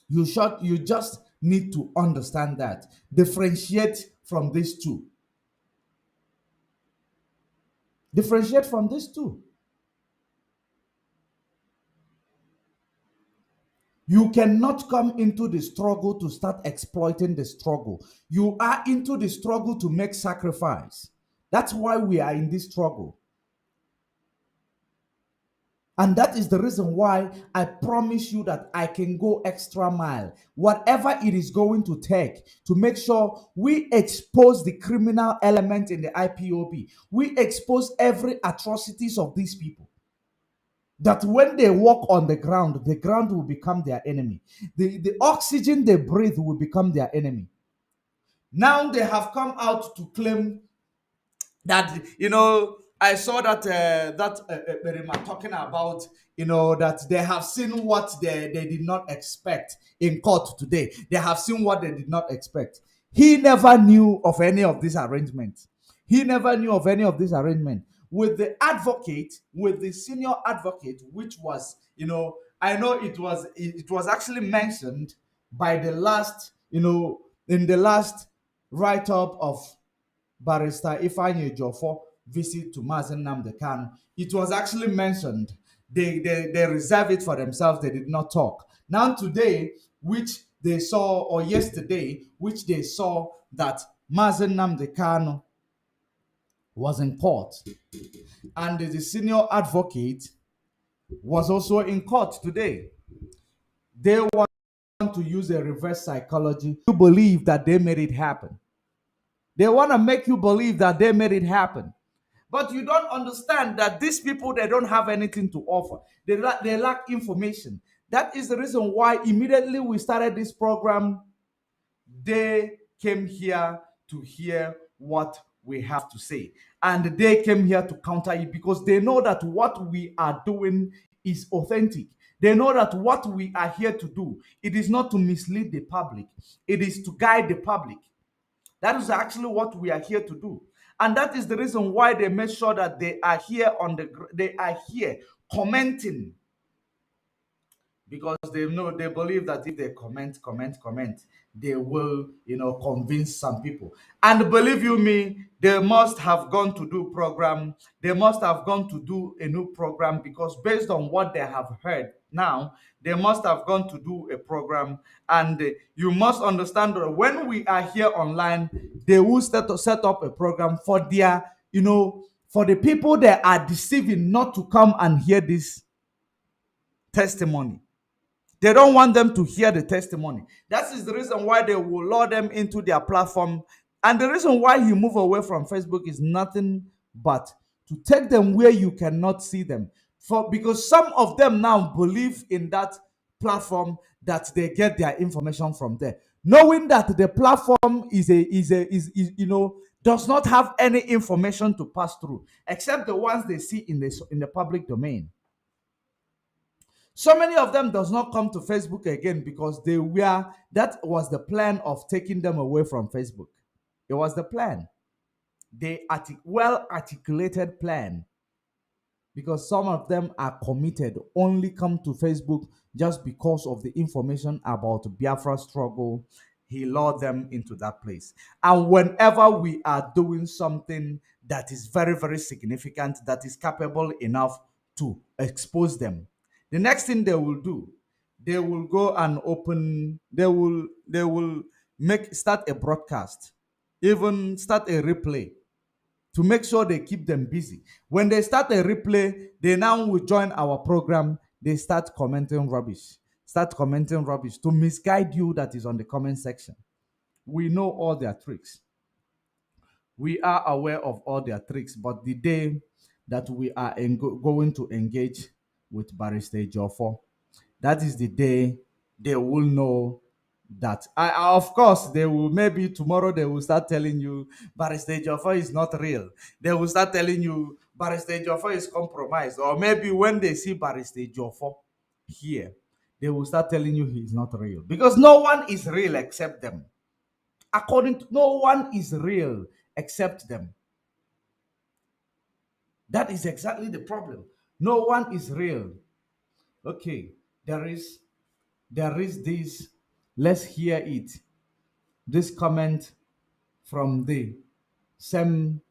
A: You just need to understand that. Differentiate from these two. Differentiate from these two. You cannot come into the struggle to start exploiting the struggle. You are into the struggle to make sacrifice. That's why we are in this struggle. And that is the reason why I promise you that I can go extra mile, whatever it is going to take to make sure we expose the criminal element in the IPOB. We expose every atrocities of these people. That when they walk on the ground will become their enemy. The oxygen they breathe will become their enemy. Now they have come out to claim that, I saw that Berima talking about, that they have seen what they did not expect in court today. They have seen what they did not expect. He never knew of any of these arrangements. He never knew of any of this arrangement. With the advocate, with the senior advocate, which was, I know it was actually mentioned by the last, in the last write-up of Barrister Ifeanyi Ejiofor visit to Mazi Nnamdi Kanu. It was actually mentioned. They reserve it for themselves. They did not talk. Now today, which they saw, or yesterday, which they saw that Mazi Nnamdi Kanu was in court, and the senior advocate was also in court today. They want to use a reverse psychology to believe that they made it happen. They want to make you believe that they made it happen. But you don't understand that these people, they don't have anything to offer. They lack information. That is the reason why immediately we started this program, they came here to hear what we have to say. And they came here to counter it because they know that what we are doing is authentic. They know that what we are here to do, it is not to mislead the public. It is to guide the public. That is actually what we are here to do. And that is the reason why they make sure that they are here they are here commenting. Because they believe that if they comment, they will, convince some people. And believe you me, they must have gone to do program. They must have gone to do a new program because based on what they have heard now, they must have gone to do a program. And you must understand that when we are here online, they will set up a program for their, for the people they are deceiving not to come and hear this testimony. They don't want them to hear the testimony. That is the reason why they will lure them into their platform. And the reason why he moved away from Facebook is nothing but to take them where you cannot see them. Because some of them now believe in that platform that they get their information from there, knowing that the platform does not have any information to pass through except the ones they see in the public domain. So many of them does not come to Facebook again because that was the plan of taking them away from Facebook. It was the plan. Well articulated plan. because some of them are committed, only come to Facebook just because of the information about Biafra struggle. He lured them into that place. And whenever we are doing something that is very, very significant, that is capable enough to expose them, the next thing they will do, they will go and open, they will make start a broadcast, even start a replay to make sure they keep them busy. When they start a replay, they now will join our program. They start commenting rubbish to misguide you that is on the comment section. We know all their tricks. We are aware of all their tricks, but the day that we are going to engage with Barrister Joffo, that is the day they will know that of course they will, maybe tomorrow they will start telling you Barrister Joffo is not real. They will start telling you Barrister Joffo is compromised. Or maybe when they see Barrister Joffo here, they will start telling you he's not real. Because no one is real except them. According to no one is real except them. That is exactly the problem. No one is real. Okay, there is this. Let's hear it. This comment from the same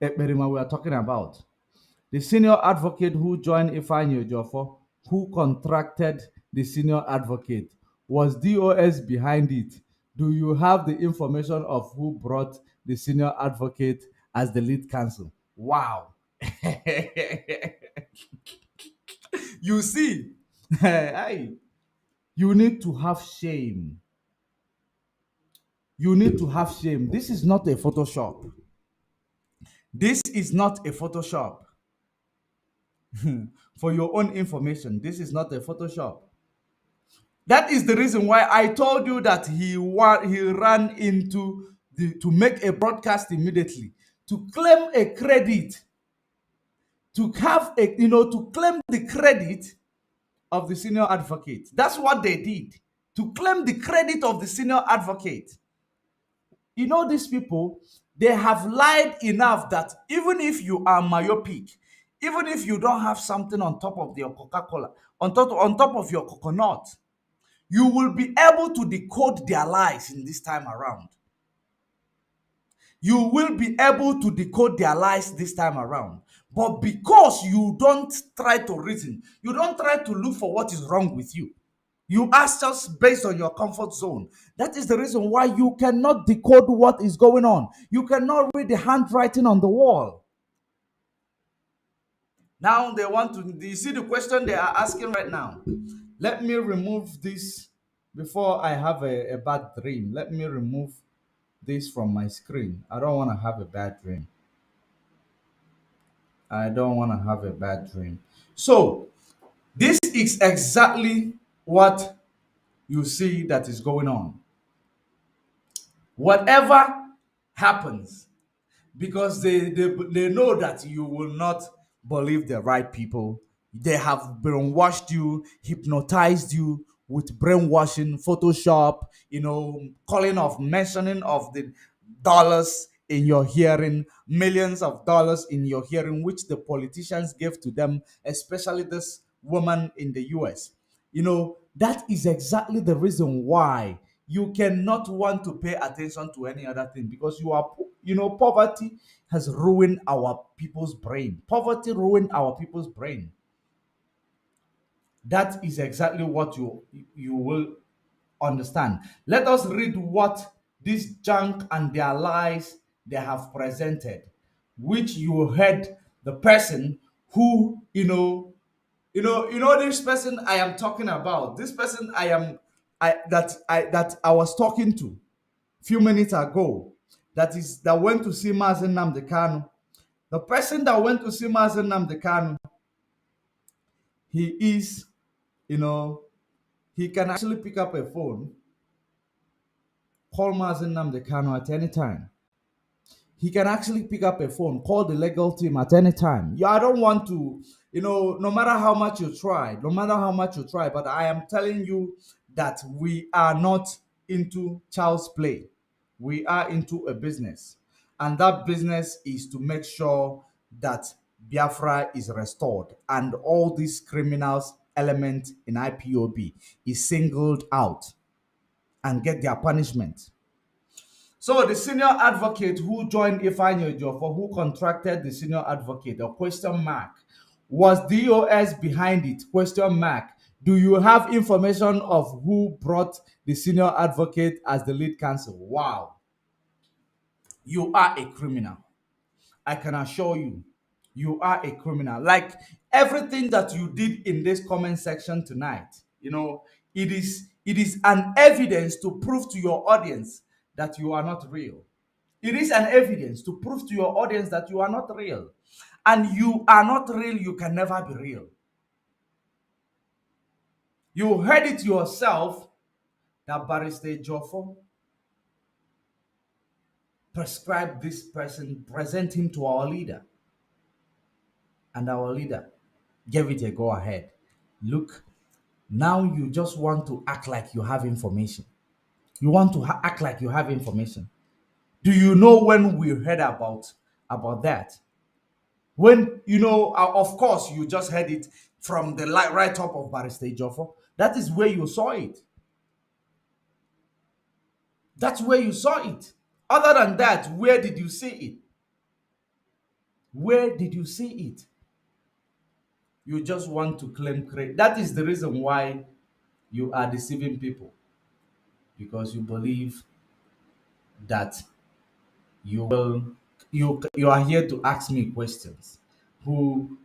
A: Ekberima we are talking about. The senior advocate who joined Ifeanyi Ejiofor, who contracted the senior advocate, was DOS behind it? Do you have the information of who brought the senior advocate as the lead counsel? Wow. You see, hey, you need to have shame. You need to have shame. This is not a Photoshop. This is not a Photoshop. For your own information, this is not a Photoshop. That is the reason why I told you that he ran into to make a broadcast immediately, to claim a credit, to have a to claim the credit of the senior advocate. That's what they did, to claim the credit of the senior advocate. These people, they have lied enough that even if you are myopic, even if you don't have something on top of your Coca-Cola, on top of your coconut, you will be able to decode their lies in this time around. You will be able to decode their lies this time around. But because you don't try to reason, you don't try to look for what is wrong with you, you ask just based on your comfort zone. That is the reason why you cannot decode what is going on. You cannot read the handwriting on the wall. Now they want to, do you see the question they are asking right now? Let me remove this before I have a bad dream. Let me remove this from my screen. I don't want to have a bad dream. I don't want to have a bad dream. So, this is exactly what you see that is going on. Whatever happens, because they know that you will not believe the right people. They have brainwashed you, hypnotized you with brainwashing, Photoshop, calling of mentioning of the dollars in your hearing, millions of dollars in your hearing, which the politicians gave to them, especially this woman in the US. That is exactly the reason why you cannot want to pay attention to any other thing, because poverty has ruined our people's brain. Poverty ruined our people's brain. That is exactly what you will understand. Let us read what this junk and their lies they have presented, which you heard the person who this person I am talking about, this person that I was talking to few minutes ago, that went to see Mazi Nnamdi Kanu. The person that went to see Mazi Nnamdi Kanu, he is, he can actually pick up a phone, call Mazi Nnamdi Kanu at any time. He can actually pick up a phone, call the legal team at any time. Yeah, I don't want to, no matter how much you try, but I am telling you that we are not into child's play. We are into a business. And that business is to make sure that Biafra is restored and all these criminals element in IPOB is singled out and get their punishment. So the senior advocate who joined Ifeanyi Ejiofor, who contracted the senior advocate, a question mark, was DOS behind it? Question mark. Do you have information of who brought the senior advocate as the lead counsel? Wow, you are a criminal. I can assure you, you are a criminal. Like everything that you did in this comment section tonight, it is an evidence to prove to your audience that you are not real. It is an evidence to prove to your audience that you are not real. And you are not real, you can never be real. You heard it yourself that Barrister Joffo prescribed this person, present him to our leader. And our leader gave it a go ahead. Look, now you just want to act like you have information. You want to act like you have information. Do you know when we heard about that? When of course, you just heard it from the right top of Barrister Joffo. That is where you saw it. That's where you saw it. Other than that, where did you see it? Where did you see it? You just want to claim credit. That is the reason why you are deceiving people, because you believe that you will you are here to ask me questions. Who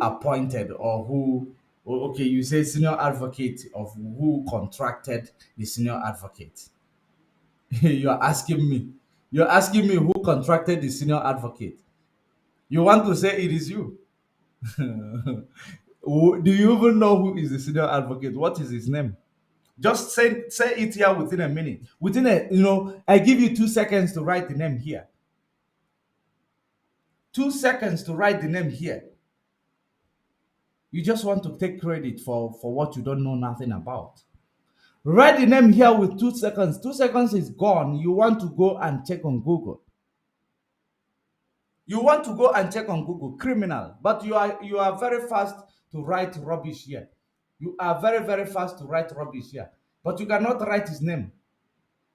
A: appointed, or who okay, you say senior advocate, of who contracted the senior advocate. You're asking me who contracted the senior advocate. You want to say it is you. Do you even know who is the senior advocate? What is his name? Just say it here within a minute. Within I give you 2 seconds to write the name here. 2 seconds to write the name here. You just want to take credit for what you don't know nothing about. Write the name here with 2 seconds. 2 seconds is gone. You want to go and check on Google. You want to go and check on Google. Criminal. But you are very fast to write rubbish here. You are very, very fast to write rubbish here. But you cannot write his name.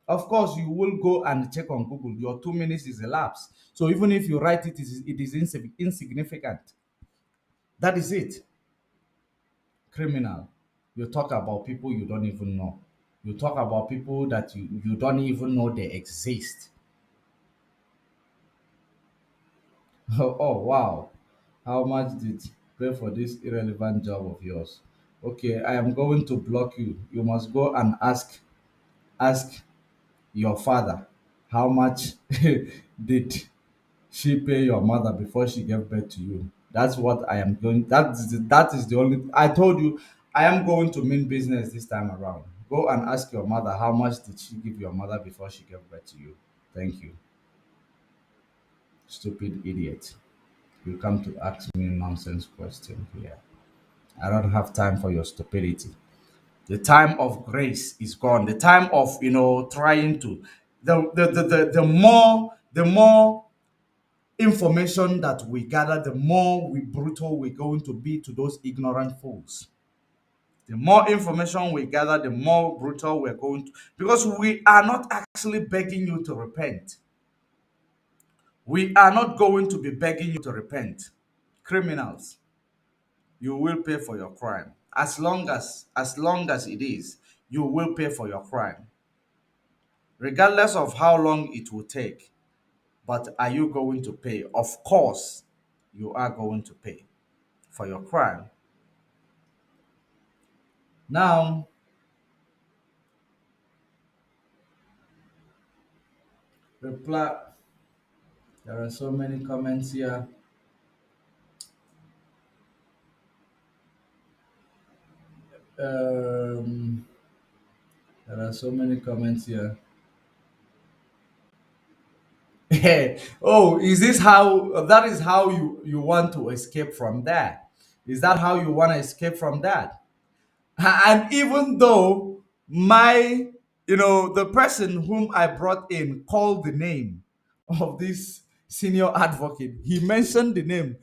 A: Of course, you will go and check on Google. Your 2 minutes is elapsed. So even if you write it, it is insignificant. That is it. Criminal. You talk about people you don't even know. You talk about people that you don't even know they exist. Oh, wow. How much did you pay for this irrelevant job of yours? Okay, I am going to block you. You must go and ask your father how much did she pay your mother before she gave birth to you. That's what I am going. That is the only. I told you I am going to mean business this time around. Go and ask your mother how much did she give your mother before she gave birth to you. Thank you, stupid idiot. You come to ask me nonsense question here. I don't have time for your stupidity. The time of grace is gone. The time of trying to the more information that we gather, the more brutal we're going to be to those ignorant fools. The more information we gather, the more brutal we're going to, because we are not actually begging you to repent. We are not going to be begging you to repent. Criminals, you will pay for your crime. As long as it is, you will pay for your crime. Regardless of how long it will take. But are you going to pay? Of course, you are going to pay for your crime. Now, reply. There are so many comments here. Um, there are so many comments here. Oh, is this how? That is how you want to escape from that? Is that how you want to escape from that? And even though the person whom I brought in called the name of this senior advocate, he mentioned the name.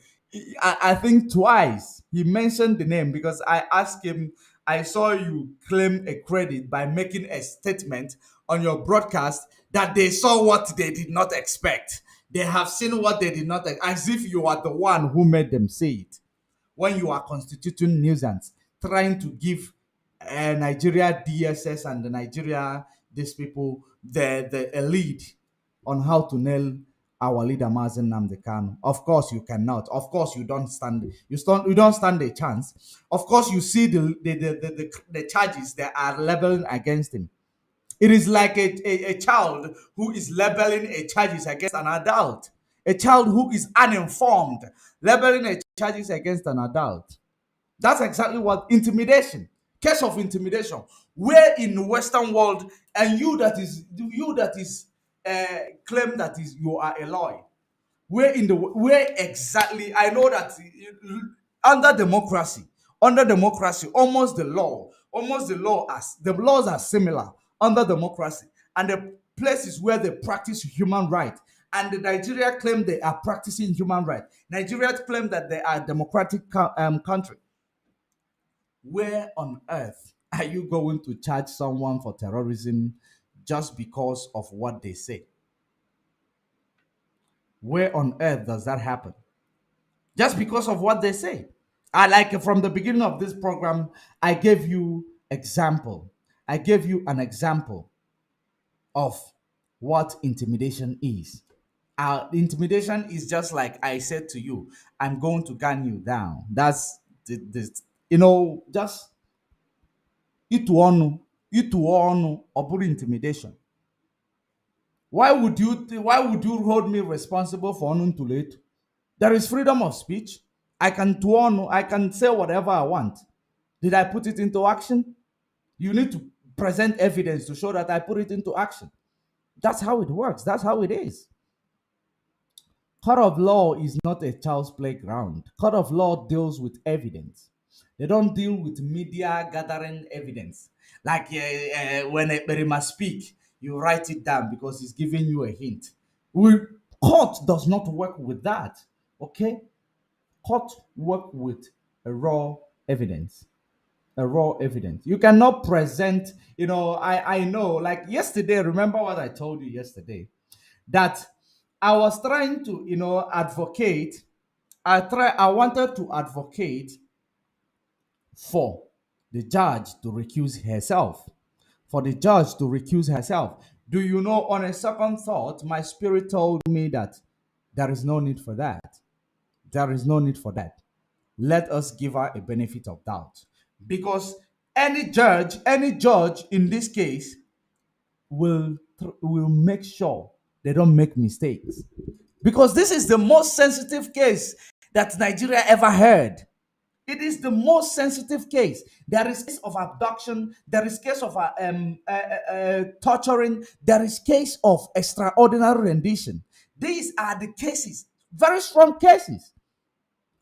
A: I think twice he mentioned the name because I asked him, I saw you claim a credit by making a statement on your broadcast that they saw what they did not expect. They have seen what they did not, as if you are the one who made them say it. When you are constituting nuisance, trying to give Nigeria DSS and the Nigeria, these people, the lead on how to nail our leader Mazi Nnamdi Kanu. Of course, you cannot. Of course, you don't stand a chance. Of course, you see the charges that are leveling against him. It is like a child who is leveling a charges against an adult. A child who is uninformed, leveling a charges against an adult. That's exactly what intimidation, case of intimidation. Where in the Western world, and you that is claim that is you are a lawyer, where exactly I know that under democracy, almost the law as the laws are similar under democracy, and the places where they practice human right, and the Nigeria claim they are practicing human right. Nigeria claim that they are a democratic country. Where on earth are you going to charge someone for terrorism just because of what they say? Where on earth does that happen? Just because of what they say. I like from the beginning of this program, I gave you example. I gave you an example of what intimidation is. Intimidation is just like I said to you, I'm going to gun you down. That's just itu onu ọ bụrụ intimidation. Why would you hold me responsible for ọnụ ntụletu? There is freedom of speech. I can say whatever I want. Did I put it into action? You need to present evidence to show that I put it into action. That's how it works. That's how it is. Court of law is not a child's playground. Court of law deals with evidence. They don't deal with media gathering evidence. Like when a Berima speak, you write it down because he's giving you a hint. Court does not work with that. Okay? Court work with a raw evidence. A raw evidence. You cannot present, I know, like yesterday, remember what I told you yesterday? That I was trying to, advocate. I wanted to advocate for the judge to recuse herself. For the judge to recuse herself. Do you know, on a second thought, my spirit told me that there is no need for that. There is no need for that. Let us give her a benefit of doubt. Because any judge in this case will make sure they don't make mistakes. Because this is the most sensitive case that Nigeria ever heard. It is the most sensitive case. There is case of abduction. There is case of torturing. There is case of extraordinary rendition. These are the cases, very strong cases.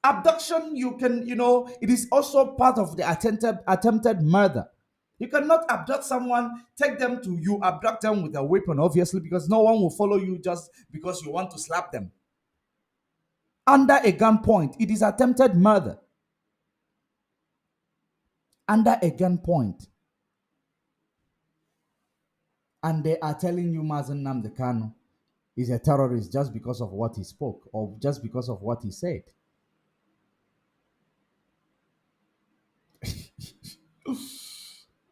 A: Abduction, it is also part of the attempted murder. You cannot abduct someone, you abduct them with a weapon, obviously, because no one will follow you just because you want to slap them. Under a gunpoint, it is attempted murder. Under a gunpoint. And they are telling you Mazi Nnamdi Kanu is a terrorist just because of what he spoke or just because of what he said.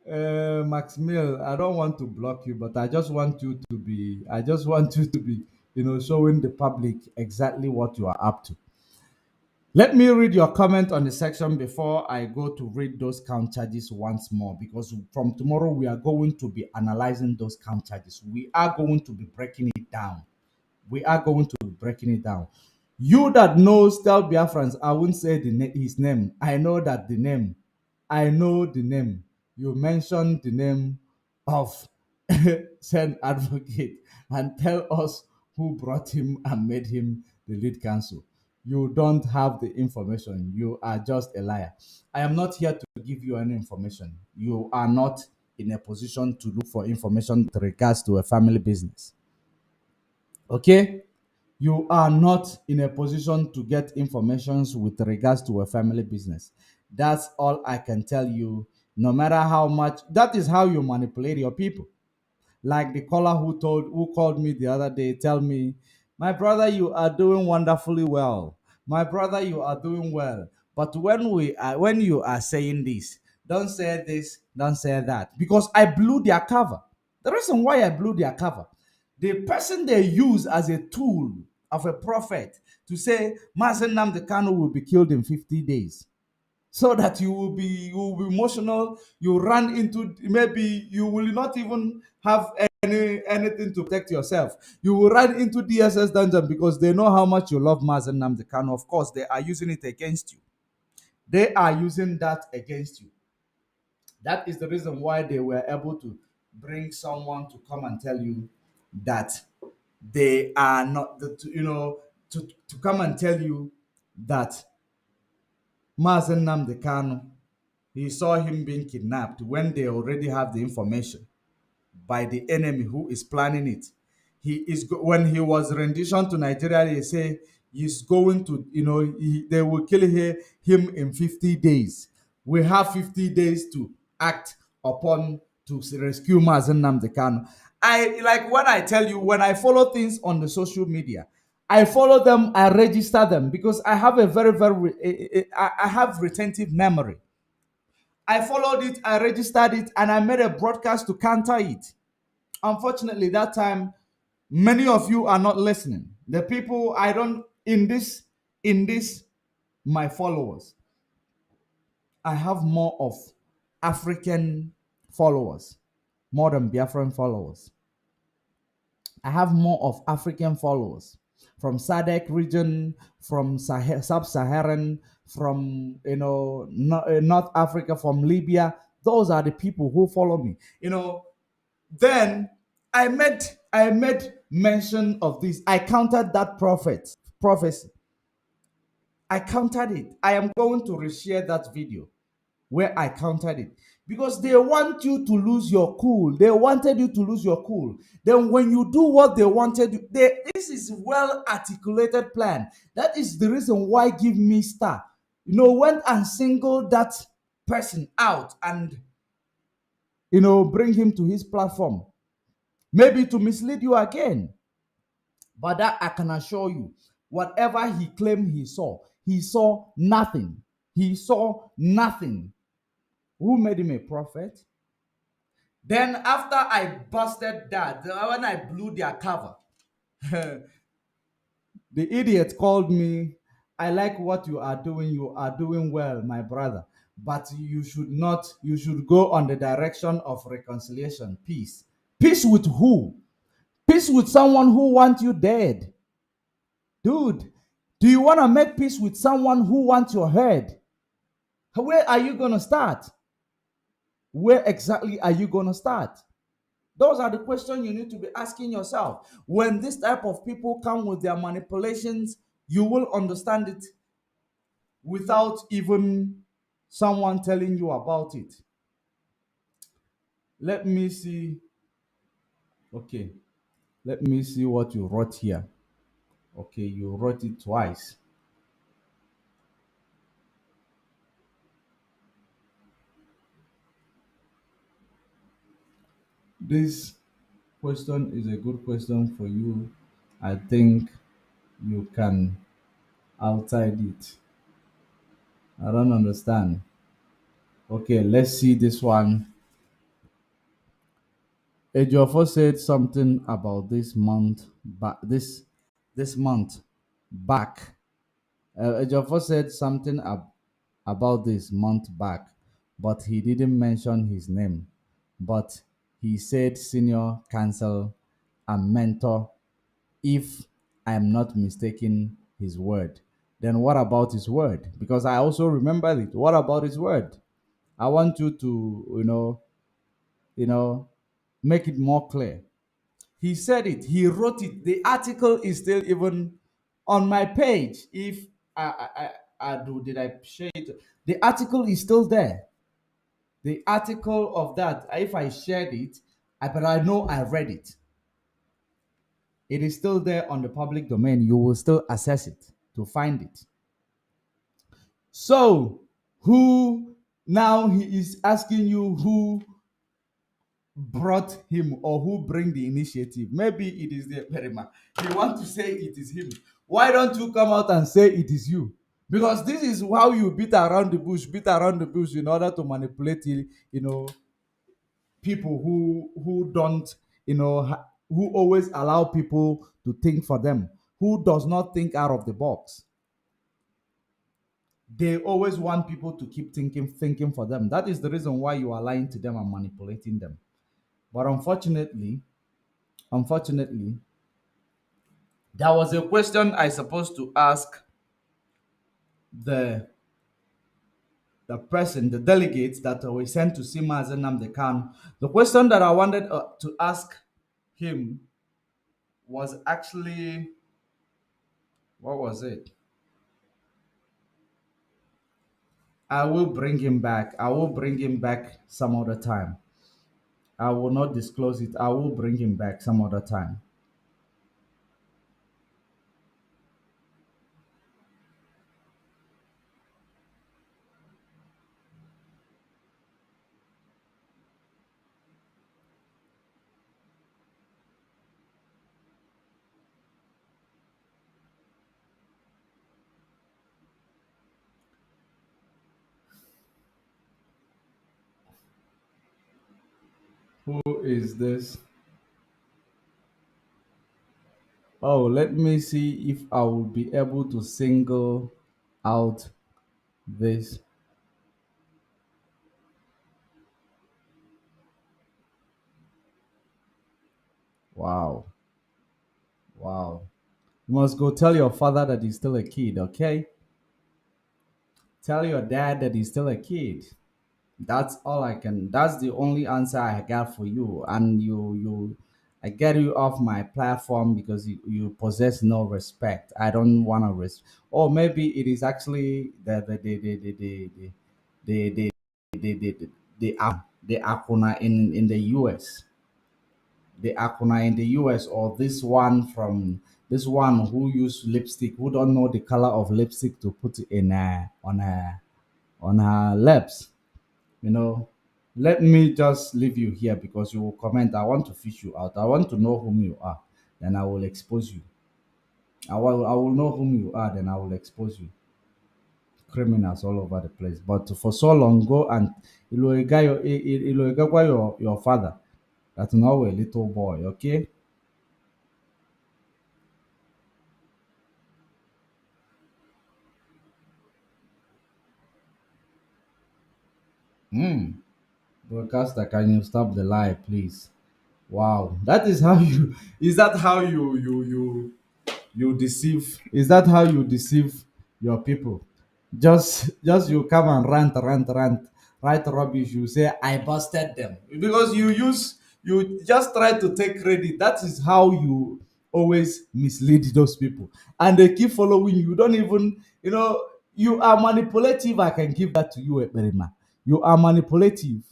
A: Max Mill, I don't want to block you, but I just want you to be, showing the public exactly what you are up to. Let me read your comment on the section before I go to read those count charges once more, because from tomorrow we are going to be analyzing those count charges. We are going to be breaking it down. You that knows, tell Biafrans, I won't say his name. I know the name. You mentioned the name of said advocate and tell us who brought him and made him the lead counsel. You don't have the information. You are just a liar. I am not here to give you any information. You are not in a position to look for information with regards to a family business. Okay? You are not in a position to get informations with regards to a family business. That's all I can tell you. No matter how much, that is how you manipulate your people. Like the caller who called me the other day, tell me, my brother, you are doing wonderfully well. My brother, you are doing well. But when you are saying this, don't say this, don't say that, because I blew their cover. The reason why I blew their cover, the person they use as a tool of a prophet to say Mazen Nnamdi Kanu will be killed in 50 days, so that you will be emotional. You run into, maybe you will not even have anything to protect yourself. You will run into DSS dungeon because they know how much you love Mazen Nnamdi Kanu. Of course, they are using it against you. They are using that against you. That is the reason why they were able to bring someone to come and tell you that they are not, to come and tell you that Mazen Nnamdi Kanu, he saw him being kidnapped when they already have the information by the enemy who is planning it. When he was rendition to Nigeria, they say he's going to, they will kill him in 50 days. We have 50 days to act upon to rescue Mazen Nnamdi Kanu. I like when I tell you, when I follow things on the social media, I follow them, I register them because I have a very, very, I have retentive memory. I followed it, I registered it, and I made a broadcast to counter it. Unfortunately, that time, many of you are not listening. The people I don't in this my followers, I have more of African followers more than Biafran followers. I have more of African followers from SADC region, from sub-Saharan, from North Africa, from Libya. Those are the people who follow me. Then I made mention of this. I countered that prophecy. I countered it. I am going to reshare that video where I countered it because they want you to lose your cool. They wanted you to lose your cool. Then when you do what they wanted, this is well articulated plan. That is the reason why Give Me Star, went and singled that person out and bring him to his platform, maybe to mislead you again. But that I can assure you, whatever he claimed he saw nothing. He saw nothing. Who made him a prophet? Then after I busted that, when I blew their cover, the idiot called me. I like what you are doing. You are doing well, my brother. But you should go on the direction of reconciliation, peace. Peace with who? Peace with someone who wants you dead. Dude, do you want to make peace with someone who wants your head? Where are you going to start? Where exactly are you going to start? Those are the questions you need to be asking yourself. When this type of people come with their manipulations, you will understand it without even someone telling you about it. Let me see. Okay. Let me see what you wrote here. Okay, you wrote it twice. This question is a good question for you. I think you can outside it. I don't understand. Okay, let's see this one. Ejiofor said something about this month, but this month back. Ejiofor said something about this month back, but he didn't mention his name. But he said senior counsel and mentor, if I'm not mistaken his word. Then what about his word? Because I also remember it. What about his word? I want you to, you know, make it more clear. He said it. He wrote it. The article is still even on my page. If I do, did I share it? The article is still there. The article of that. If I shared it, but I know I read it. It is still there on the public domain. You will still access it to find it. So, who now he is asking you who brought him or who bring the initiative? Maybe it is the Perima. He want to say it is him. Why don't you come out and say it is you? Because this is how you beat around the bush in order to manipulate, people who don't, who always allow people to think for them, who does not think out of the box. They always want people to keep thinking for them. That is the reason why you are lying to them and manipulating them. But unfortunately, there was a question I supposed to ask the the delegates that were sent to see Mazi Nnamdi Kanu. The question that I wanted to ask him was actually, what was it? I will bring him back. I will bring him back some other time. I will not disclose it. I will bring him back some other time. Who is this? Oh, let me see if I will be able to single out this. Wow. Wow. You must go tell your father that he's still a kid, okay? Tell your dad that he's still a kid. That's all I can. That's the only answer I got for you. And I get you off my platform because you possess no respect. I don't want to or maybe it is actually the Akuna in the US, the Akuna in the US, or this one who use lipstick, who don't know the color of lipstick to put in on her lips. you know Let me just leave you here because you will comment. I want to fish you out. I want to know whom you are, then I will expose you. I will know whom you are, then I will expose you. Criminals all over the place, but for so long, go and your father that now a little boy, okay? Broadcaster, can you stop the lie, please? Wow, that is how you is that how you deceive? Is that how you deceive your people? Just you come and rant, write rubbish. You say I busted them because you just try to take credit. That is how you always mislead those people, and they keep following you. You don't even you are manipulative. I can give that to you, Ekperima. You are manipulative.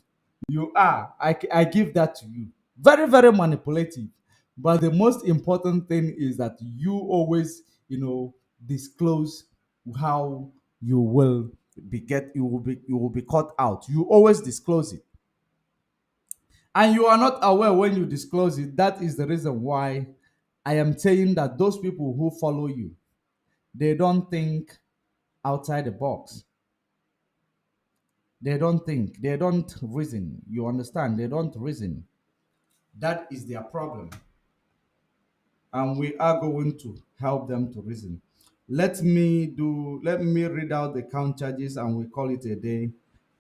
A: You are. I give that to you. Very, very manipulative. But the most important thing is that you always, disclose how you will be caught out. You always disclose it. And you are not aware when you disclose it. That is the reason why I am saying that those people who follow you, they don't think outside the box. They don't think. They don't reason. You understand? They don't reason. That is their problem. And we are going to help them to reason. Let me read out the count charges and we call it a day.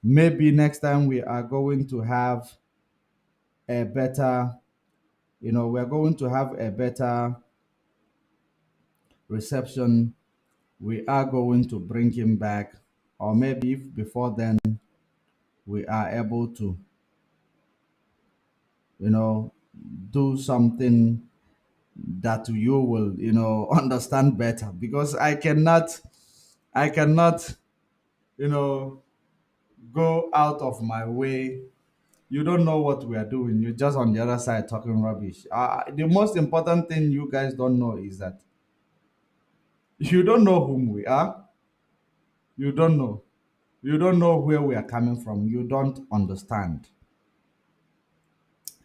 A: Maybe next time we are going to have a better, we're going to have a better reception. We are going to bring him back, or maybe if before then we are able to, you know, do something that you will, understand better, because I cannot, you know, go out of my way, You don't know what we are doing. You're just on the other side talking rubbish. The most important thing you guys don't know is that you don't know whom we are. You don't know. You don't know where we are coming from. You don't understand.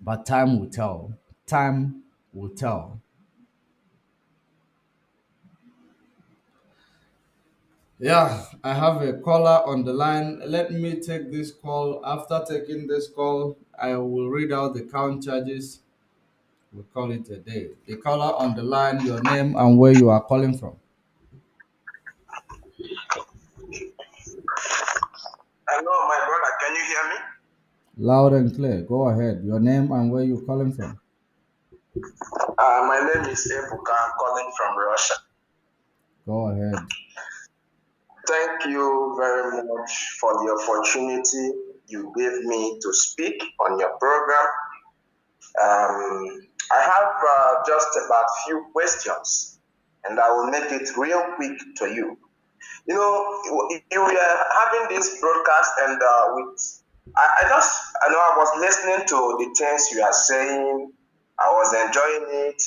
A: But time will tell. Time will tell. Yeah, I have a caller on the line. Let me take this call. After taking this call, I will read out the count charges. We'll call it a day. The caller on the line, your name and where you are calling from.
B: Hello, my brother. Can you hear me?
A: Loud and clear. Go ahead. Your name and where you calling from.
B: My name is Ebuka. I'm calling from Russia.
A: Go ahead.
B: Thank you very much for the opportunity you gave me to speak on your program. I have just about few questions, and I will make it real quick to you. You know, you were having this broadcast, and I was listening to the things you are saying. I was enjoying it,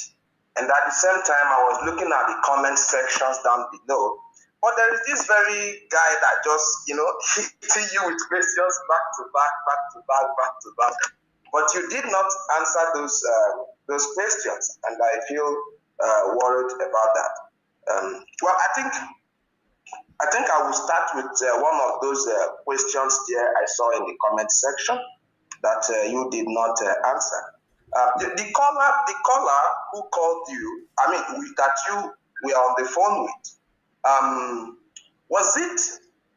B: and at the same time, I was looking at the comment sections down below. But there is this very guy that just, hitting you with questions back to back, back to back, back to back. But you did not answer those questions, and I feel worried about that. Well, I will start with one of those questions there I saw in the comment section that you did not answer. The caller who called you, that you were on the phone with, was it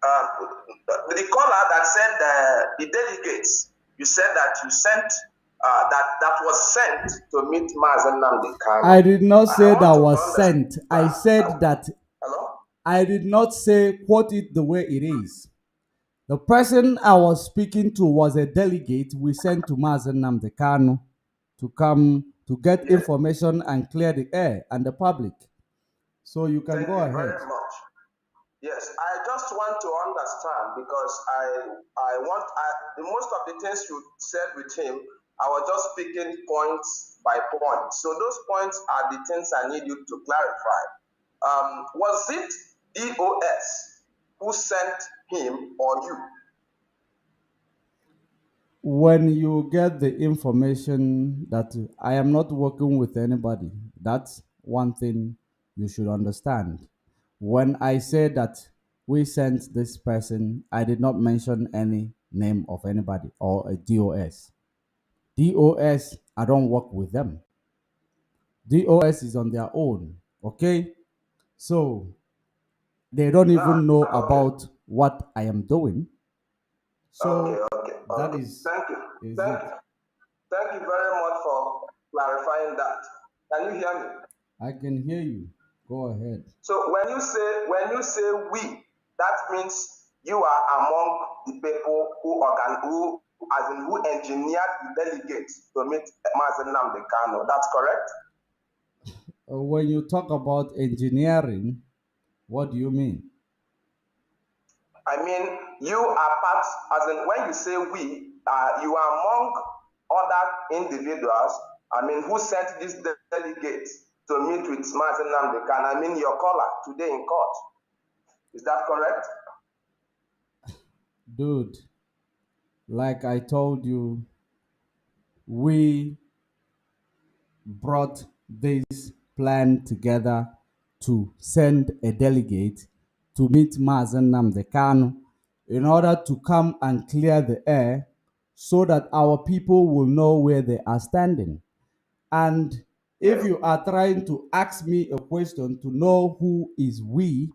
B: the caller that said the delegates? You said that you sent that was sent to meet Mazi Nnamdi Kanu.
A: I did not
B: I
A: say
B: want
A: that
B: to
A: was sent. I
B: understand.
A: said that
B: Hello?
A: I did not say quote it the way it is. The person I was speaking to was a delegate we sent to Mazi Nnamdi Kanu to come to get
B: Yes.
A: information and clear the air and the public. So you can
B: Thank
A: go
B: you
A: ahead.
B: very much. Yes, I just want to understand because the most of the things you said with him, I was just picking points by point. So those points are the things I need you to clarify. Was it DOS who sent him or you?
A: When you get the information that I am not working with anybody, that's one thing you should understand. When I say that we sent this person, I did not mention any name of anybody or a DOS. DOS, I don't work with them. DOS is on their own, okay? So they don't
B: Ah,
A: even know
B: okay.
A: about what I am doing.
B: Okay,
A: So
B: okay,
A: that
B: okay. Thank you.
A: is
B: Thank
A: it.
B: you. Thank you very much for clarifying that. Can you hear me?
A: I can hear you. Go ahead.
B: So when you say we, that means you are among the people who engineered the delegates to meet Mazi Nnamdi Kanu. That's correct.
A: When you talk about engineering, what do you mean?
B: I mean, you are part, as in when you say we, you are among other individuals, who sent this delegate to meet with Mazi Nnamdi Kanu. I mean, your caller today in court. Is that correct?
A: Dude, like I told you, we brought this plan together to send a delegate to meet Mazi Nnamdi Kanu in order to come and clear the air so that our people will know where they are standing. And if
B: Yes.
A: you are trying to ask me a question to know who is we,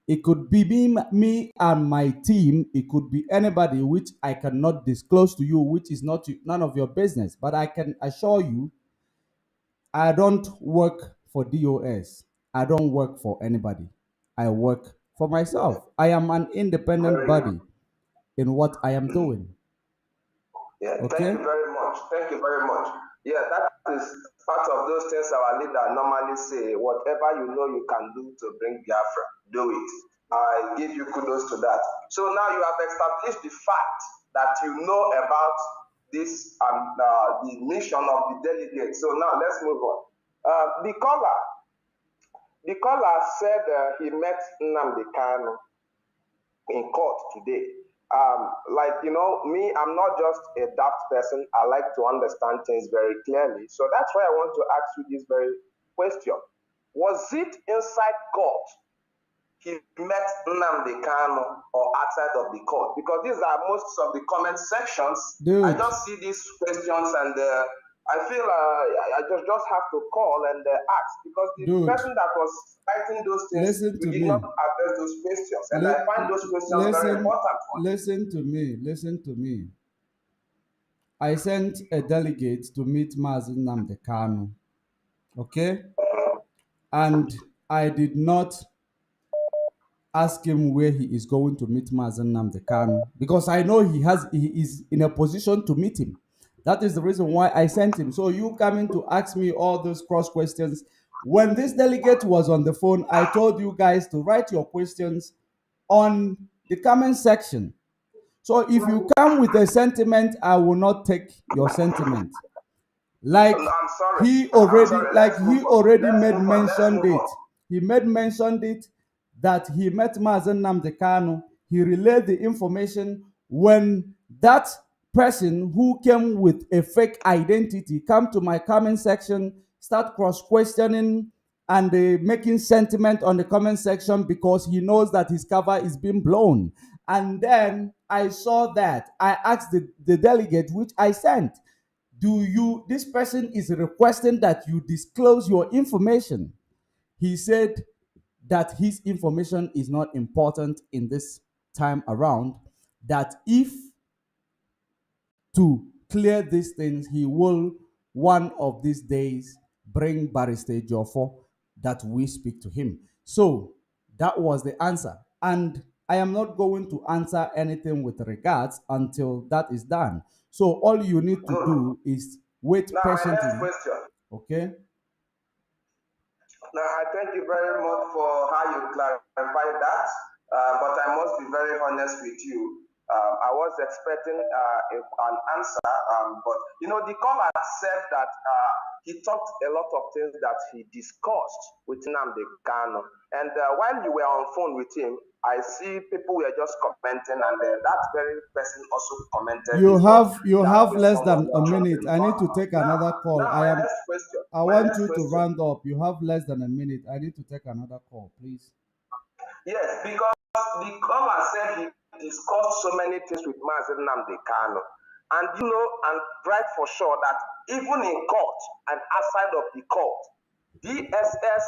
A: it could be me and my team. It could be anybody which I cannot disclose to you, which is not none of your business. But I can assure you, I don't work for DOS. I don't work for anybody. I work for myself. I am an independent
B: Very good.
A: body in what I am doing.
B: Yeah, thank
A: Okay?
B: you very much. Thank you very much. Yeah, that is part of those things our leader normally say. Whatever you know you can do to bring Biafra, do it. I give you kudos to that. So now you have established the fact that you know about this the mission of the delegate. So now let's move on. The caller said he met Nnamdi Kanu in court today. Like, you know, me, I'm not just a daft person. I like to understand things very clearly. So that's why I want to ask you this very question. Was it inside court he met Nnamdi Kanu or outside of the court? Because these are most of the comment sections.
A: Dude.
B: I just see these questions and I feel I just have to call and ask, because the person that was writing those things did not address those questions, and I find those questions very important.
A: Listen to me. I sent a delegate to meet Mazi Nnamdi Kanu, okay? And I did not ask him where he is going to meet Mazi Nnamdi Kanu, because I know he is in a position to meet him. That is the reason why I sent him. So you coming to ask me all those cross questions. When this delegate was on the phone, I told you guys to write your questions on the comment section. So if you come with a sentiment, I will not take your sentiment. Like he already made mentioned it. He made mentioned it that he met Mazi Nnamdi Kanu. He relayed the information when that person who came with a fake identity come to my comment section, start cross-questioning and making sentiment on the comment section because he knows that his cover is being blown. And then I saw that. I asked the delegate, which I sent, this person is requesting that you disclose your information. He said that his information is not important in this time around, that if to clear these things, he will one of these days bring Barrister Joffo that we speak to him. So that was the answer. And I am not going to answer anything with regards until that is done. So all you need to do is wait patiently. Okay?
B: Now, I thank you very much for how you clarified that, but I must be very honest with you. I was expecting an answer, but you know, the caller said that he talked a lot of things that he discussed with Nnamdi Kanu, and while you were on phone with him, I see people were just commenting, and that very person also commented.
A: You have less than a minute. I need to take another call. I want you to round up. You have less than a minute. I need to take another call, please.
B: Yes, because the caller said he discussed so many things with Mazi Nnamdi Kanu, and you know, and right for sure that even in court and outside of the court, DSS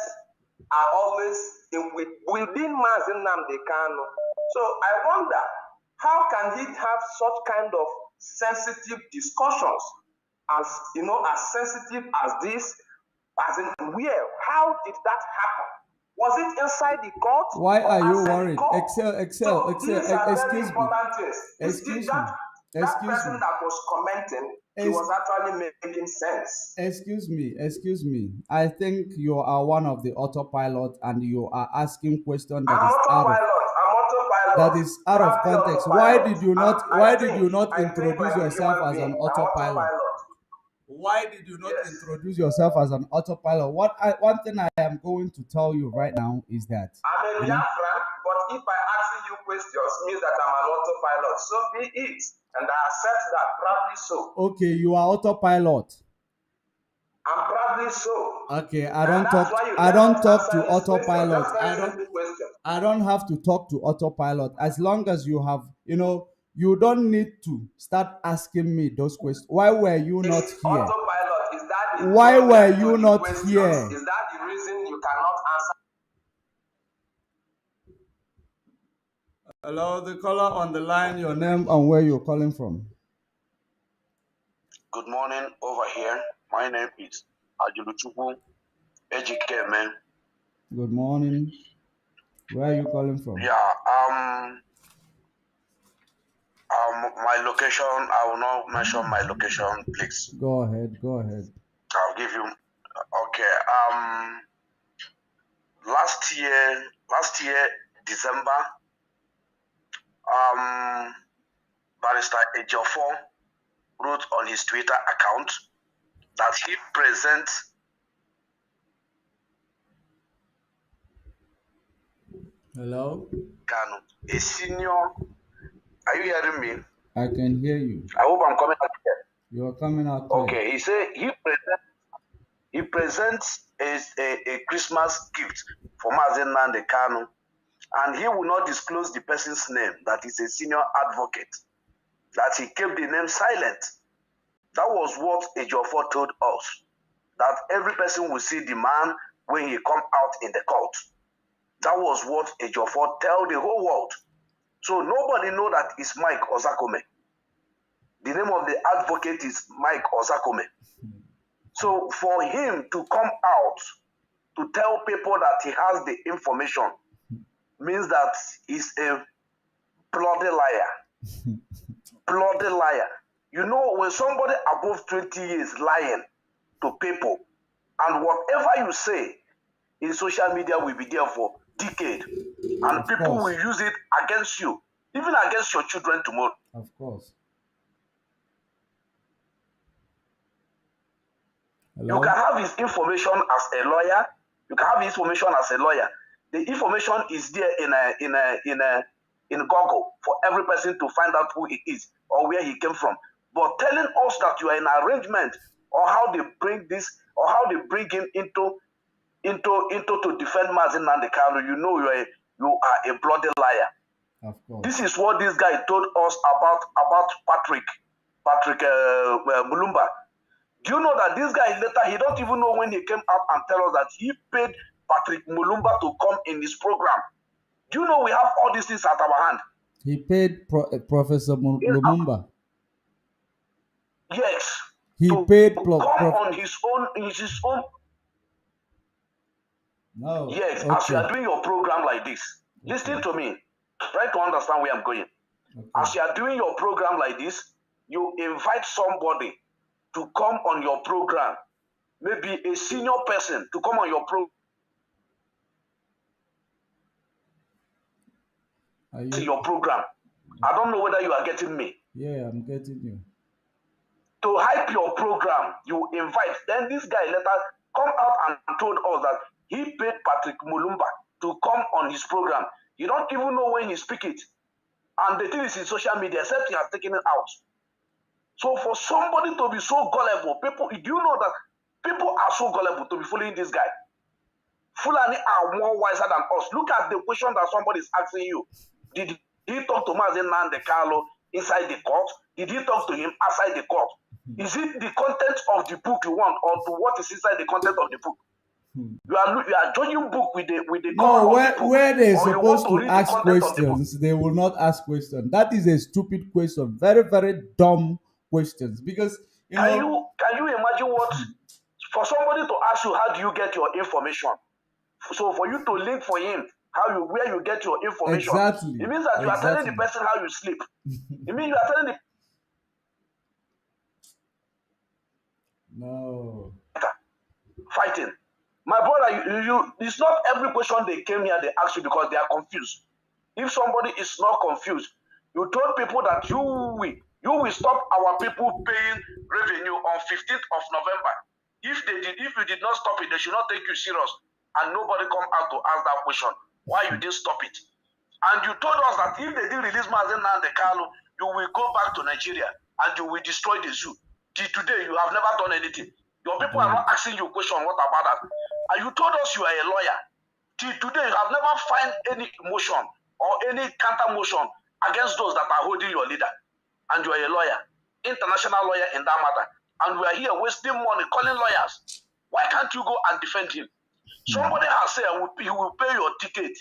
B: are always within Mazi Nnamdi Kanu. So I wonder, how can he have such kind of sensitive discussions, as you know, as sensitive as this, as in where? How did that happen? Was it inside the court?
A: Why are you worried? Excel, excuse me.
B: That person that was commenting, he was actually making sense.
A: Excuse me. I think you are one of the autopilot and you are asking questions that is out of context. Why did you not introduce yourself as an autopilot? Why did you not introduce yourself as an autopilot? One thing I am going to tell you right now is that
B: I'm a Biafran, but if I ask you questions, means that I'm an autopilot. So be it, and I accept that proudly so.
A: Okay, you are autopilot.
B: I'm proudly so.
A: Okay, I don't talk to autopilot. I don't have to talk to autopilot. As long as you have, you don't need to start asking me those questions. Why were you not here?
B: Autopilot, is that the
A: Why were you not here?
B: Is that the reason you cannot answer?
A: Hello, the caller on the line, your name and where you're calling from.
F: Good morning over here. My name is Ajuluchukwu Ejikeme.
A: Good morning. Where are you calling from?
F: Yeah, my location, I will not mention my location, please.
A: Go ahead.
F: I'll give you, okay. Last year, December, Barrister Ejiofor wrote on his Twitter account that he presents.
A: Hello?
F: Kanu, a senior. Are you hearing me?
A: I can hear you.
F: I hope I'm coming out here.
A: You are coming out clear.
F: Okay, he said he presents a Christmas gift for Mazi Nnamdi Kanu, and he will not disclose the person's name, that is a senior advocate, that he kept the name silent. That was what Ejiofor told us, that every person will see the man when he come out in the court. That was what Ejiofor tell the whole world. So nobody know that it's Mike Ozakome. The name of the advocate is Mike Ozakome. So for him to come out to tell people that he has the information means that he's a bloody liar. Bloody liar. You know, when somebody above 20 years lying to people, and whatever you say in social media will be there for decade, and people will use it against you, even against your children tomorrow.
A: Of course. Hello?
F: You can have his information as a lawyer. You can have his information as a lawyer. The information is there in Google for every person to find out who he is or where he came from. But telling us that you are in arrangement, or how they bring this, or how they bring him into to defend Mazi Nnamdi Kanu, you know you are a bloody liar.
A: Of course.
F: This is what this guy told us about Patrick Mulumba. Do you know that this guy later, he don't even know when he came out and tell us that he paid Patrick Mulumba to come in his program. Do you know we have all these things at our hand?
A: He paid Professor Lumumba.
F: Yes.
A: He paid
F: come on his own.
A: No.
F: Yes,
A: Okay.
F: as you are doing your program like this, listen to me. Try to understand where I'm going. Okay. As you are doing your program like this, you invite somebody to come on your program, maybe a senior person to come on your program. Your program. I don't know whether you are getting me.
A: Yeah, I'm getting you.
F: To hype your program, you invite. Then this guy later come out and told us that he paid Patrick Mulumba to come on his program. You don't even know when he speak it. And the thing is in social media, except he has taken it out. So for somebody to be so gullible, do you know that people are so gullible to be following this guy? Fulani are more wiser than us. Look at the question that somebody is asking you. Did he talk to Mazi Nnamdi Kanu inside the court? Did he talk to him outside the court? Is it the content of the book you want, or to what is inside the content of the book? You are judging book with the
A: no, where they're supposed to ask
F: the
A: questions, they will not ask questions. That is a stupid question. Very, very dumb questions. Because
F: can you imagine what for somebody to ask you, how do you get your information? So for you to link for him where you get your information.
A: Exactly.
F: It means that you are telling the person how you sleep. It means you are telling the
A: no
F: fighting. My brother, you it's not every question they came here they ask you because they are confused. If somebody is not confused, you told people that you will stop our people paying revenue on 15th of November. If you did not stop it, they should not take you serious. And nobody come out to ask that question. Why you didn't stop it? And you told us that if they didn't release Mazi Nnamdi Kanu, you will go back to Nigeria and you will destroy the zoo. Till today, you have never done anything. Your people are not asking you a question, what about that? And you told us you are a lawyer. Till today, you have never found any motion or any counter motion against those that are holding your leader. And you are a lawyer, international lawyer in that matter. And we are here wasting money calling lawyers. Why can't you go and defend him? Somebody has said he will pay your ticket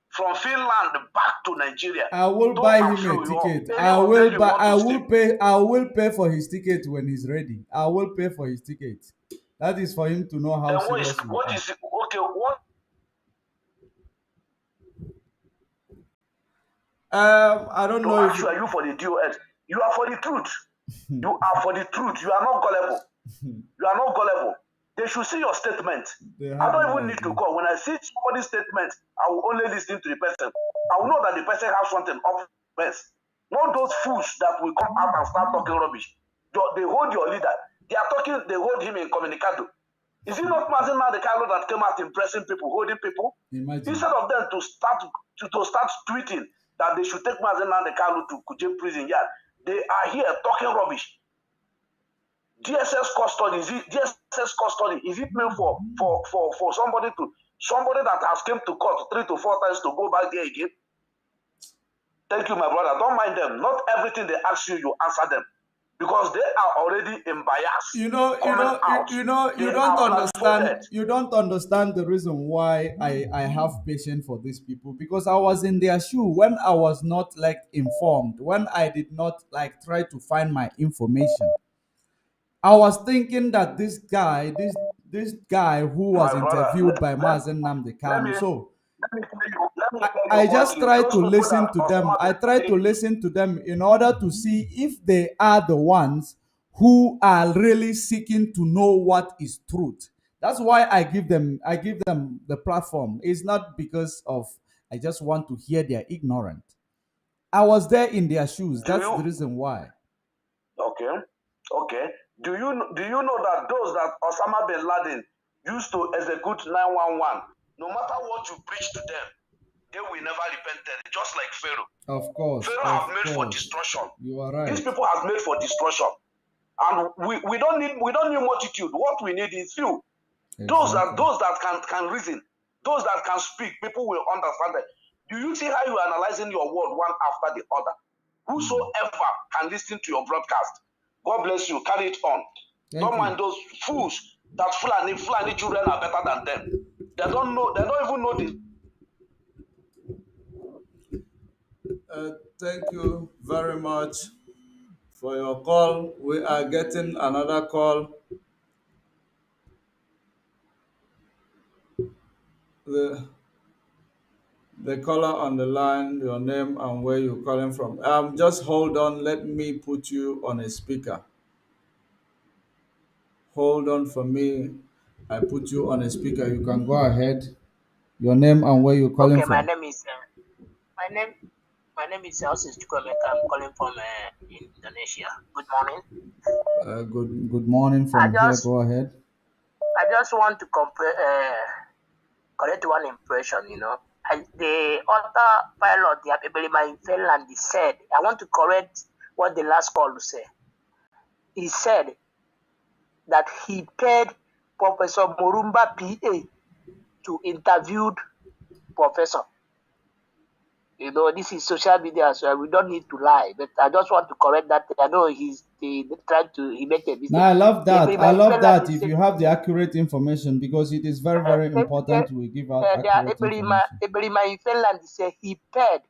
F: from Finland back to Nigeria.
A: I will buy him a ticket. I will pay for his ticket when he's ready. I will pay for his ticket. That is for him to know how serious we are. I don't know if
F: are you for the DOS. You are for the truth. You are for the truth. You are not gullible. You are not gullible. They should see your statement. I don't even need to call. When I see somebody's statement, I will only listen to the person. I will know that the person has something up first. Not those fools that will come out and start talking rubbish. They hold your leader. They are talking, they hold him in communicado. Is it not Mazi Nnamdi Kanu that came out impressing people, holding people?
A: Imagine.
F: Instead of them to start tweeting that they should take Mazi Nnamdi Kanu to Kuje prison yard, they are here talking rubbish. DSS custody, is it meant for somebody that has came to court 3 to 4 times to go back there again? Thank you, my brother. Don't mind them. Not everything they ask you, you answer them. Because they are already in bias.
A: You don't understand the reason why I have patience for these people, because I was in their shoe when I was not like informed, when I did not like try to find my information. I was thinking that this guy who was
F: My brother,
A: interviewed by Mazi Nnamdi
F: let me
A: Kanu. So
F: let me tell
A: I
F: you one
A: just
F: thing.
A: try
F: Those
A: to
F: people
A: listen
F: that
A: to them. I try to
F: automatically
A: listen to them in order to see if they are the ones who are really seeking to know what is truth. That's why I give them the platform. It's not because of I just want to hear they're ignorant. I was there in their shoes.
F: do
A: That's the
F: you
A: reason why.
F: okay? Okay. Do you know that those that Osama bin Laden used to execute 911, no matter what you preach to them, they will never repent, just like Pharaoh.
A: Of course,
F: Pharaoh
A: of
F: have made for
A: course.
F: destruction.
A: You are
F: These
A: right.
F: people have made for destruction. And we don't need multitude. What we need is few.
A: Exactly.
F: Those that can reason, those that can speak, people will understand it. Do you see how you are analyzing your word one after the other? Whosoever can listen to your broadcast, God bless you. Carry it on.
A: Thank
F: Don't
A: you.
F: mind those fools that Fulani children are better than them. They don't know. They don't even know this.
A: Thank you very much for your call. We are getting another call. The the caller on the line, your name and where you're calling from. Just hold on. Let me put you on a speaker. Hold on for me. I put you on a speaker. You can go ahead. Your name and where you're calling
G: Okay,
A: from.
G: my name my name is Elsis Chukwemeka. I'm calling from Indonesia. Good morning.
A: Good morning
G: I
A: from here.
G: just
A: Go ahead.
G: I just want to correct one impression. The other pilot, the Abelima in Finland, he said, I want to correct what the last call said. He said that he paid Professor Morumba PA to interview Professor. This is social media, so we don't need to lie. But I just want to correct that. I know he made a mistake.
A: Now I love
G: The
A: that. I
G: Abelima in
A: love
G: Finland,
A: that
G: he
A: if
G: said,
A: you have the accurate information, because it is very, very important we give out accurate information.
G: Ebelima in Finland said he paid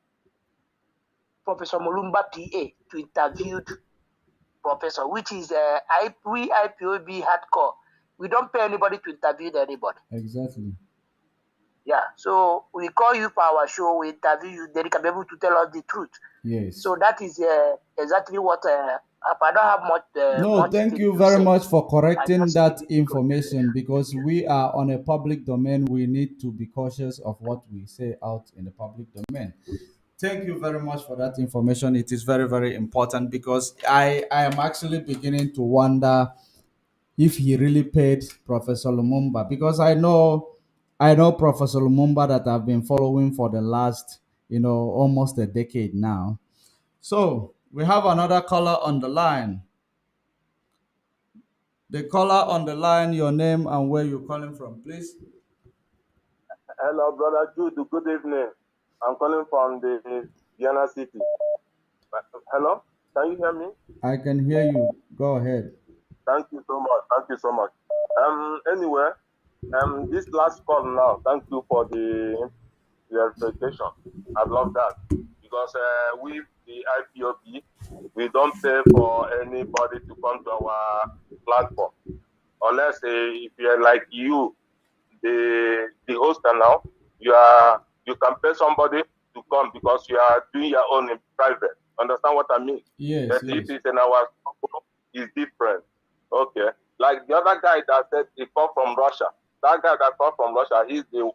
G: Professor Mulumba PA to interview Professor, which is we IPOB hardcore. We don't pay anybody to interview anybody.
A: Exactly.
G: Yeah, so we call you for our show, we interview you, then you can be able to tell us the truth.
A: Yes.
G: So that is exactly what I don't have much.
A: No,
G: much
A: thank
G: thing
A: you
G: to
A: very
G: say.
A: much for
G: I
A: correcting
G: just say
A: that
G: this because
A: information, because we are on a public domain. We need to be cautious of what we say out in the public domain. Thank you very much for that information. It is very, very important, because I am actually beginning to wonder if he really paid Professor Lumumba, because I know Professor Lumumba that I've been following for the last almost a decade now. So we have another caller on the line. The caller on the line, your name and where you're calling from, please.
H: Hello, brother Jude. Good evening. I'm calling from the Vienna City. Hello, can you hear me?
A: I can hear you. Go ahead.
H: Thank you so much. Thank you so much. Anyway, this last call now. Thank you for the clarification. I love that, because we the IPOB, we don't pay for anybody to come to our platform unless if you're like you, the hoster now, you can pay somebody to come because you are doing your own in private. Understand what I mean?
A: Yes,
H: But
A: yes.
H: if it's in our school, it's different. Okay. Like the other guy that said he come from Russia. That guy that come from Russia, he's the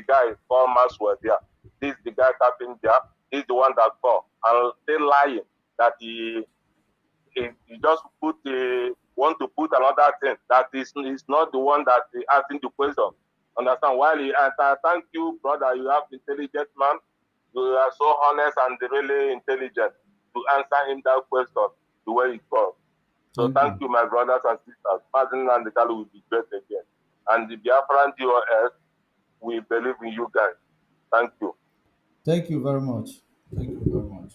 H: guy called Maxwell there. He's the guy tapping there. He's the one that called. And they lying that if you just want to put another thing that is not the one that is asking the question. Understand? While he answer, thank you, brother. You have intelligent man. You are so honest and really intelligent to answer him that question the way it comes. So thank you, my brothers and sisters. Mazi Nnamdi Kanu will be great again. And the Biafran DOS, we believe in you guys. Thank you.
A: Thank you very much. Thank you very much.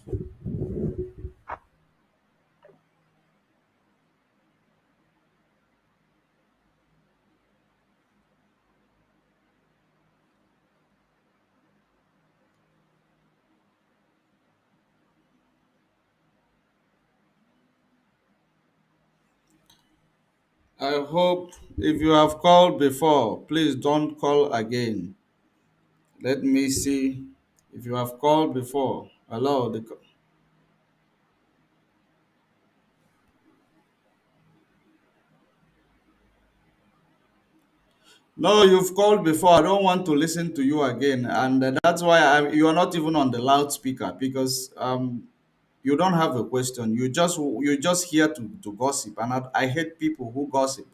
A: I hope if you have called before, please don't call again. Let me see if you have called before. Hello. No, you've called before. I don't want to listen to you again, and that's why you are not even on the loudspeaker because you don't have a question. You're just here to gossip, and I hate people who gossip.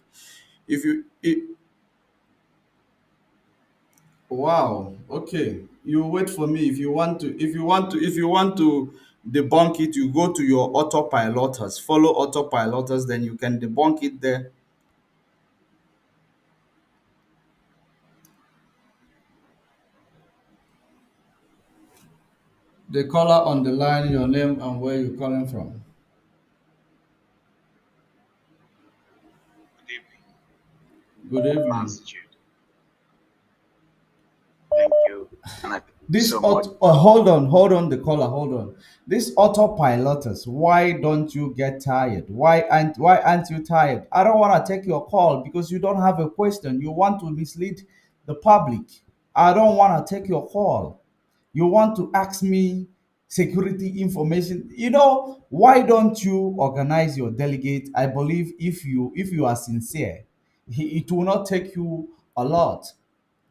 A: If you Wow. Okay. You wait for me. If you want to debunk it, you go to your autopiloters. Follow autopiloters, then you can debunk it there. The caller on the line, your name and where you're calling from. Good evening.
I: Thank you. And I thank you
A: This
I: so much.
A: hold on, the caller, hold on. These autopiloters, why don't you get tired? Why aren't you tired? I don't want to take your call because you don't have a question. You want to mislead the public. I don't want to take your call. You want to ask me security information. Why don't you organize your delegate? I believe if you are sincere, it will not take you a lot.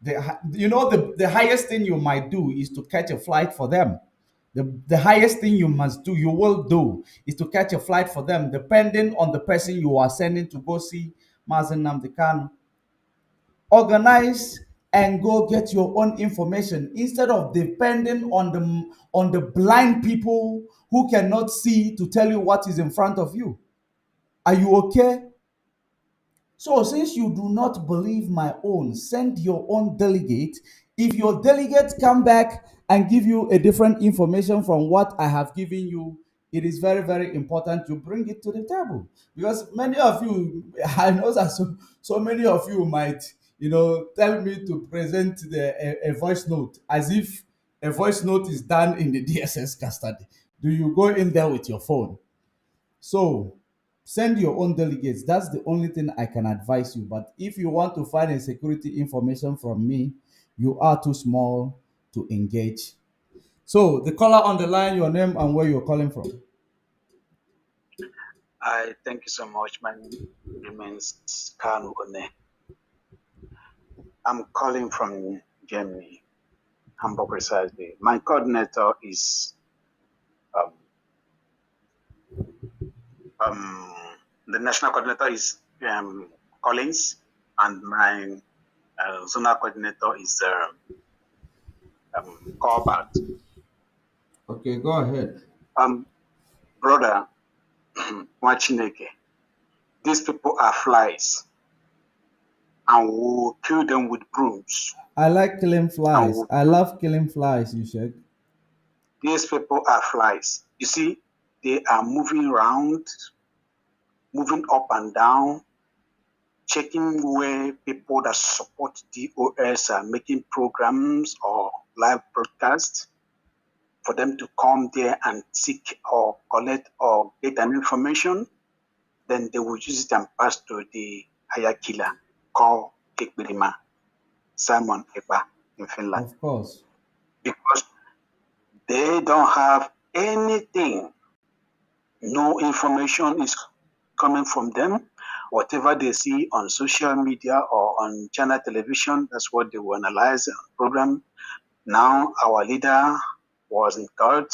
A: The highest thing you might do is to catch a flight for them. The highest thing you will do is to catch a flight for them, depending on the person you are sending to go see Mazi Nnamdi Kanu. Organize and go get your own information instead of depending on the blind people who cannot see to tell you what is in front of you. Are you okay? So, since you do not believe my own, send your own delegate. If your delegate come back and give you a different information from what I have given you, it is very, very important you bring it to the table. Because many of you, I know that so many of you might, tell me to present a voice note as if a voice note is done in the DSS custody. Do you go in there with your phone? So send your own delegates. That's the only thing I can advise you. But if you want to find a security information from me, you are too small to engage. So the caller on the line, your name and where you're calling from.
I: I thank you so much. My name remains Kanu One. I'm calling from Germany, Hamburg precisely. My coordinator is um, the national coordinator is Collins, and my zonal coordinator is Corbett.
A: Okay, go ahead.
I: Brother Wachineke, these people are flies, and we'll kill them with brooms.
A: I like killing flies. I love killing flies, you said.
I: These people are flies. You see, they are moving around, moving up and down, checking where people that support DOS are making programs or live broadcasts for them to come there and seek or collect or get an information. Then they will use it and pass to the higher killer called Ekberima, Simon Eba in Finland.
A: Of course.
I: Because they don't have anything. No information is coming from them. Whatever they see on social media or on channel television, that's what they will analyze and program. Now our leader was in court,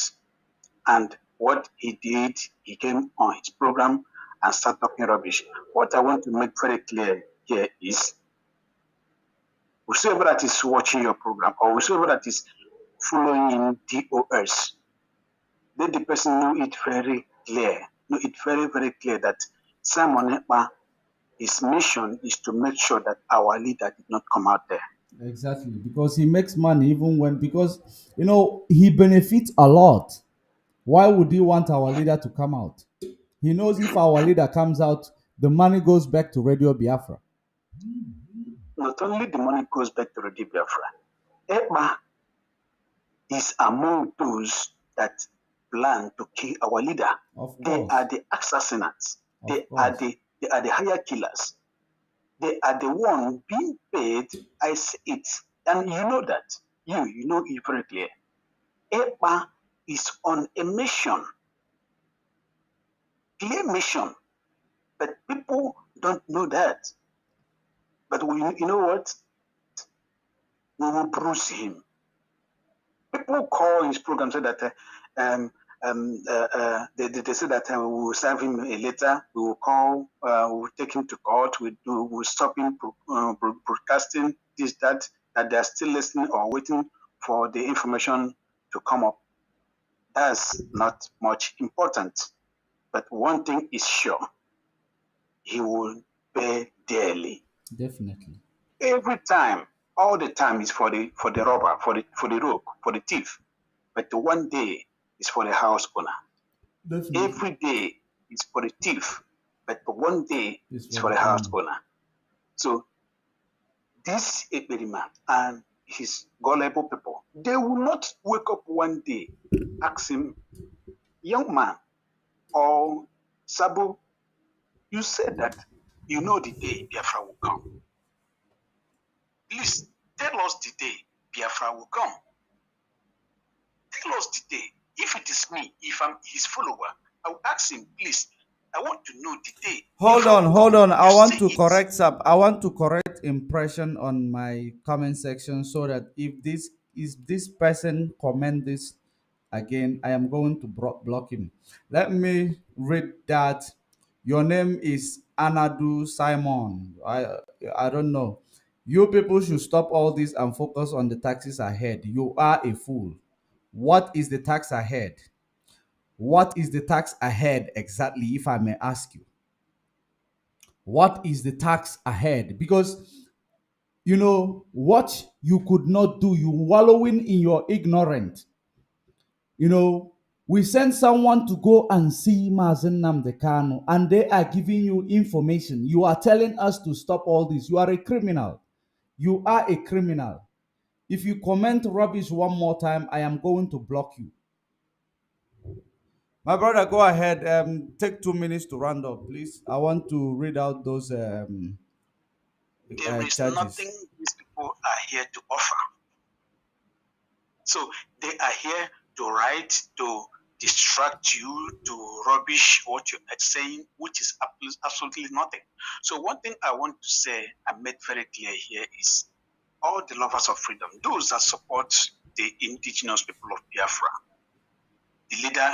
I: and what he did, he came on his program and started talking rubbish. What I want to make very clear here is whosoever that is watching your program or whosoever that is following in DOS, let the person know it very very clear that Simon Ekpa, his mission is to make sure that our leader did not come out there.
A: Exactly, because he makes money even when, because he benefits a lot. Why would he want our leader to come out? He knows if our leader comes out, the money goes back to Radio Biafra.
I: Not only the money goes back to Radio Biafra, Ekpa is among those that plan to kill our leader.
A: Of
I: They
A: course.
I: are the assassins.
A: Of
I: They
A: course.
I: are the hire killers. They are the one being paid. I see it, and you know that. You know it very clear. Ekpa is on a mission, clear mission, but people don't know that. But you know what? We will bruise him. People call his program say that they say that we will serve him a letter. We will call. We will take him to court. We will stop him broadcasting this that they are still listening or waiting for the information to come up. That's not much important. But one thing is sure: he will pay dearly.
A: Definitely.
I: Every time, all the time is for the robber, for the rogue, for the thief. But the one day is for the house owner.
A: Definitely.
I: Every day is for the thief, but the one day is for the house owner. So this Ekperima and his gullible people, they will not wake up one day, ask him, young man, or Sabu, you said that you know the day Biafra will come. Please tell us the day Biafra will come. Tell us the day. If it is me, if I'm his follower, I will ask him, please, I want to know the day.
A: Hold on. I want to correct some. I want to correct impression on my comment section so that if this person comment this again, I am going to block him. Let me read that. Your name is Anadu Simon. I don't know. You people should stop all this and focus on the taxes ahead. You are a fool. What is the tax ahead? What is the tax ahead exactly, if I may ask you? What is the tax ahead? Because what you could not do, you wallowing in your ignorance. We send someone to go and see Mazi Nnamdi Kanu, and they are giving you information. You are telling us to stop all this. You are a criminal. You are a criminal. If you comment rubbish one more time, I am going to block you. My brother, go ahead. Take 2 minutes to round up, please. I want to read out those
I: There is
A: charges.
I: nothing these people are here to offer. So they are here to write, to distract you, to rubbish what you are saying, which is absolutely nothing. So one thing I want to say and make very clear here is all the lovers of freedom, those that support the indigenous people of Biafra, the leader,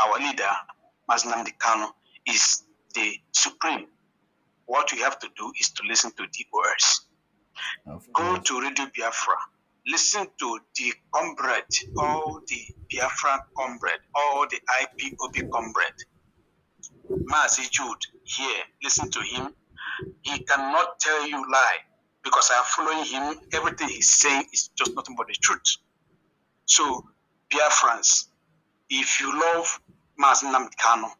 I: our leader, Mazi Nnamdi Kanu, is the supreme. What you have to do is to listen to DOS. Go to Radio Biafra. Listen to the comrade, all the Biafran comrade, all the IPOB comrade. Mazi Jude here, listen to him. He cannot tell you lie because I am following him. Everything he's saying is just nothing but the truth. So, Biafrans, if you love Mazi Nnamdi Kanu,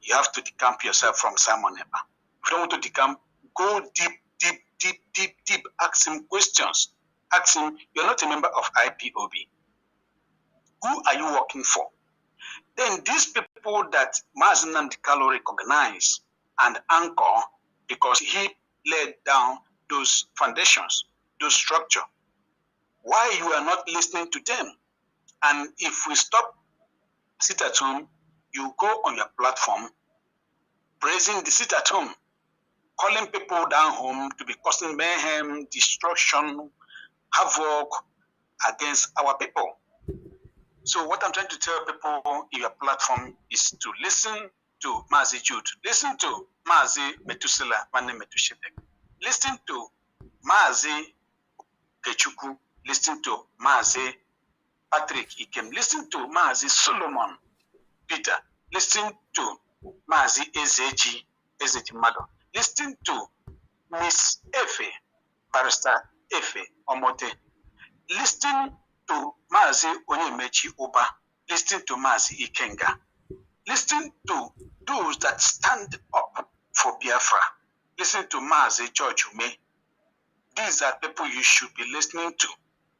I: you have to decamp yourself from Simon Ekpa. If you don't want to decamp, go deep. Ask him questions. Ask him, you're not a member of IPOB. Who are you working for? Then these people that Mazi Nnamdi Kanu recognize and anchor because he laid down those foundations, those structure. Why you are not listening to them? And if we stop, sit at home, you go on your platform, praising the sit at home, calling people down home to be causing mayhem, destruction, havoc against our people. So what I'm trying to tell people in your platform is to listen to Mazi Jude, listen to Mazi Metusela Mane Metushepek, listen to Mazi Kechuku, listen to Mazi Patrick Ikem, listen to Mazi Solomon Peter, listen to Mazi Ezeji Mado, listen to Miss Efe, Barrister Efe Omote, listen to Mazi Onyemechi Uba, listen to Mazi Ikenga, listen to those that stand up for Biafra, listen to Mazi George Ume. These are people you should be listening to,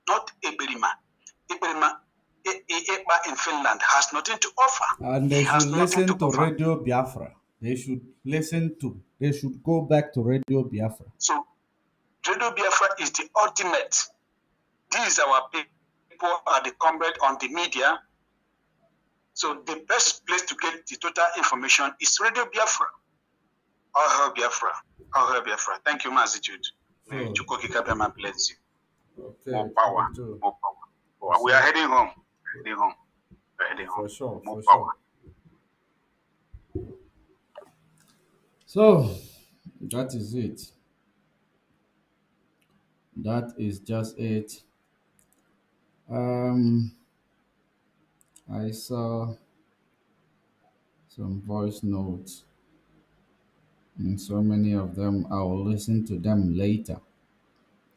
I: not Eberima. Eberima in Finland has nothing to offer.
A: And they
I: He
A: should
I: has nothing to
A: listen to
I: offer.
A: Radio Biafra. They should go back to Radio Biafra.
I: So Radio Biafra is the ultimate. These our people are the comrade on the media. So the best place to get the total information is Radio Biafra. All hail Biafra. All hail Biafra. Thank you, Mazitude. May Chukwuka Kabema bless you.
A: Okay.
I: More power. More power. We are heading home. Heading home. We're heading home.
A: For sure.
I: More
A: For
I: power.
A: Sure. So that is it. That is just it. I saw some voice notes, and so many of them I will listen to them later.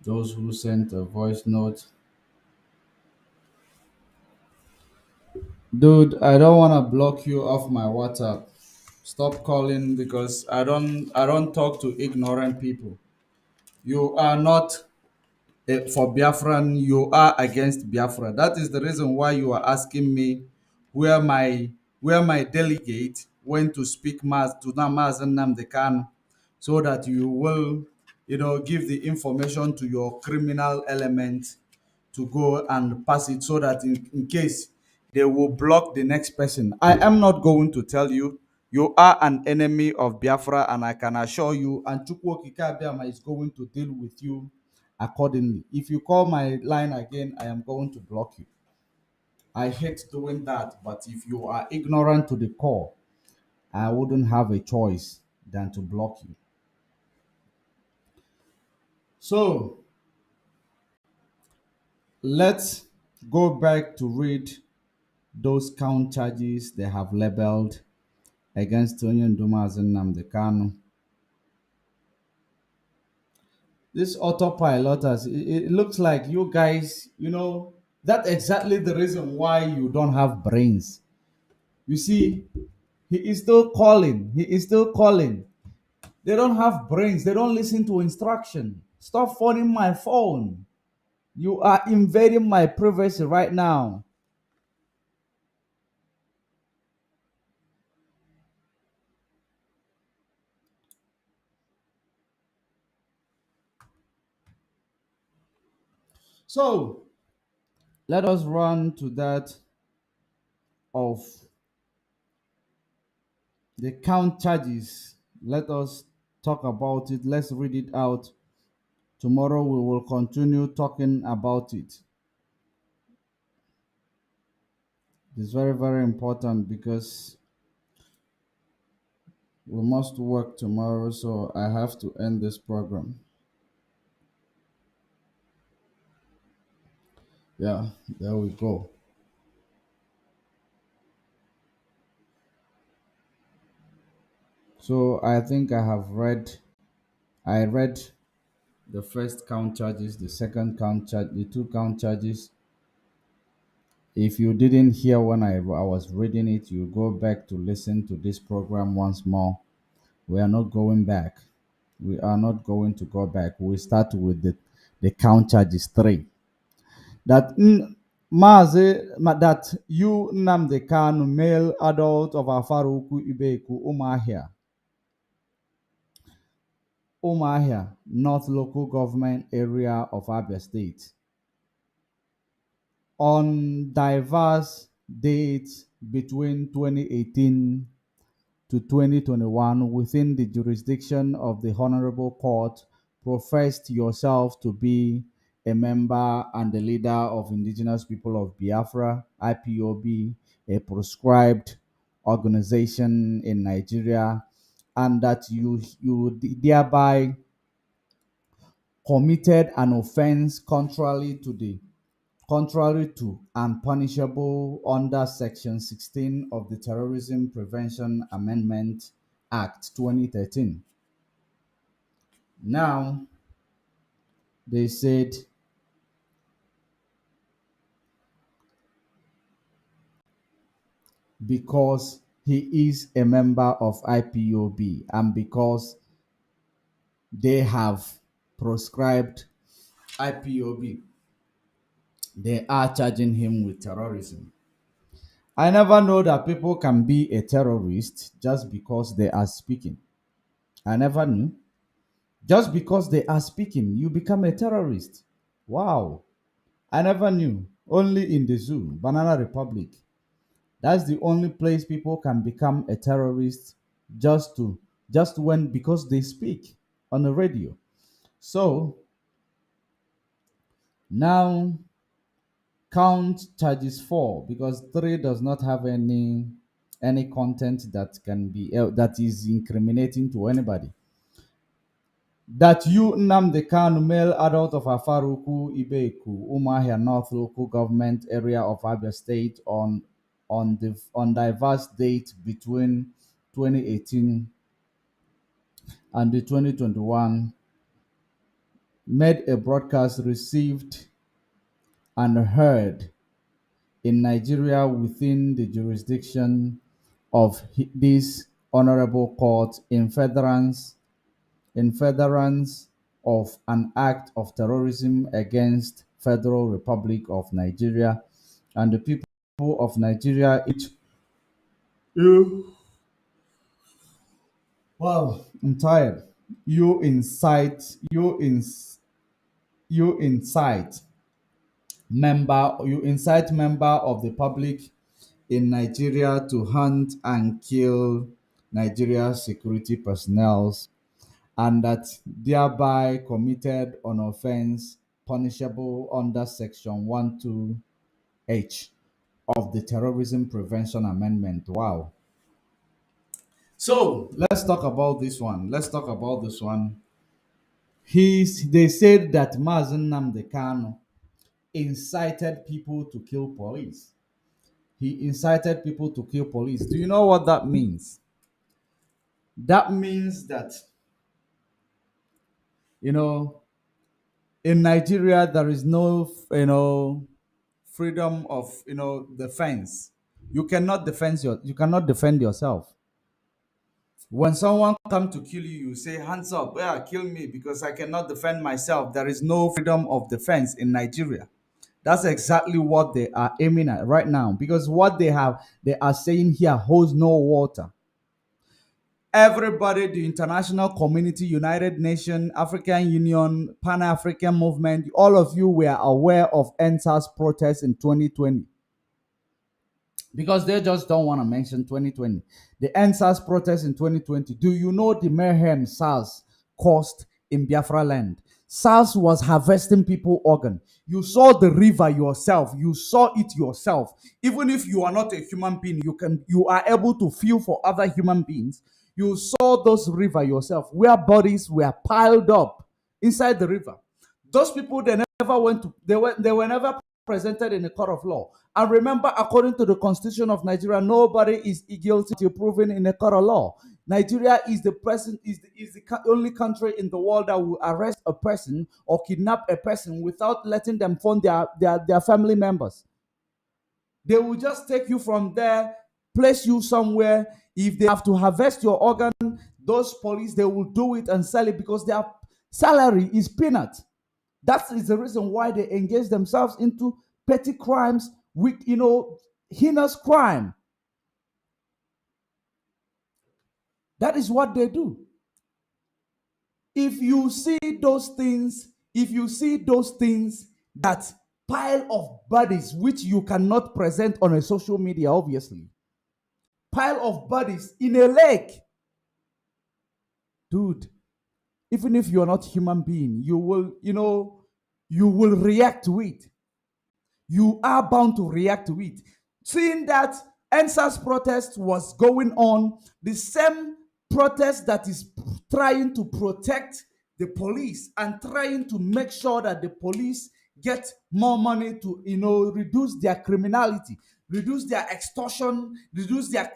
A: Those who sent a voice note, dude, I don't want to block you off my WhatsApp. Stop calling because I don't talk to ignorant people. You are not for Biafran, you are against Biafra. That is the reason why you are asking me where my where my delegate went to speak to Mazi Nnamdi Kanu, so that you will, give the information to your criminal element to go and pass it, so that in case they will block the next person. I am not going to tell you. You are an enemy of Biafra, and I can assure you, and Chukwuokike Abiyama is going to deal with you accordingly. If you call my line again, I am going to block you. I hate doing that, but if you are ignorant to the core, I wouldn't have a choice than to block you. So let's go back to read those count charges they have labeled against Tony Mazi Nnamdi Kanu. This autopilot, it looks like you guys, that's exactly the reason why you don't have brains. You see, he is still calling. He is still calling. They don't have brains. They don't listen to instruction. Stop phoning my phone. You are invading my privacy right now. So let us run to that of the count charges. Let us talk about it. Let's read it out. Tomorrow we will continue talking about it. It's very, very important because we must work tomorrow, so I have to end this program. Yeah, there we go. So I think I read the first count charges, the second count charge, the two count charges. If you didn't hear when I was reading it, you go back to listen to this program once more. We are not going back. We are not going to go back. We start with the count charges 3. That that you Nnamdi Kanu, male adult of Afaruku Ibeku Umuahia, North Local Government Area of Abia State, on diverse dates between 2018 to 2021 within the jurisdiction of the Honorable Court, professed yourself to be a member and the leader of Indigenous People of Biafra, IPOB, a proscribed organization in Nigeria, and that you thereby committed an offense contrary to and punishable under Section 16 of the Terrorism Prevention Amendment Act 2013. Now, they said because he is a member of IPOB and because they have proscribed IPOB, they are charging him with terrorism. I never know that people can be a terrorist just because they are speaking. I never knew. Just because they are speaking, you become a terrorist. Wow. I never knew. Only in the zoo, Banana Republic. That's the only place people can become a terrorist just when because they speak on the radio. So now count charges 4 because 3 does not have any content that can be that is incriminating to anybody. That you, Nnamdi Kanu, male adult of Afaruku, Ibeku, Umahia North local government area of Abia State on diverse date between 2018 and the 2021, made a broadcast received and heard in Nigeria within the jurisdiction of this honorable court in furtherance of an act of terrorism against Federal Republic of Nigeria and the people of Nigeria. You wow, I'm tired. You incite you in you incite you incite member of the public in Nigeria to hunt and kill Nigeria security personnel and that thereby committed an offense punishable under Section 12H of the Terrorism Prevention Amendment. Wow. So let's talk about this one. They said that Mazi Nnamdi Kanu incited people to kill police. He incited people to kill police. Do you know what that means? That means that, you know, in Nigeria, there is no, freedom of, defense. You cannot defend yourself. When someone come to kill you, you say, hands up, yeah, kill me because I cannot defend myself. There is no freedom of defense in Nigeria. That's exactly what they are aiming at right now because what they are saying here holds no water. Everybody, the international community, United Nations, African Union, Pan-African movement, all of you were aware of NSAS protests in 2020 because they just don't want to mention 2020. The NSAS protests in 2020. Do you know the mayhem SARS caused in Biafra land? SARS was harvesting people organ. You saw the river yourself. You saw it yourself. Even if you are not a human being, you are able to feel for other human beings. You saw those river yourself, where bodies were piled up inside the river. Those people they never went to. They were never presented in a court of law. And remember, according to the Constitution of Nigeria, nobody is guilty until proven in a court of law. Nigeria is the only country in the world that will arrest a person or kidnap a person without letting them phone their family members. They will just take you from there, place you somewhere. If they have to harvest your organ, those police, they will do it and sell it because their salary is peanut. That is the reason why they engage themselves into petty crimes with, heinous crime. That is what they do. If you see those things that pile of bodies which you cannot present on a social media, obviously, pile of bodies in a lake, dude, even if you're not human being, you will, you will react to it. You are bound to react to it. Seeing that NSAS protest was going on, the same protest that is trying to protect the police and trying to make sure that the police get more money to, reduce their criminality, reduce their extortion, reduce their,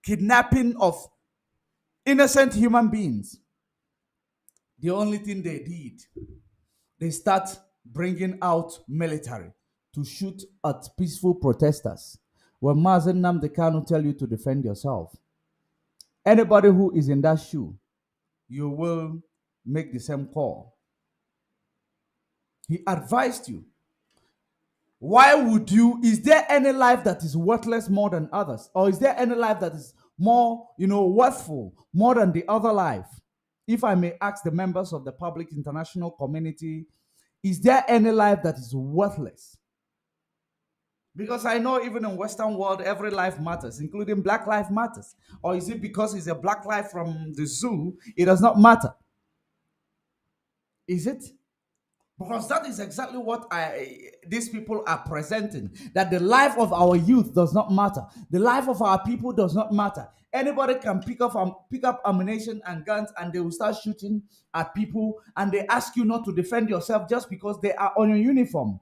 A: kidnapping of innocent human beings. The only thing they did, they start bringing out military to shoot at peaceful protesters. When Mazi Nnamdi Kanu tell you to defend yourself, anybody who is in that shoe, you will make the same call. He advised you. Why would you? Is there any life that is worthless more than others? Or is there any life that is more, worthful more than the other life? If I may ask the members of the public international community, is there any life that is worthless? Because I know even in Western world, every life matters, including Black life matters. Or is it because it's a black life from the zoo, it does not matter? Is it? Because that is exactly what these people are presenting. That the life of our youth does not matter. The life of our people does not matter. Anybody can pick up ammunition and guns and they will start shooting at people, and they ask you not to defend yourself just because they are on your uniform.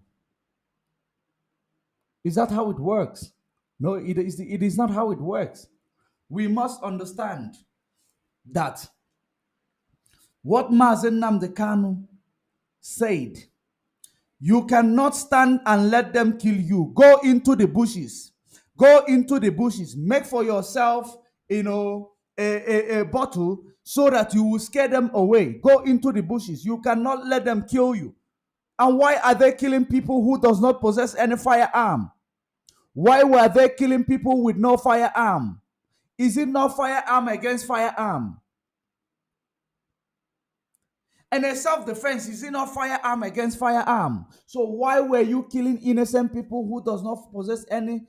A: Is that how it works? No, it is not how it works. We must understand that what Mazi Nnamdi Kanu said, you cannot stand and let them kill you. Go into the bushes. Go into the bushes. Make for yourself, a bottle so that you will scare them away. Go into the bushes. You cannot let them kill you. And why are they killing people who does not possess any firearm? Why were they killing people with no firearm? Is it not firearm against firearm? And a self-defense, is it not firearm against firearm? So why were you killing innocent people who does not possess any,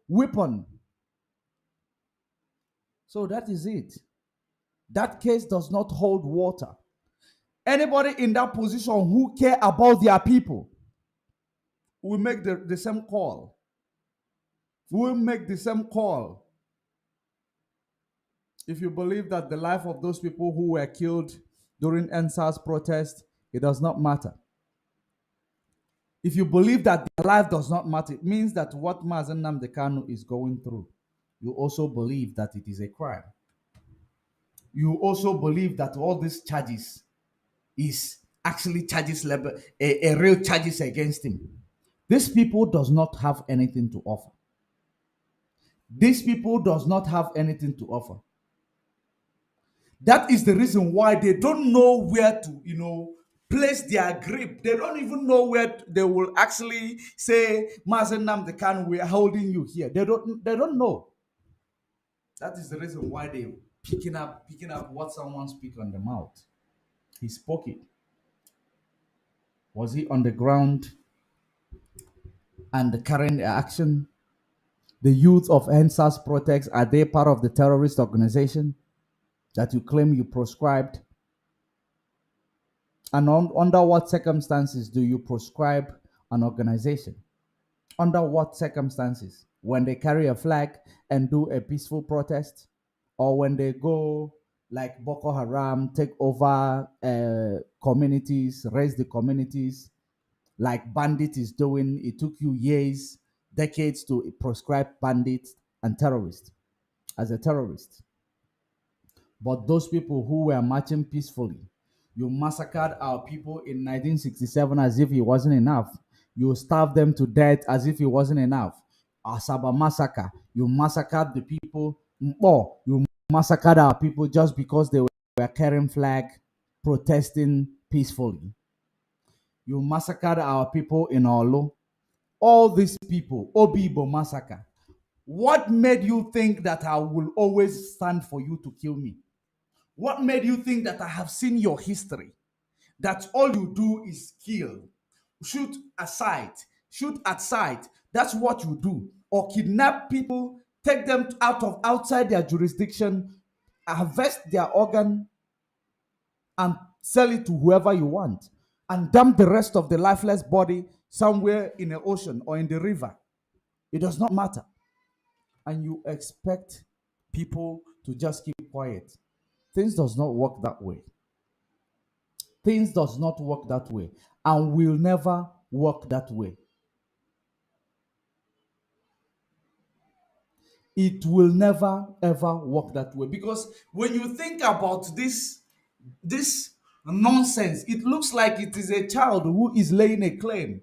A: weapon? So that is it. That case does not hold water. Anybody in that position who care about their people will make the same call. Will make the same call. If you believe that the life of those people who were killed during NSAS protest, it does not matter. If you believe that their life does not matter, it means that what Mazi Nnamdi Kanu is going through, you also believe that it is a crime. You also believe that all these charges is actually charges level, a real charges against him. These people does not have anything to offer. These people does not have anything to offer. That is the reason why they don't know where to, place their grip. They don't even know where they will actually say, Mazi Nnamdi Kanu, we are holding you here. They don't know. That is the reason why they picking up what someone speak on the mouth. He spoke it. Was he on the ground and the current action? The youth of NSAS protest, are they part of the terrorist organization that you claim you proscribed? And under what circumstances do you proscribe an organization? Under what circumstances? When they carry a flag and do a peaceful protest? Or when they go like Boko Haram, take over communities, raise the communities, like Bandit is doing? It took you years, decades to proscribe bandits and terrorists as a terrorist. But those people who were marching peacefully, you massacred our people in 1967 as if it wasn't enough. You starved them to death as if it wasn't enough. Asaba massacre, you massacred the people. Or you massacred our people just because they were carrying flag, protesting peacefully. You massacred our people in Olo. All these people, Obibo massacre. What made you think that I will always stand for you to kill me? What made you think that I have seen your history? That all you do is kill, shoot aside, shoot at sight. That's what you do. Or kidnap people, take them outside their jurisdiction, harvest their organ, and sell it to whoever you want. and dump the rest of the lifeless body somewhere in the ocean or in the river. It does not matter. And you expect people to just keep quiet. Things does not work that way. Things does not work that way and will never work that way. It will never ever work that way, because when you think about this nonsense, it looks like it is a child who is laying a claim.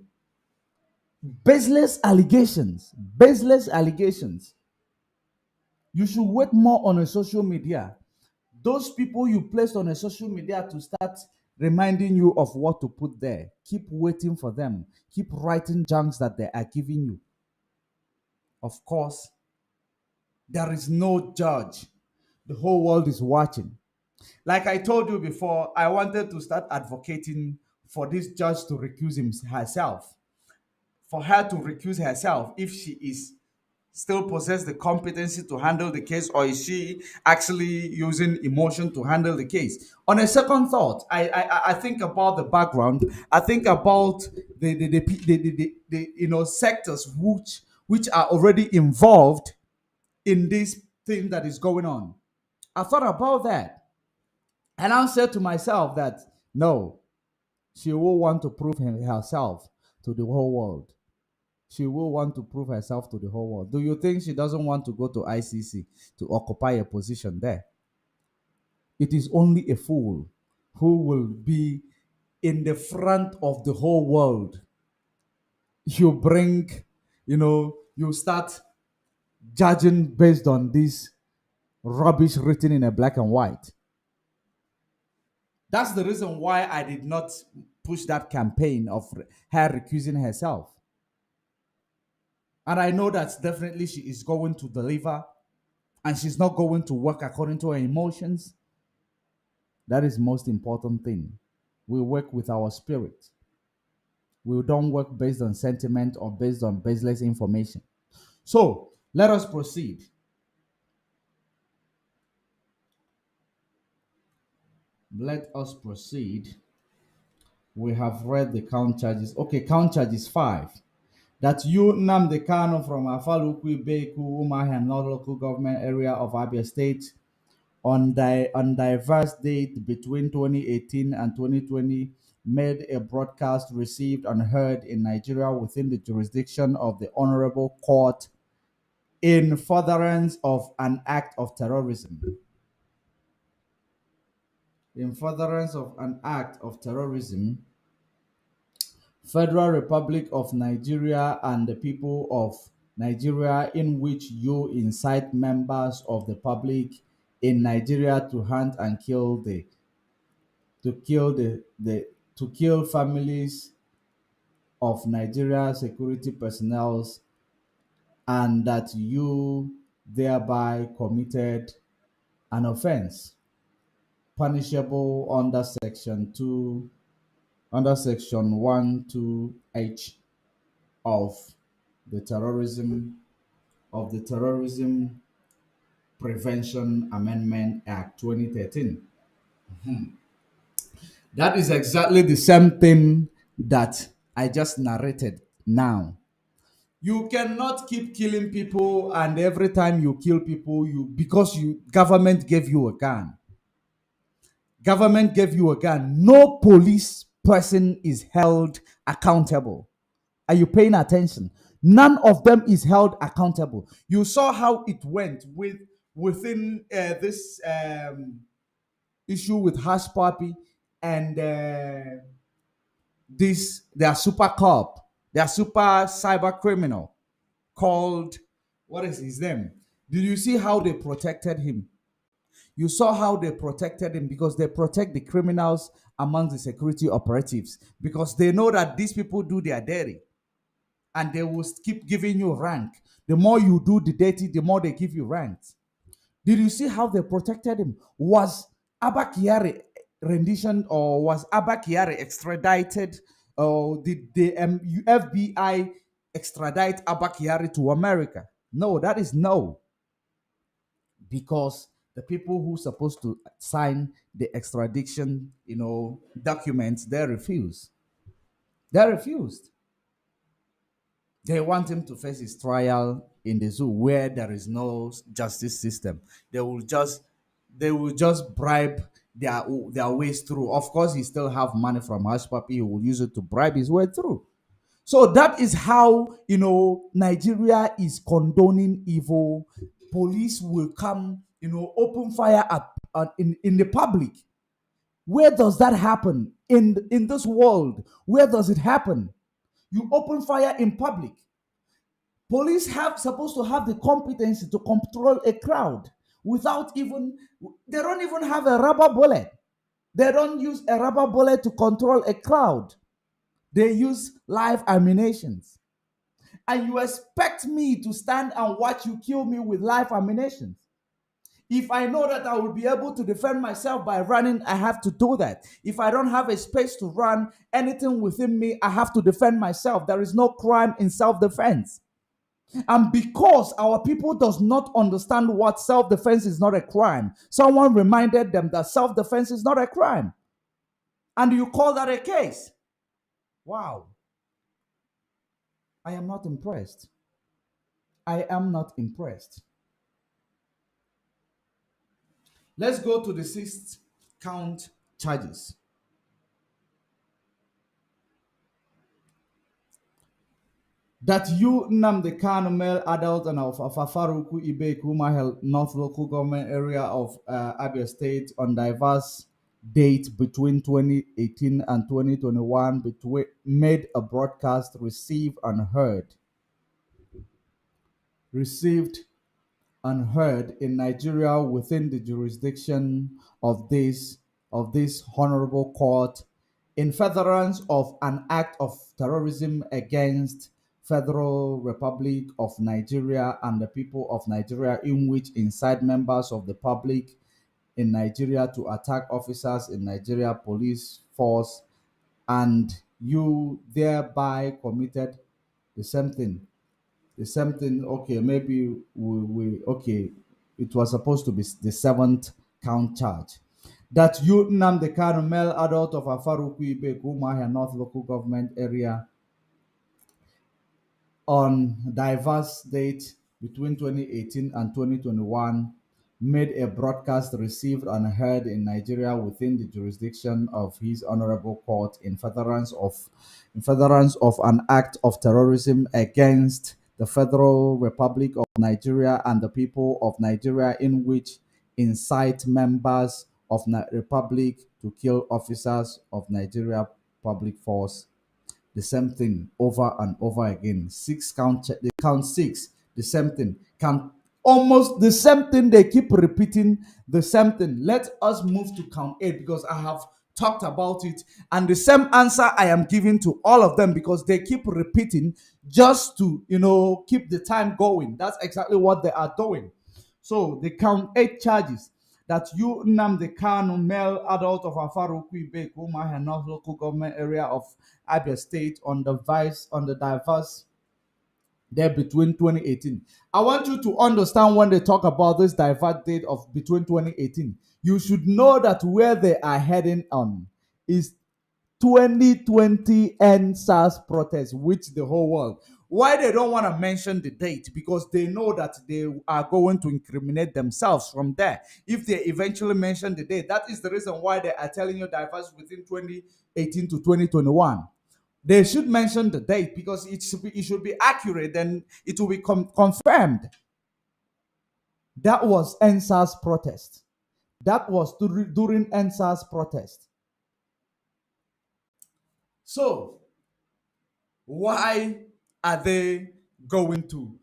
A: Baseless allegations, baseless allegations. You should wait more on a social media. Those people you placed on a social media to start reminding you of what to put there, keep waiting for them. Keep writing junks that they are giving you. Of course, there is no judge. The whole world is watching. Like I told you before, I wanted to start advocating for this judge to recuse herself. For her to recuse herself if she is still possess the competency to handle the case, or is she actually using emotion to handle the case. On a second thought, I think about the background. I think about the sectors which are already involved in this thing that is going on. I thought about that, and I said to myself that no, she will want to prove herself to the whole world. She will want to prove herself to the whole world. Do you think she doesn't want to go to ICC to occupy a position there? It is only a fool who will be in the front of the whole world. You bring, you start judging based on this rubbish written in a black and white. That's the reason why I did not push that campaign of her recusing herself. And I know that definitely she is going to deliver, and she's not going to work according to her emotions. That is the most important thing. We work with our spirit. We don't work based on sentiment or based on baseless information. So let us proceed. Let us proceed. We have read the count charges. Okay, count charges 5. That you, Nnamdi Kanu, from Afalukwi, Beku, Umuahia, North Local Government Area of Abia State, on diverse date between 2018 and 2020, made a broadcast received and heard in Nigeria within the jurisdiction of the Honorable Court in furtherance of an act of terrorism. In furtherance of an act of terrorism, Federal Republic of Nigeria and the people of Nigeria, in which you incite members of the public in Nigeria to hunt and kill to kill families of Nigeria security personnel, and that you thereby committed an offense punishable under section 1(2)(h) of the Terrorism Prevention Amendment Act 2013. That is exactly the same thing that I just narrated now. You cannot keep killing people, and every time you kill people, because government gave you a gun. Government gave you a gun. No police person is held accountable. Are you paying attention? None of them is held accountable. You saw how it went within this issue with Hush Puppy and their super cop, their super cyber criminal called, what is his name? Did you see how they protected him? You saw how they protected him, because they protect the criminals among the security operatives, because they know that these people do their dirty and they will keep giving you rank. The more you do the dirty, the more they give you ranks. Did you see how they protected him? Was Abba Kyari rendition, or was Abba Kyari extradited? Or did the FBI extradite Abba Kyari to America? No, that is no. Because the people who are supposed to sign the extradition, documents, they refuse. They refused. They want him to face his trial in the zoo where there is no justice system. They will just they will just bribe their ways through. Of course, he still have money from Hush Puppy. He will use it to bribe his way through. So that is how Nigeria is condoning evil. Police will come, open fire in the public. Where does that happen in this world? Where does it happen? You open fire in public. Police have supposed to have the competency to control a crowd without even they don't even have a rubber bullet. They don't use a rubber bullet to control a crowd. They use live ammunitions. And you expect me to stand and watch you kill me with live ammunitions? If I know that I will be able to defend myself by running, I have to do that. If I don't have a space to run, anything within me, I have to defend myself. There is no crime in self-defense. And because our people does not understand what self-defense is not a crime, someone reminded them that self-defense is not a crime. And you call that a case? Wow. I am not impressed. I am not impressed. Let's go to the sixth count charges. That you, Nnamdi Kanu, male adult and of Afafaruku Ibe Kumahel North Local Government Area of Abia State on diverse date between 2018 and 2021 made a broadcast received unheard in Nigeria within the jurisdiction of this honorable court in furtherance of an act of terrorism against Federal Republic of Nigeria and the people of Nigeria, in which incite members of the public in Nigeria to attack officers in Nigeria police force, and you thereby committed the same thing. Okay, maybe okay, it was supposed to be the seventh count charge. That you, Nnamdi Kanu, male adult of Afaruku Ibe Kumahia North Local Government Area, on diverse date between 2018 and 2021, made a broadcast received and heard in Nigeria within the jurisdiction of his honorable court in furtherance of an act of terrorism against the Federal Republic of Nigeria and the people of Nigeria, in which incite members of the Republic to kill officers of Nigeria public force. The same thing over and over again. They count six, the same thing. Count almost the same thing. They keep repeating the same thing. Let us move to count eight because I have talked about it, and the same answer I am giving to all of them because they keep repeating just to keep the time going. That's exactly what they are doing. So they count eight charges. That you, Nnamdi Kanu, male adult of Afaruku Ibe Kumahia North Local Government Area of Abia State on the diverse there between 2018. I want you to understand when they talk about this diverse date of between 2018, you should know that where they are heading on is 2020 SARS protest, which the whole world. Why they don't want to mention the date? Because they know that they are going to incriminate themselves from there. If they eventually mention the date, that is the reason why they are telling you diverse within 2018 to 2021. They should mention the date because it should be accurate, then it will be confirmed. That was SARS protest. That was during SARS protest. So, why are they going to,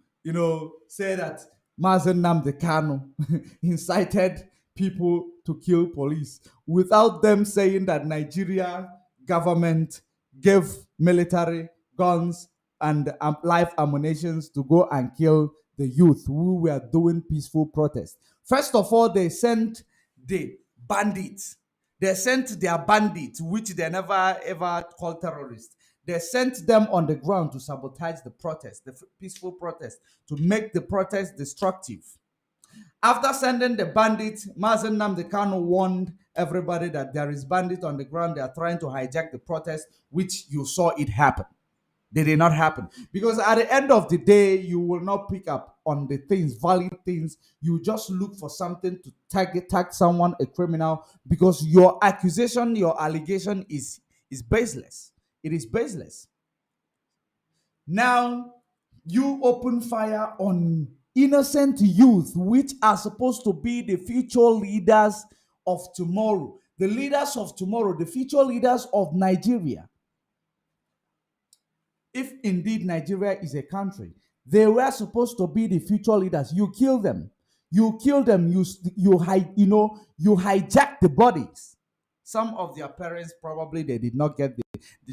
A: say that Mazi Nnamdi Kanu incited people to kill police without them saying that Nigeria government gave military guns and live ammunition to go and kill the youth who were doing peaceful protest? First of all, they sent the bandits. They sent their bandits, which they never ever called terrorists. They sent them on the ground to sabotage the protest, the peaceful protest, to make the protest destructive. After sending the bandits, Mazi Nnamdi Kanu warned everybody that there is bandits on the ground. They are trying to hijack the protest, which you saw it happen. They did not happen. Because at the end of the day, you will not pick up on the things, valid things. You just look for something to tag someone a criminal, because your accusation, your allegation is baseless. It is baseless. Now, you open fire on innocent youth, which are supposed to be the future leaders of tomorrow. The leaders of tomorrow, the future leaders of Nigeria. If indeed Nigeria is a country, they were supposed to be the future leaders. You kill them. You kill them. You hijack the bodies. Some of their parents probably they did not get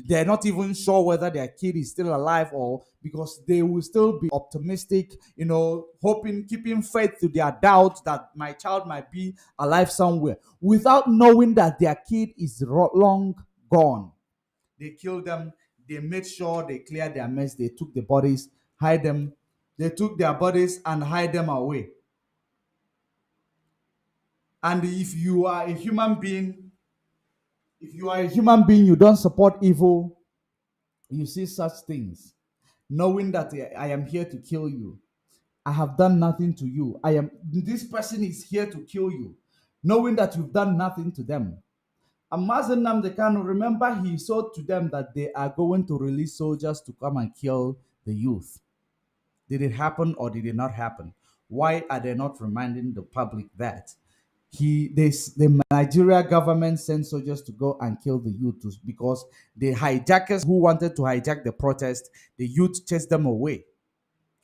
A: they're not even sure whether their kid is still alive, or because they will still be optimistic, hoping, keeping faith to their doubt that my child might be alive somewhere, without knowing that their kid is long gone. They killed them. They made sure they cleared their mess. They took the bodies, hide them. They took their bodies and hide them away. And if you are a human being, you don't support evil, you see such things, knowing that I am here to kill you. I have done nothing to you. This person is here to kill you, knowing that you've done nothing to them. And Mazi Nnamdi Kanu, remember, he said to them that they are going to release soldiers to come and kill the youth. Did it happen or did it not happen? Why are they not reminding the public that the Nigeria government sent soldiers to go and kill the youth? Because the hijackers who wanted to hijack the protest, the youth chased them away.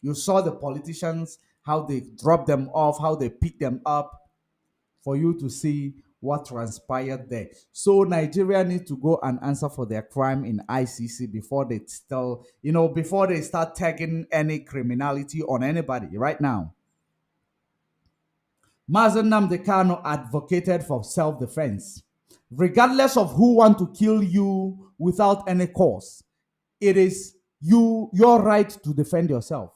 A: You saw the politicians, how they dropped them off, how they picked them up, for you to see what transpired there. So Nigeria needs to go and answer for their crime in ICC before they before they start tagging any criminality on anybody right now. Mazi Nnamdi Kanu advocated for self-defense. Regardless of who want to kill you without any cause, it is your right to defend yourself.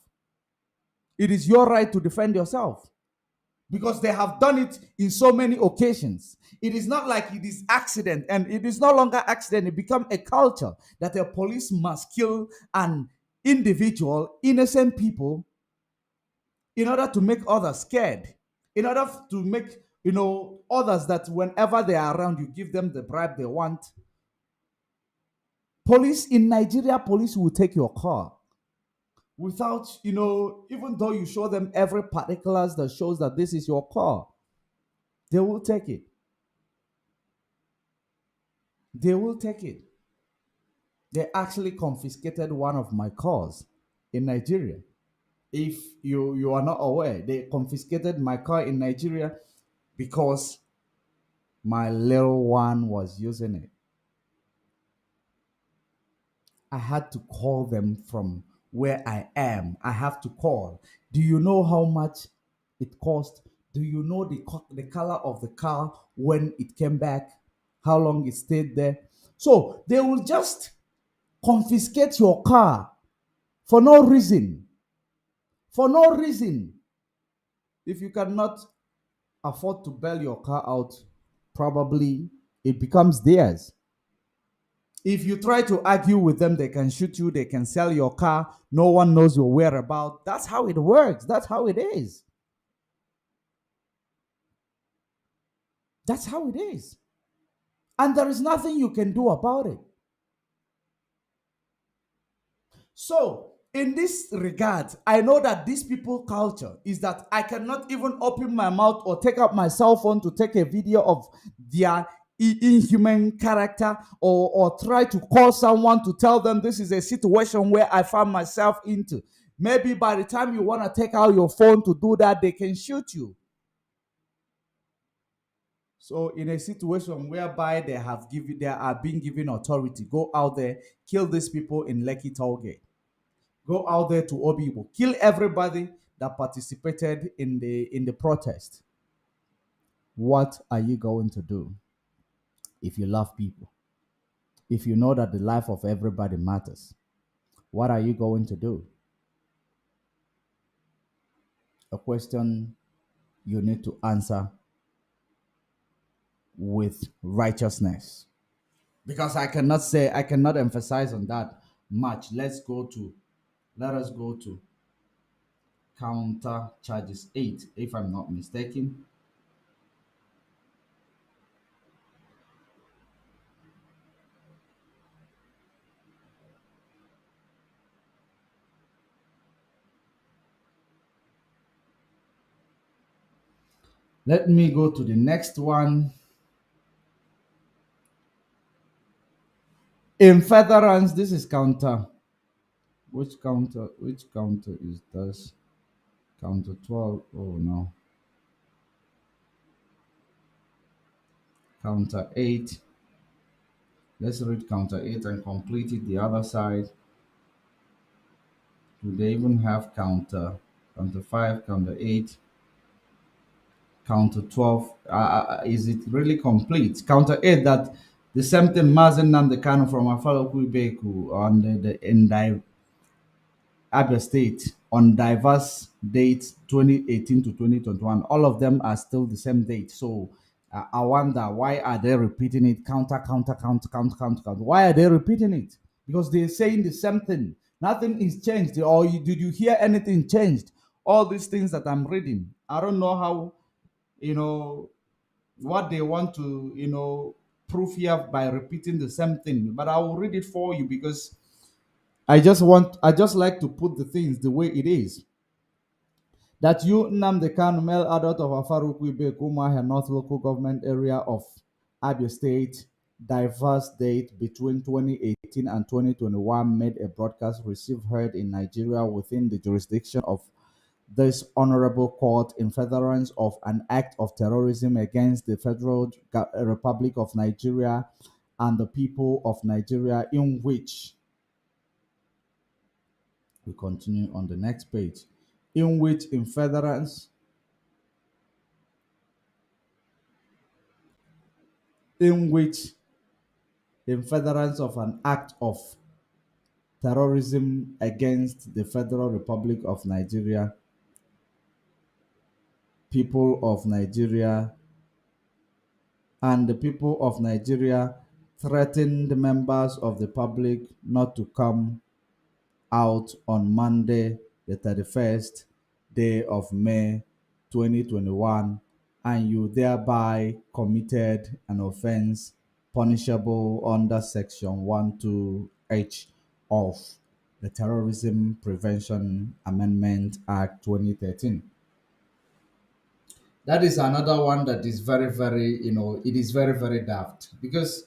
A: It is your right to defend yourself, because they have done it in so many occasions. It is not like it is accident, and it is no longer accident. It becomes a culture that a police must kill an individual, innocent people, in order to make others scared, in order to make others that whenever they are around, you give them the bribe they want. Police in Nigeria, police will take your car without, even though you show them every particulars that shows that this is your car, they will take it. They will take it. They actually confiscated one of my cars in Nigeria. If you are not aware, they confiscated my car in Nigeria because my little one was using it. I had to call them from where I am. I have to call. Do you know how much it cost? Do you know the color of the car when it came back? How long it stayed there? So they will just confiscate your car for no reason. For no reason. If you cannot afford to bail your car out, probably it becomes theirs. If you try to argue with them, they can shoot you, they can sell your car, no one knows your whereabouts. That's how it works. That's how it is. That's how it is. And there is nothing you can do about it. So, in this regard, I know that these people culture is that I cannot even open my mouth or take up my cell phone to take a video of their inhuman character, or try to call someone to tell them this is a situation where I found myself into. Maybe by the time you want to take out your phone to do that, they can shoot you. So in a situation whereby they are being given authority, go out there, kill these people in Lekki Tollgate. Go out there to Obibo, kill everybody that participated in the protest. What are you going to do if you love people? If you know that the life of everybody matters, what are you going to do? A question you need to answer with righteousness. Because I cannot emphasize on that much. Let us go to counter charges 8, if I'm not mistaken. Let me go to the next one. In furtherance, this is counter. Which counter is this? Counter 12. Oh no. Counter 8. Let's read counter 8 and complete it the other side. Do they even have counter 5, counter 8, counter 12? Is it really complete? Counter 8, that the same thing Mazi Nnamdi Kanu from our fellow Kubeku on the Abia State on diverse dates 2018 to 2021. All of them are still the same date. So I wonder, why are they repeating it? Counter, counter, counter, counter, counter, counter. Why are they repeating it? Because they're saying the same thing. Nothing is changed. Or did you hear anything changed? All these things that I'm reading, I don't know how, you know, what they want to, prove here by repeating the same thing. But I will read it for you because I just like to put the things the way it is. That you, Nnamdi Kanu, male adult of Afaruku Ibe, Umuahia North Local Government Area of Abia State, diverse date between 2018 and 2021, made a broadcast received heard in Nigeria within the jurisdiction of this honorable court in furtherance of an act of terrorism against the Federal Republic of Nigeria and the people of Nigeria, in which we continue on the next page, in which in furtherance of an act of terrorism against the Federal Republic of Nigeria, people of Nigeria, and the people of Nigeria threatened members of the public not to come out on Monday, the 31st day of May 2021, and you thereby committed an offense punishable under Section 12H of the Terrorism Prevention Amendment Act 2013. That is another one that is very, very, it is very, very daft, because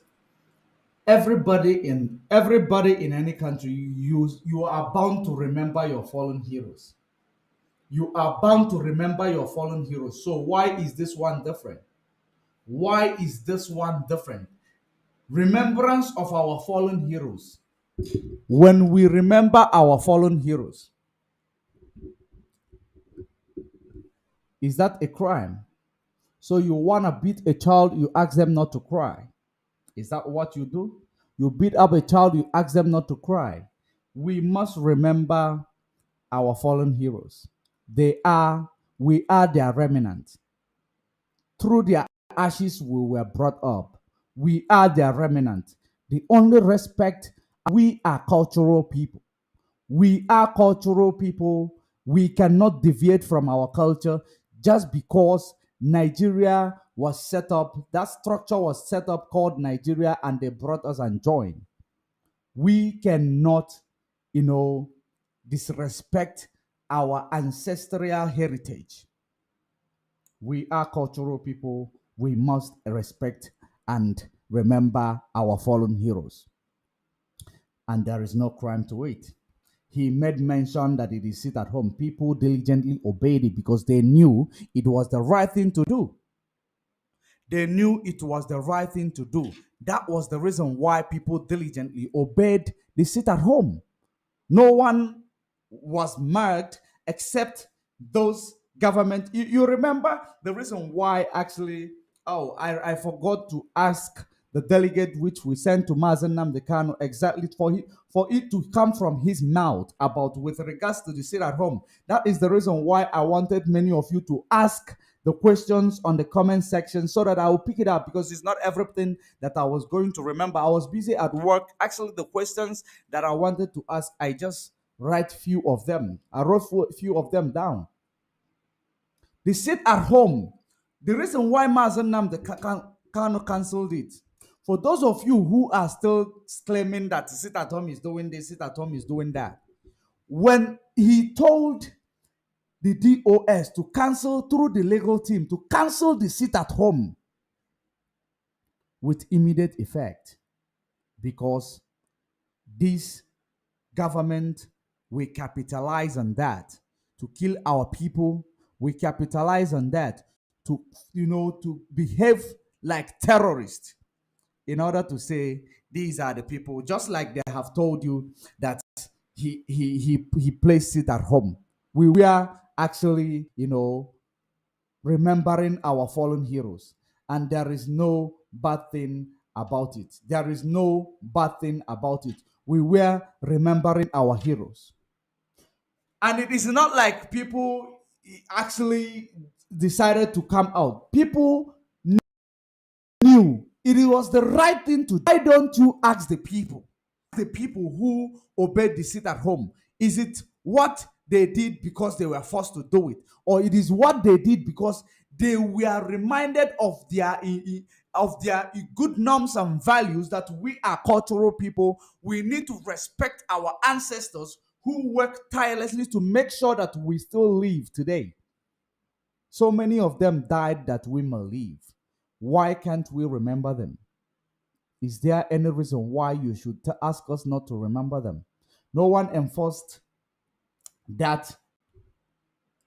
A: everybody in any country, you are bound to remember your fallen heroes. You are bound to remember your fallen heroes. So why is this one different? Why is this one different? Remembrance of our fallen heroes. When we remember our fallen heroes, is that a crime? So you want to beat a child, you ask them not to cry. Is that what you do? You beat up a child, you ask them not to cry. We must remember our fallen heroes. We are their remnant. Through their ashes, we were brought up. We are their remnant. The only respect, we are cultural people. We are cultural people. We cannot deviate from our culture just because Nigeria was set up, that structure was set up called Nigeria, and they brought us and joined. We cannot, disrespect our ancestral heritage. We are cultural people. We must respect and remember our fallen heroes. And there is no crime to it. He made mention that it is sit at home. People diligently obeyed it because they knew it was the right thing to do. They knew it was the right thing to do. That was the reason why people diligently obeyed the sit at home. No one was marked except those government. You remember the reason why actually, I forgot to ask the delegate which we sent to Mazi Nnamdi Kanu exactly for it to come from his mouth about with regards to the sit at home. That is the reason why I wanted many of you to ask the questions on the comment section so that I will pick it up, because it's not everything that I was going to remember. I was busy at work. Actually, the questions that I wanted to ask, I just write few of them. I wrote few of them down. They sit at home. The reason why Mazi Nnamdi Kanu cancelled it, for those of you who are still claiming that sit at home is doing this, sit at home is doing that, when he told the DOS to cancel through the legal team, to cancel the sit at home with immediate effect, because this government will capitalize on that to kill our people. We capitalize on that to, to behave like terrorists in order to say these are the people, just like they have told you that he placed it at home. We were actually, remembering our fallen heroes, and there is no bad thing about it. There is no bad thing about it. We were remembering our heroes. And it is not like people actually decided to come out. People knew it was the right thing to do. Why don't you ask the people who obeyed the sit at home? Is it what they did because they were forced to do it, or it is what they did because they were reminded of their good norms and values, that we are cultural people, we need to respect our ancestors who worked tirelessly to make sure that we still live today. So many of them died that we may live. Why can't we remember them? Is there any reason why you should ask us not to remember them? No one enforced that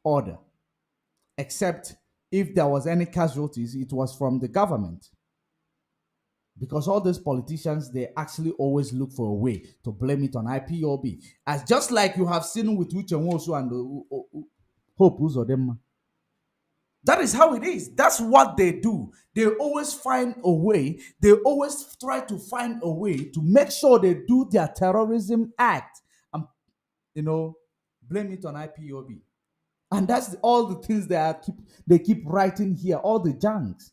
A: order, except if there was any casualties, it was from the government. Because all those politicians, they actually always look for a way to blame it on IPOB. As just like you have seen with Uche Nwosu and Hope Uzodinma. That is how it is. That's what they do. They always find a way. They always try to find a way to make sure they do their terrorism act and, blame it on IPOB. And that's all the things they keep writing here, all the junks.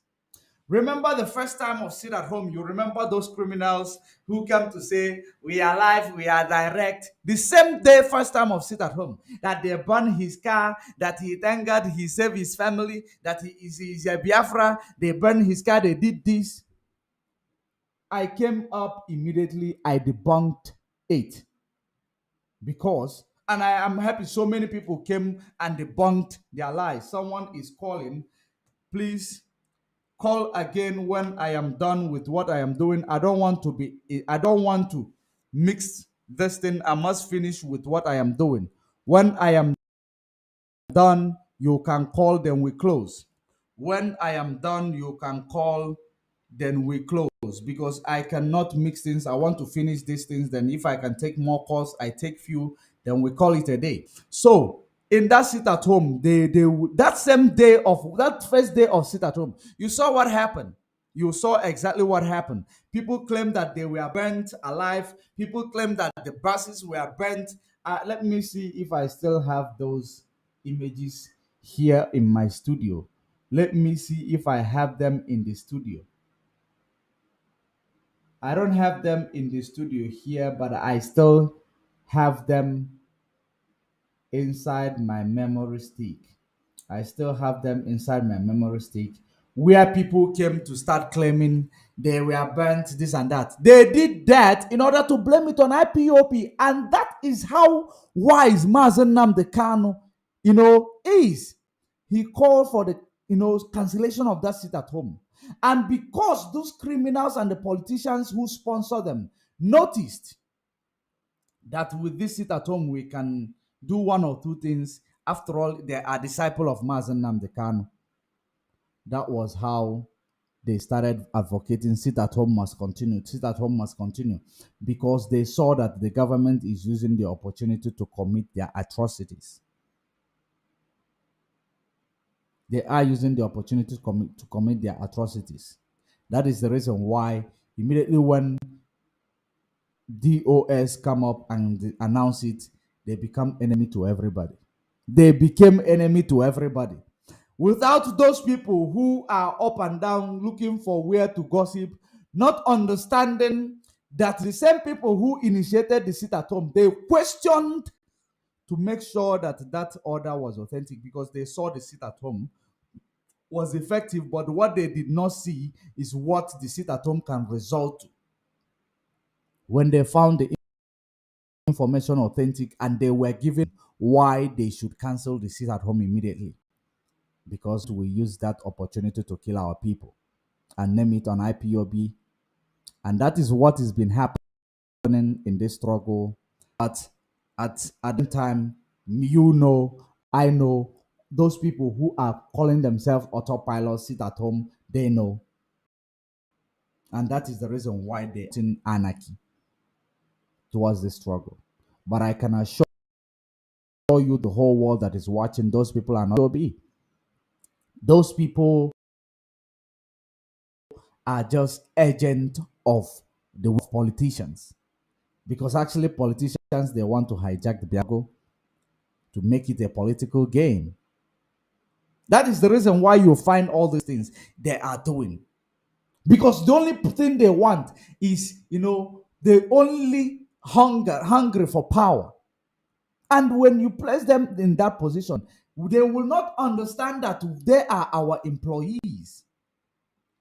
A: Remember the first time of sit at home, you remember those criminals who came to say, we are live, we are direct. The same day, first time of sit at home, that they burned his car, that he thank God he saved his family, that he is a Biafra, they burned his car, they did this. I came up immediately, I debunked it. Because, and I am happy so many people came and debunked their lies. Someone is calling, please call again when I am done with what I am doing. I don't want to mix this thing. I must finish with what I am doing. When I am done, you can call, then we close. When I am done, you can call, then we close, because I cannot mix things. I want to finish these things. Then if I can take more calls, I take few, then we call it a day. So in that sit at home, that same day of that first day of sit at home, you saw what happened. You saw exactly what happened. People claim that they were burnt alive. People claim that the buses were burnt. Let me see if I still have those images here in my studio. Let me see if I have them in the studio. I don't have them in the studio here, but I still have them inside my memory stick. I still have them inside my memory stick, where people came to start claiming they were burnt, this and that. They did that in order to blame it on IPOP, and that is how wise Mazi Nnamdi Kanu, is. He called for the, cancellation of that sit at home. And because those criminals and the politicians who sponsor them noticed that with this sit at home, we can do one or two things. After all, they are disciples of Mazi Nnamdi Kanu. That was how they started advocating sit at home must continue. Sit at home must continue, because they saw that the government is using the opportunity to commit their atrocities. They are using the opportunity to commit their atrocities. That is the reason why immediately when DOS come up and announce it, they become enemy to everybody. They became enemy to everybody. Without those people who are up and down looking for where to gossip, not understanding that the same people who initiated the sit at home, they questioned to make sure that that order was authentic because they saw the sit at home was effective, but what they did not see is what the sit at home can result to when they found the information authentic and they were given why they should cancel the sit at home immediately because we use that opportunity to kill our people and name it on IPOB. And that is what has been happening in this struggle. At the time, you know, I know, those people who are calling themselves autopilot sit at home, they know. And that is the reason why they're in anarchy towards the struggle. But I can assure you, the whole world that is watching, those people are not OB. Those people are just agents of the politicians. Because actually, politicians, they want to hijack the Biago to make it a political game. That is the reason why you find all these things they are doing. Because the only thing they want is, they only hungry for power. And when you place them in that position, they will not understand that they are our employees.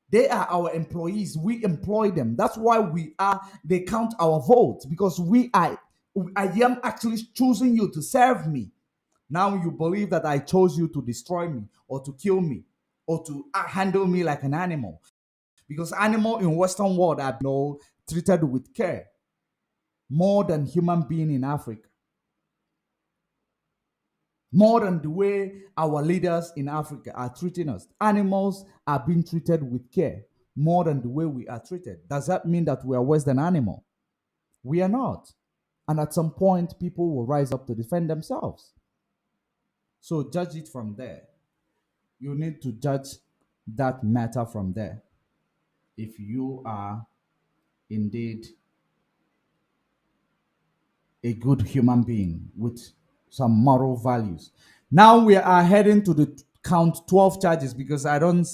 A: They are our employees. We employ them. That's why they count our votes because I am actually choosing you to serve me. Now you believe that I chose you to destroy me or to kill me or to handle me like an animal. Because animal in Western world are treated with care more than human being in Africa. More than the way our leaders in Africa are treating us. Animals are being treated with care more than the way we are treated. Does that mean that we are worse than animal? We are not. And at some point, people will rise up to defend themselves. So judge it from there. You need to judge that matter from there. If you are indeed a good human being with some moral values. Now we are heading to the count 12 charges because I don't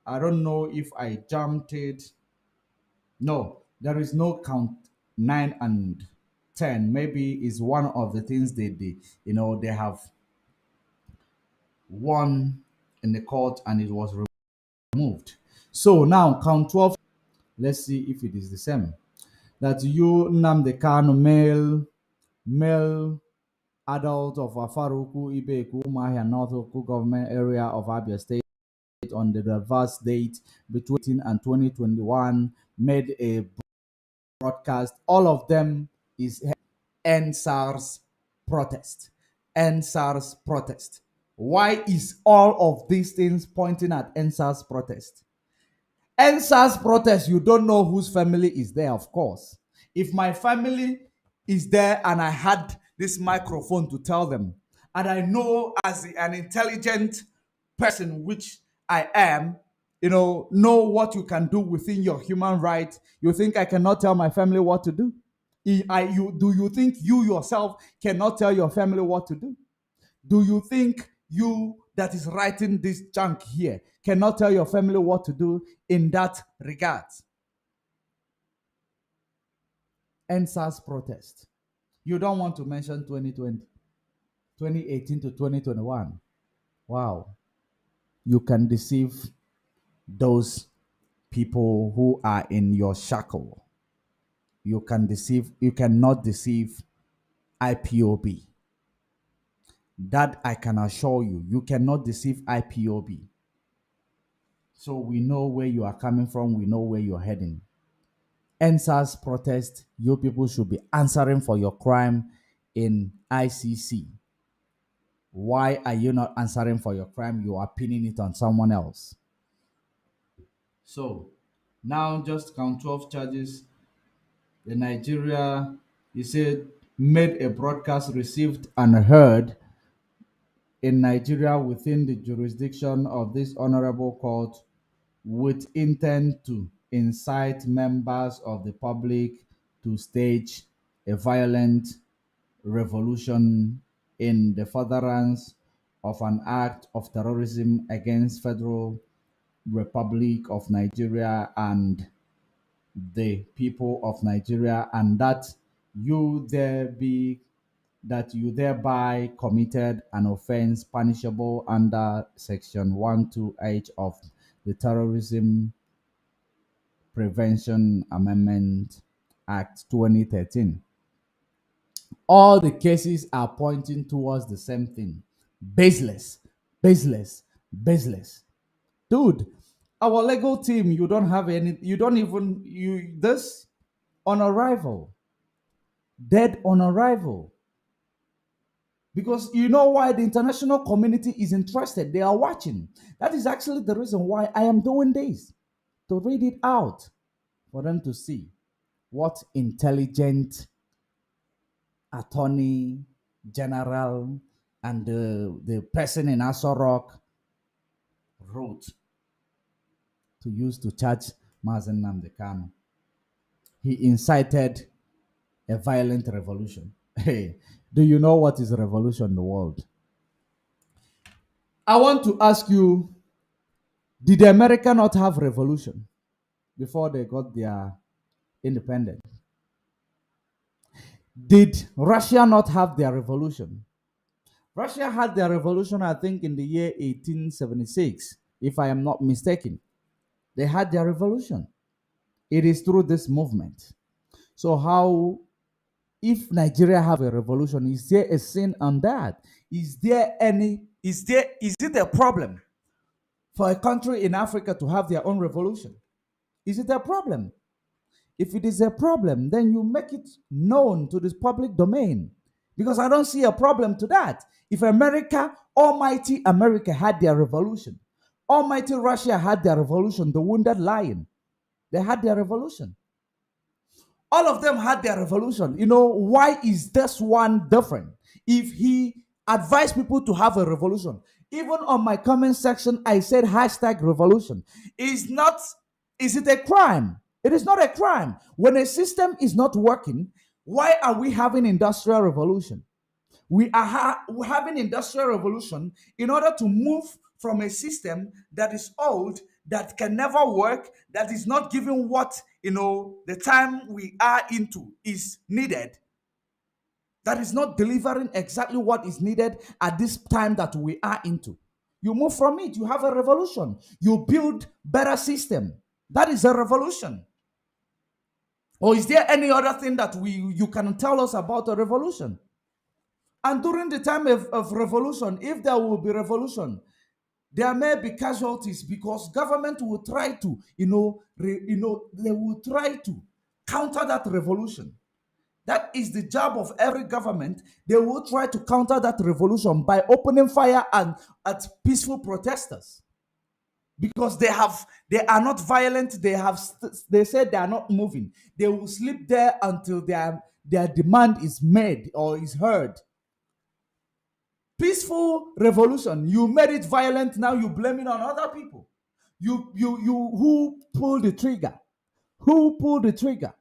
A: know if I jumped it. No, there is no count 9 and 10. Maybe it's one of the things they have won in the court and it was removed. So now count 12. Let's see if it is the same. That you, Nnamdi Kanu, male adult of Afaruku, Ibeku, Umahia, North Oku government area of Abia State on the diverse date between 18 and 2021 made a broadcast. All of them is End SARS protest. End SARS protest. Why is all of these things pointing at End SARS protest? End SARS protest, you don't know whose family is there, of course. If my family is there and I had this microphone to tell them, and I know as an intelligent person, which I am, know what you can do within your human right, you think I cannot tell my family what to do? Do you think you yourself cannot tell your family what to do? Do you think you that is writing this junk here cannot tell your family what to do in that regard? End SARS protest. You don't want to mention 2020, 2018 to 2021. Wow. You can deceive those people who are in your shackle. You cannot deceive IPOB. That I can assure you. You cannot deceive IPOB. So we know where you are coming from. We know where you're heading. End SARS protest. You people should be answering for your crime in ICC. Why are you not answering for your crime? You are pinning it on someone else. So now just count 12 charges. The Nigeria, he said, made a broadcast received and heard in Nigeria within the jurisdiction of this honorable court with intent to incite members of the public to stage a violent revolution in the furtherance of an act of terrorism against Federal Republic of Nigeria and the people of Nigeria, and that you thereby committed an offense punishable under Section 128 of the Terrorism Prevention Amendment Act 2013. All the cases are pointing towards the same thing. Baseless, baseless, baseless. Dude, our legal team, you don't have any, you don't even, this on arrival, dead on arrival. Because you know why the international community is interested. They are watching. That is actually the reason why I am doing this, to read it out for them to see what intelligent attorney general and the person in Aso Rock wrote to use to charge Mazi Nnamdi Kanu. He incited a violent revolution. Hey, do you know what is a revolution in the world? I want to ask you, did America not have revolution before they got their independence? Did Russia not have their revolution? Russia had their revolution, I think, in the year 1876, if I am not mistaken. They had their revolution. It is through this movement. So how, if Nigeria have a revolution, is there a sin on that? Is it a problem for a country in Africa to have their own revolution? Is it a problem? If it is a problem, then you make it known to this public domain. Because I don't see a problem to that. If America, almighty America, had their revolution, almighty Russia had their revolution, the wounded lion, they had their revolution. All of them had their revolution. You know, why is this one different? If he advised people to have a revolution, even on my comment section, I said hashtag revolution. Is it a crime? It is not a crime. When a system is not working, why are we having industrial revolution? We are having industrial revolution in order to move from a system that is old, that can never work, that is not giving what, the time we are into is needed, that is not delivering exactly what is needed at this time that we are into. You move from it, you have a revolution. You build better system. That is a revolution. Or is there any other thing that you can tell us about a revolution? And during the time of revolution, if there will be revolution, there may be casualties because government will try to, they will try to counter that revolution. That is the job of every government. They will try to counter that revolution by opening fire at peaceful protesters. Because they are not violent, they said they are not moving. They will sleep there until their demand is made or is heard. Peaceful revolution, you made it violent, now you blame it on other people. Who pulled the trigger? Who pulled the trigger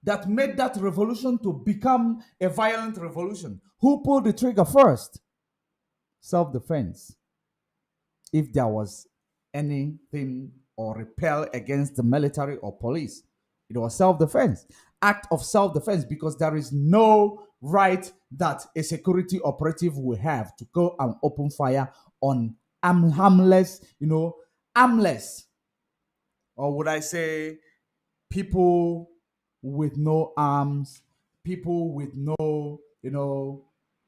A: that made that revolution to become a violent revolution? Who pulled the trigger first? Self-defense. If there was anything or repel against the military or police, it was self-defense. Act of self-defense, because there is no right that a security operative will have to go and open fire on harmless, armless, or would I say people with no arms, people with no,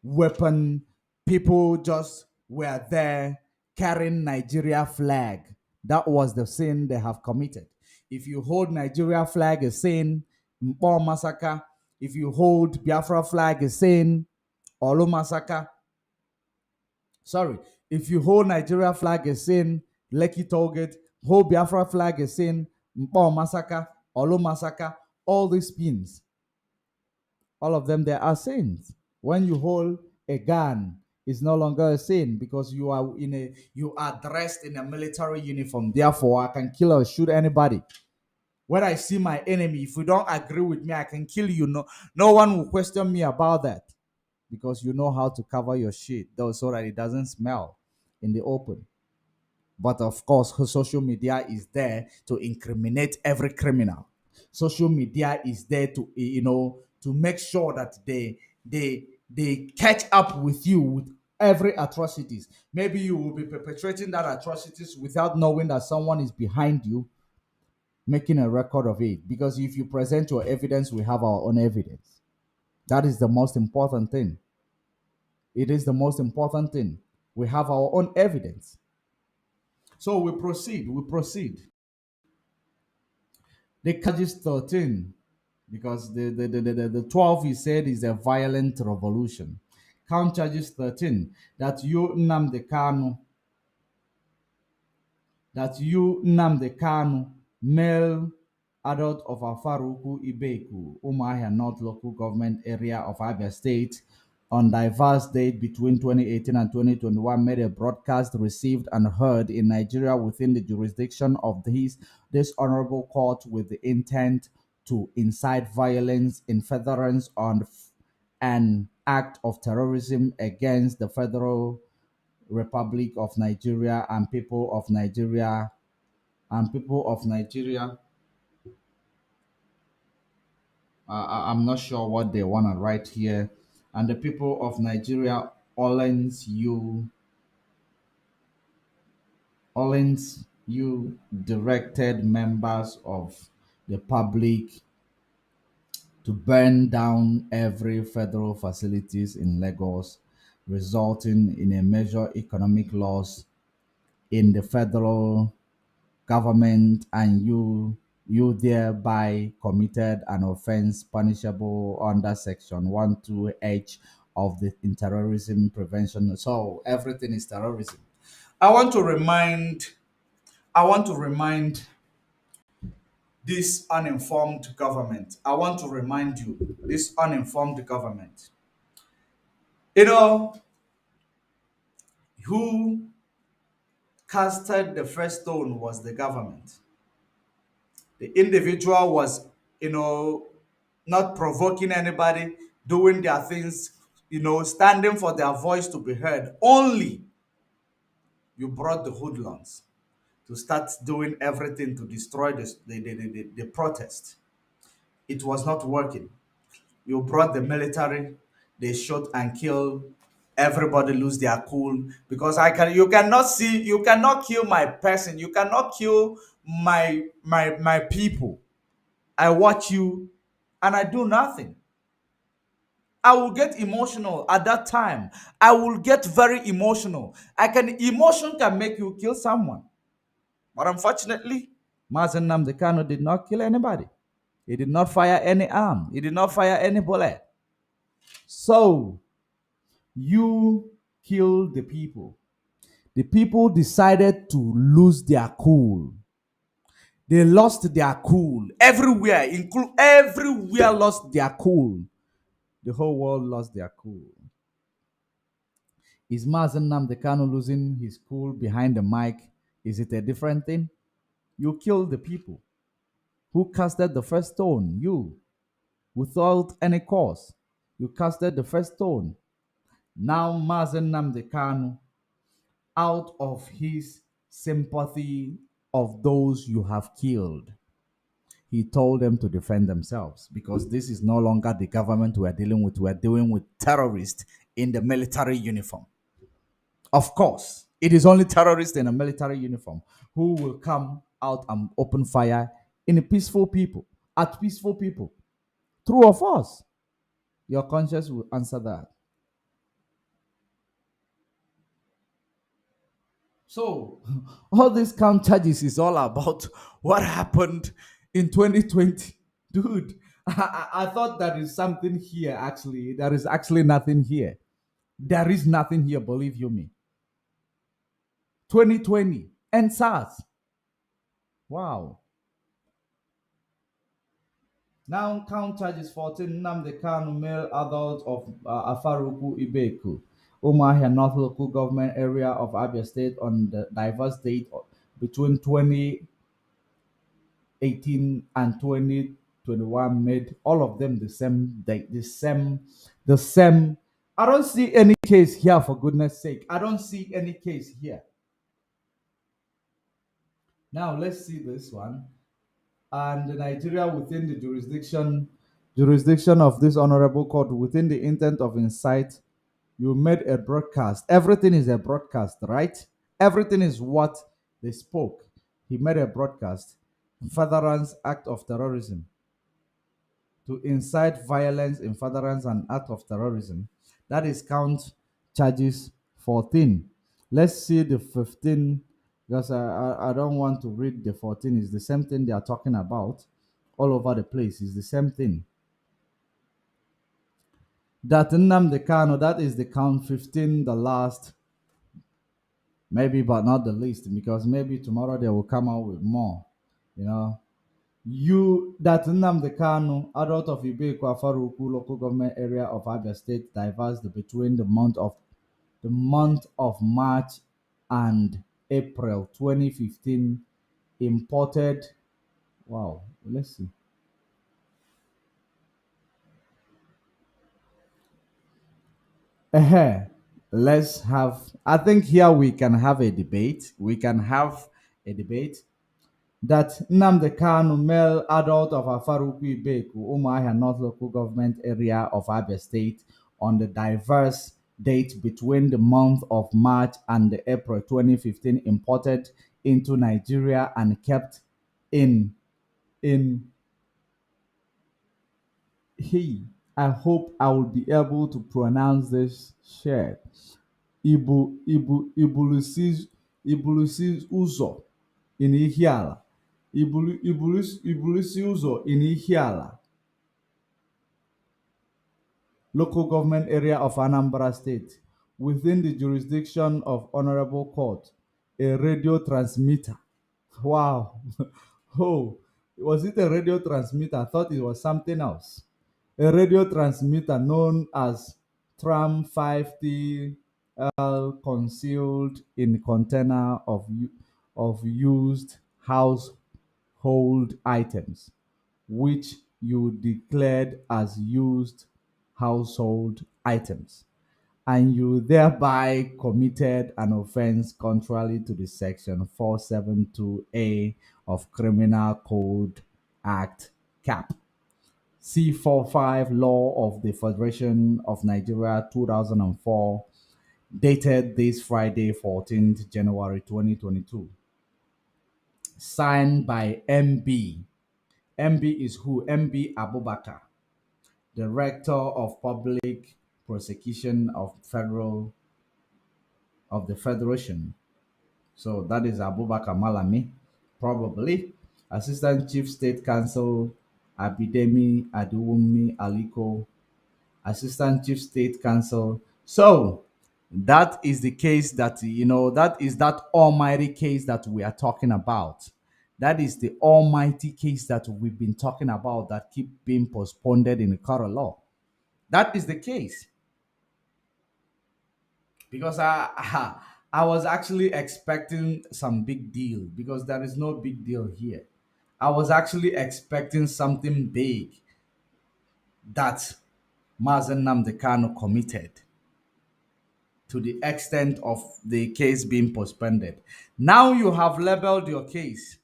A: weapon, people just were there carrying Nigeria flag. That was the sin they have committed. If you hold Nigeria flag as sin, Mpo massacre. If you hold Biafra flag as sin, Olu massacre. Sorry, if you hold Nigeria flag as sin, Lekki Tollgate, hold Biafra flag as sin, Mpo massacre, Olu massacre, all these pins, all of them, they are sins. When you hold a gun, it's no longer a sin because you are dressed in a military uniform. Therefore, I can kill or shoot anybody. When I see my enemy, if you don't agree with me, I can kill you. No one will question me about that because you know how to cover your shit, though, so that it doesn't smell in the open. But of course, her social media is there to incriminate every criminal. Social media is there to, to make sure that they catch up with you with every atrocities. Maybe you will be perpetrating that atrocities without knowing that someone is behind you making a record of it. Because if you present your evidence, we have our own evidence. That is the most important thing. It is the most important thing. We have our own evidence. So we proceed. We proceed. The charges 13 because the 12 he said is a violent revolution. Count charges 13 that you Nnamdi Kanu, male adult of Afaruku Ibeku, Umuahia North Local Government Area of Abia State, on diverse date between 2018 and 2021, made a broadcast received and heard in Nigeria within the jurisdiction of this honorable court with the intent to incite violence in furtherance on an act of terrorism against the Federal Republic of Nigeria and people of Nigeria I'm not sure what they want to write here. And the people of Nigeria, Orleans, you directed members of the public to burn down every federal facilities in Lagos, resulting in a major economic loss in the federal government, and you thereby committed an offense punishable under section 12H of the terrorism prevention. So everything is terrorism. I want to remind this uninformed government. I want to remind you, this uninformed government. You know, who casted the first stone was the government. The individual was, not provoking anybody, doing their things, standing for their voice to be heard. Only you brought the hoodlums to start doing everything to destroy the protest. It was not working. You brought the military, they shot and killed. Everybody lose their cool because you cannot kill my person, you cannot kill my people. I watch you and I do nothing. I will get emotional at that time. I will get very emotional. Emotion can make you kill someone. But unfortunately, Mazi Nnamdi Kanu did not kill anybody. He did not fire any arm. He did not fire any bullet. So you killed the people. The people decided to lose their cool. They lost their cool. Everywhere, everywhere lost their cool. The whole world lost their cool. Is Mazi Nnamdi Kanu losing his cool behind the mic? Is it a different thing? You killed the people. Who casted the first stone? You. Without any cause. You casted the first stone. Now Mazi Nnamdi Kanu, out of his sympathy of those you have killed, he told them to defend themselves because this is no longer the government we're dealing with. We're dealing with terrorists in the military uniform. Of course, it is only terrorists in a military uniform who will come out and open fire in a peaceful people, at peaceful people. True or false? Your conscience will answer that. So, all these count charges is all about what happened in 2020. Dude, I thought there is something here actually. There is actually nothing here. There is nothing here, believe you me. 2020 and SARS. Wow. Now count charges 14. Nnamdi Kanu, male adult of Afaruku Ibeku, Umuahia North Local Government Area of Abia State, on the diverse date between 2018 and 2021, made all of them the same date, the same I don't see any case here, for goodness sake. I don't see any case here. Now let's see this one. And Nigeria within the jurisdiction of this honorable court within the intent of incite, you made a broadcast. Everything is a broadcast, right? Everything is what they spoke. He made a broadcast. Furtherance act of terrorism. To incite violence in furtherance and act of terrorism. That is count charges 14. Let's see the 15, because I don't want to read the 14. It's the same thing they are talking about all over the place. It's the same thing. That Nnamdi Kanu, that is the count 15, the last, maybe but not the least, because maybe tomorrow they will come out with more, you know. You that Nnamdi Kanu, adult of Ibekwa Faruku local government area of Abia State, diversed between the month of March and April 2015, imported. Wow, let's see. Let's have. I think here we can have a debate. We can have a debate that Nnamdi Kanu, male adult of Afaruku Ibeku, Umuahia North Local Government Area of Abia State, on the diverse date between the month of March and April 2015, imported into Nigeria and kept in he. I hope I will be able to pronounce this shirt. Ibulusis Uzo in Ihiala. Ibulusi Uzo in Ihiala, local government area of Anambra State, within the jurisdiction of Honorable Court, a radio transmitter. Wow. Oh, was it a radio transmitter? I thought it was something else. A radio transmitter known as Tram 5T concealed in container of used household items, which you declared as used household items, and you thereby committed an offense contrary to the section 472A of Criminal Code Act Cap C45 Law of the Federation of Nigeria 2004, dated this Friday 14th January 2022, signed by MB. MB is who? MB Abubakar, Director of Public Prosecution of the Federation. So that is Abubakar Malami, probably. Assistant Chief State Counsel Abidemi Aduwumi Aliko, Assistant Chief State Counsel. So that is the case that, that is that almighty case that we are talking about. That is the almighty case that we've been talking about that keep being postponed in the court of law. That is the case. Because I was actually expecting some big deal, because there is no big deal here. I was actually expecting something big that Mazi Nnamdi Kanu committed, to the extent of the case being postponed. Now you have labeled your case.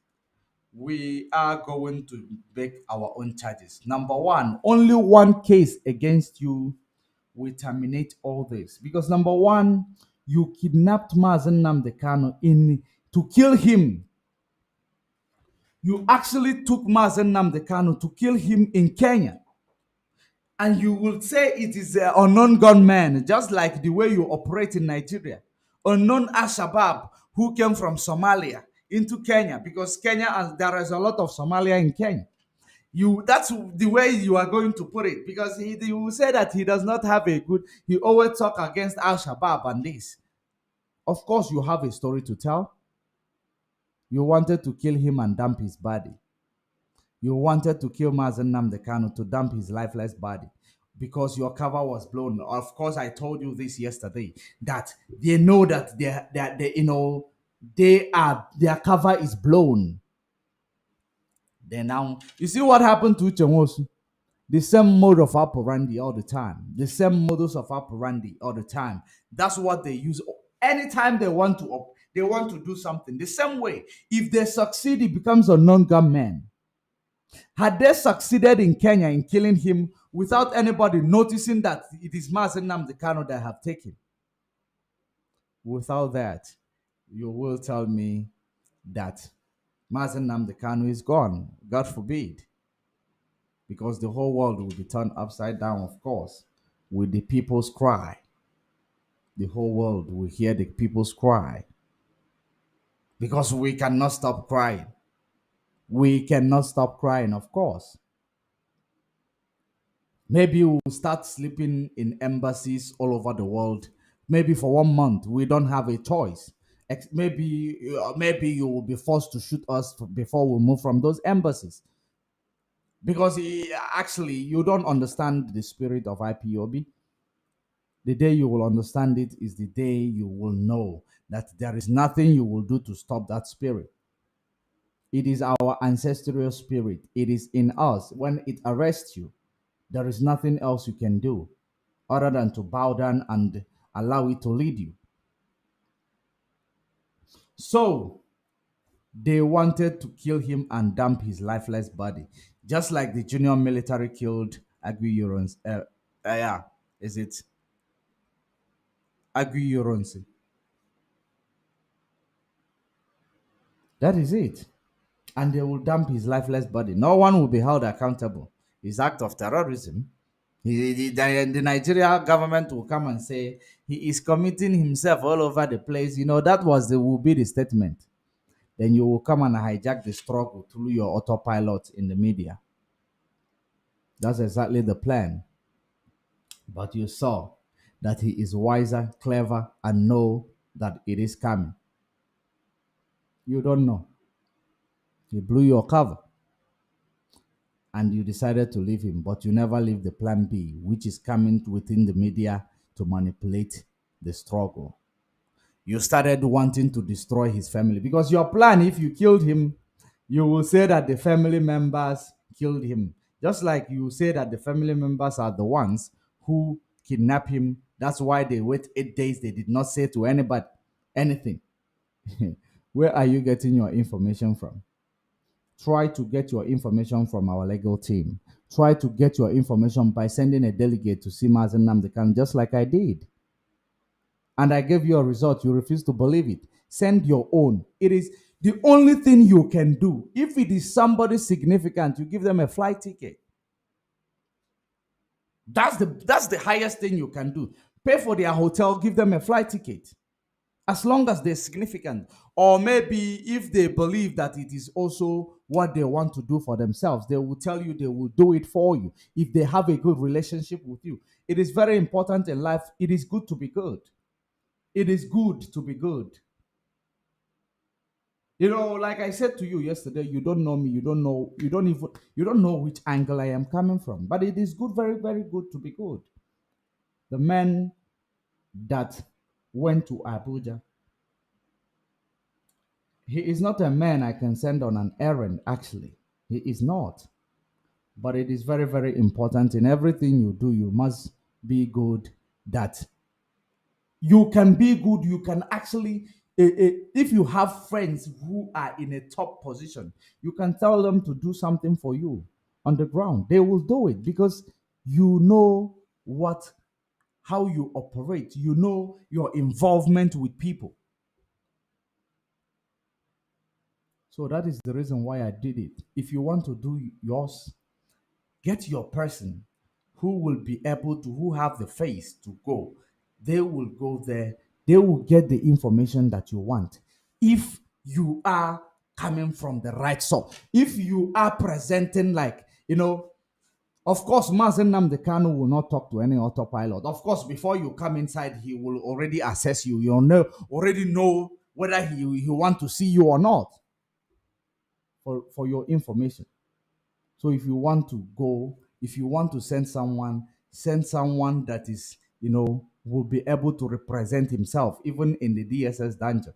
A: We are going to make our own charges. Number one, only one case against you will terminate all this. Because number one, you kidnapped Mazi Nnamdi Kanu to kill him. You actually took Mazi Nnamdi Kanu to kill him in Kenya. And you will say it is an unknown gunman, just like the way you operate in Nigeria. Unknown Al-Shabaab who came from Somalia into Kenya, because Kenya, there is a lot of Somalia in Kenya. That's the way you are going to put it, because he will say that he does not have he always talk against Al-Shabaab and this. Of course, you have a story to tell. You wanted to kill him and dump his body. You wanted to kill Mazi Nnamdi Kanu to dump his lifeless body, because your cover was blown. Of course, I told you this yesterday, that they know that their cover is blown. Then now, you see what happened to Uche Nwosu? The same mode of operandi all the time. The same modus of operandi all the time. That's what they use anytime they want to do something. The same way, if they succeed, it becomes a non-gun man. Had they succeeded in Kenya in killing him without anybody noticing that it is Mazi Nnamdi Kanu that have taken? Without that, you will tell me that Mazi Nnamdi Kanu is gone. God forbid. Because the whole world will be turned upside down, of course, with the people's cry. The whole world will hear the people's cry. Because we cannot stop crying. We cannot stop crying, of course. Maybe we'll start sleeping in embassies all over the world. Maybe for 1 month, we don't have a choice. Maybe you will be forced to shoot us before we move from those embassies. Because actually, you don't understand the spirit of IPOB. The day you will understand it is the day you will know that there is nothing you will do to stop that spirit. It is our ancestral spirit. It is in us. When it arrests you, there is nothing else you can do other than to bow down and allow it to lead you. So, they wanted to kill him and dump his lifeless body, just like the junior military killed Aguirre. Yeah, is it Aguirre? That is it. And they will dump his lifeless body. No one will be held accountable. His act of terrorism. The Nigeria government will come and say he is committing himself all over the place. That will be the statement. Then you will come and hijack the struggle through your autopilot in the media. That's exactly the plan. But you saw that he is wiser, clever, and know that it is coming. You don't know. He blew your cover. And you decided to leave him, but you never leave the plan B, which is coming within the media to manipulate the struggle. You started wanting to destroy his family because your plan, if you killed him, you will say that the family members killed him. Just like you say that the family members are the ones who kidnapped him. That's why they wait 8 days. They did not say to anybody anything. Where are you getting your information from? Try to get your information from our legal team. Try to get your information by sending a delegate to see Mazi Nnamdi Kanu, just like I did. And I gave you a result. You refuse to believe it. Send your own. It is the only thing you can do. If it is somebody significant, you give them a flight ticket. That's the highest thing you can do. Pay for their hotel, give them a flight ticket. As long as they're significant. Or maybe if they believe that it is also what they want to do for themselves, they will tell you they will do it for you. If they have a good relationship with you. It is very important in life. It is good to be good. It is good to be good. Like I said to you yesterday, you don't know me, you don't know which angle I am coming from. But it is good, very, very good to be good. The man that went to Abuja, he is not a man I can send on an errand, actually. He is not. But it is very, very important in everything you do, you must be good. That you can be good, you can actually, if you have friends who are in a top position, you can tell them to do something for you on the ground. They will do it because you know how you operate, you know your involvement with people. So that is the reason why I did it. If you want to do yours, get your person who have the face to go. They will go there. They will get the information that you want. If you are coming from the right source, if you are presenting of course, Mazi Nnamdi Kanu will not talk to any autopilot. Of course, before you come inside, he will already assess you. You'll already know whether he want to see you or not for your information. So if you want to go, if you want to send someone that is, will be able to represent himself, even in the DSS dungeon.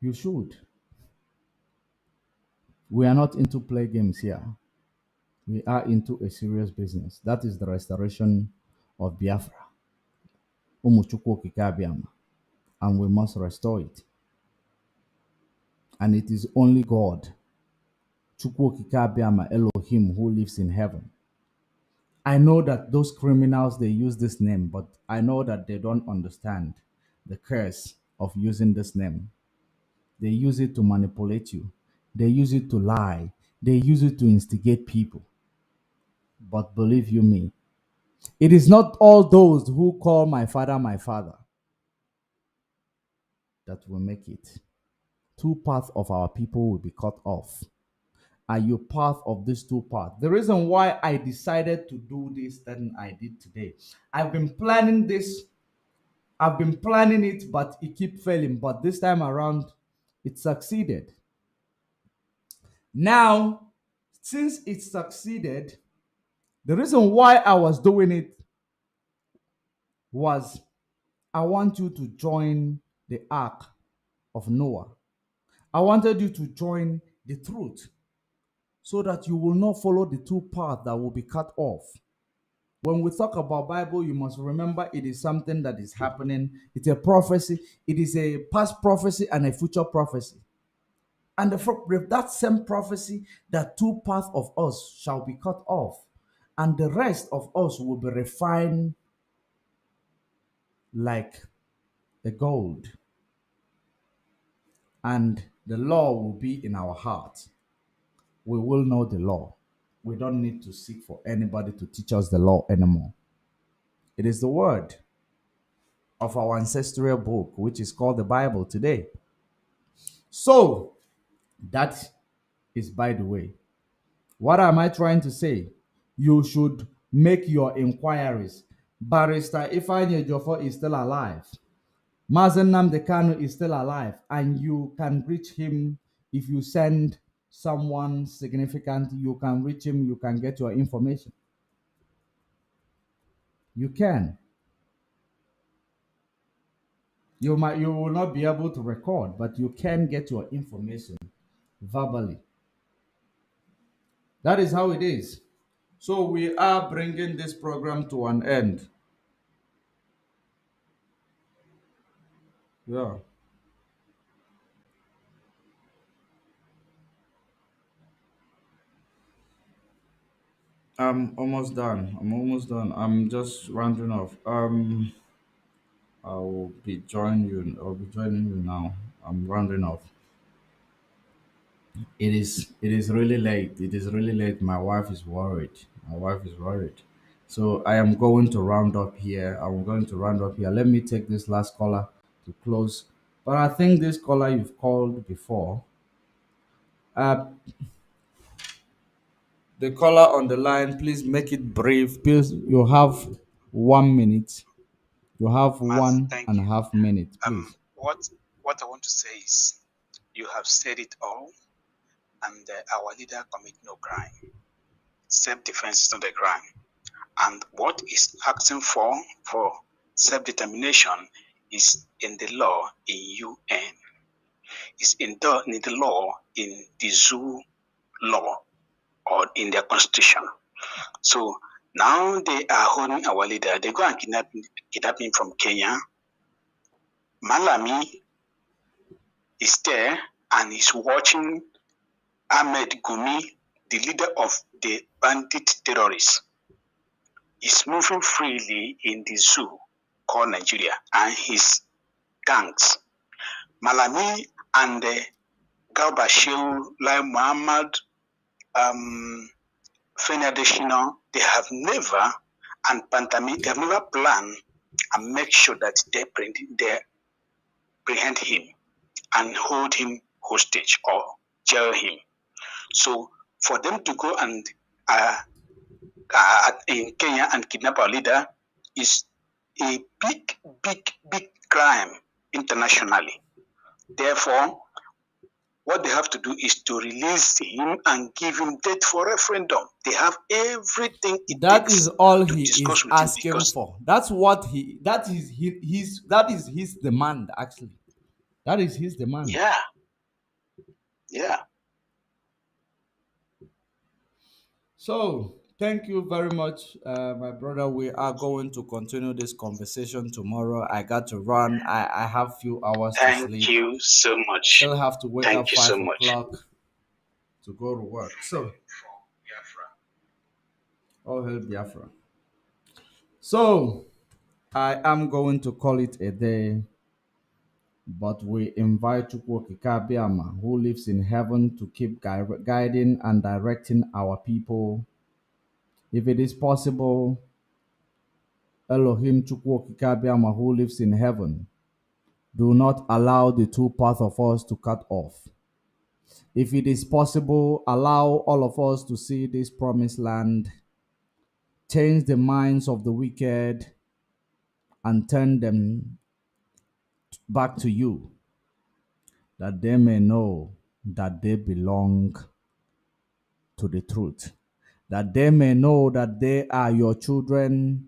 A: You should. We are not into play games here. We are into a serious business. That is the restoration of Biafra. Umuchukwu Okike Abiama. And we must restore it. And it is only God, Chukwu Okike Abiama, Elohim, who lives in heaven. I know that those criminals, they use this name, but I know that they don't understand the curse of using this name. They use it to manipulate you. They use it to lie. They use it to instigate people. But believe you me, it is not all those who call my father that will make it. Two paths of our people will be cut off. Are you part of these two paths? The reason why I decided to do this thing I did today, I've been planning this. I've been planning it, but it keep failing. But this time around, it succeeded. Now, since it succeeded, the reason why I was doing it was I want you to join the ark of Noah. I wanted you to join the truth so that you will not follow the two paths that will be cut off. When we talk about Bible, you must remember it is something that is happening. It's a prophecy. It is a past prophecy and a future prophecy. And that same prophecy, that two paths of us shall be cut off, and the rest of us will be refined like the gold. And the law will be in our hearts. We will know the law. We don't need to seek for anybody to teach us the law anymore. It is the word of our ancestral book, which is called the Bible today. So, that is by the way. What am I trying to say? You should make your inquiries. Barrister Ifeanyi Ejiofor is still alive. Mazi Nnamdi Kanu is still alive, and you can reach him if you send someone significant. You can reach him, you can get your information. You can. You will not be able to record, but you can get your information verbally. That is how it is. So we are bringing this program to an end. Yeah. I'm almost done. I'm almost done. I'm just rounding off. I'll be joining you. I'll be joining you now. I'm rounding off. It is really late. It is really late. My wife is worried. My wife is worried. So I am going to round up here. I'm going to round up here. Let me take this last caller to close. But I think this caller you've called before. Uh, the caller on the line, please make it brief. Please, you have 1 minute. You have
I: Mazi,
A: one
I: thank
A: and a
I: you.
A: half minutes, please.
I: What I want to say is, you have said it all, and our leader commit no crime. Self-defense is not a crime, and what is asking for self-determination is in the law in UN. It's in the law in the zoo law or in their constitution. So now they are holding our leader. They go and kidnap him from Kenya. Malami is there and he's watching Ahmed Gumi, the leader of the bandit terrorists. He's moving freely in the zoo called Nigeria and his gangs. Malami and Garba Shehu, Lai Muhammad, Feni Adesina, they have never, and Pantami, they have never planned and make sure that they apprehend him and hold him hostage or jail him. So for them to go and in Kenya and kidnap our leader is a big crime internationally. Therefore, what they have to do is to release him and give him date for referendum. They have everything it
A: That
I: takes
A: is all
I: to
A: he
I: discuss
A: is
I: with him
A: asking
I: because
A: for. That is his demand, actually. That is his demand.
I: yeah.
A: So, thank you very much, my brother. We are going to continue this conversation tomorrow. I got to run. I have few hours to
I: Thank
A: sleep.
I: you so much.
A: Still have to wake up
I: Thank you so
A: 5
I: much.
A: o'clock to go to work. So, all hail Biafra. So, I am going to call it a day, but we invite Chukwokikabiama, who lives in heaven, to keep guiding and directing our people. If it is possible, Elohim Chukwokikabiama, who lives in heaven, do not allow the two paths of us to cut off. If it is possible, allow all of us to see this promised land, change the minds of the wicked, and turn them back to you, that they may know that they belong to the truth, that they may know that they are your children,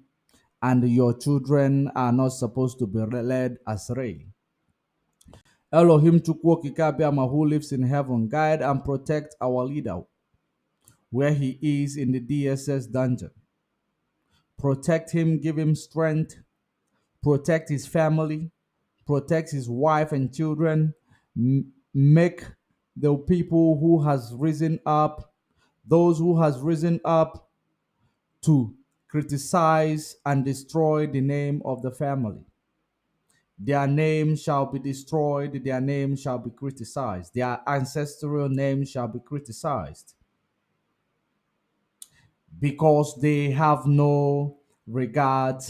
A: and your children are not supposed to be led astray. Elohim Chukwokikabiama, who lives in heaven, guide and protect our leader where he is in the DSS dungeon. Protect him, give him strength, protect his family, protect his wife and children, make the people who has risen up, those who has risen up to criticize and destroy the name of the family. Their name shall be destroyed, their name shall be criticized, their ancestral name shall be criticized, because they have no regard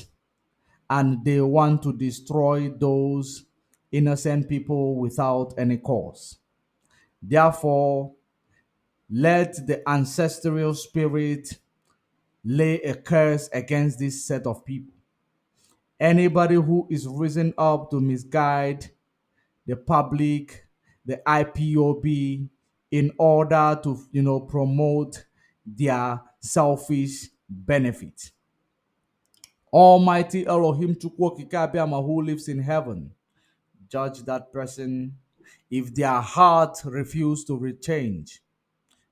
A: and they want to destroy those innocent people without any cause. Therefore, let the ancestral spirit lay a curse against this set of people. Anybody who is risen up to misguide the public, the IPOB, in order to, promote their selfish benefit. Almighty Elohim Chukwokikabiama, who lives in heaven, judge that person. If their heart refuse to change,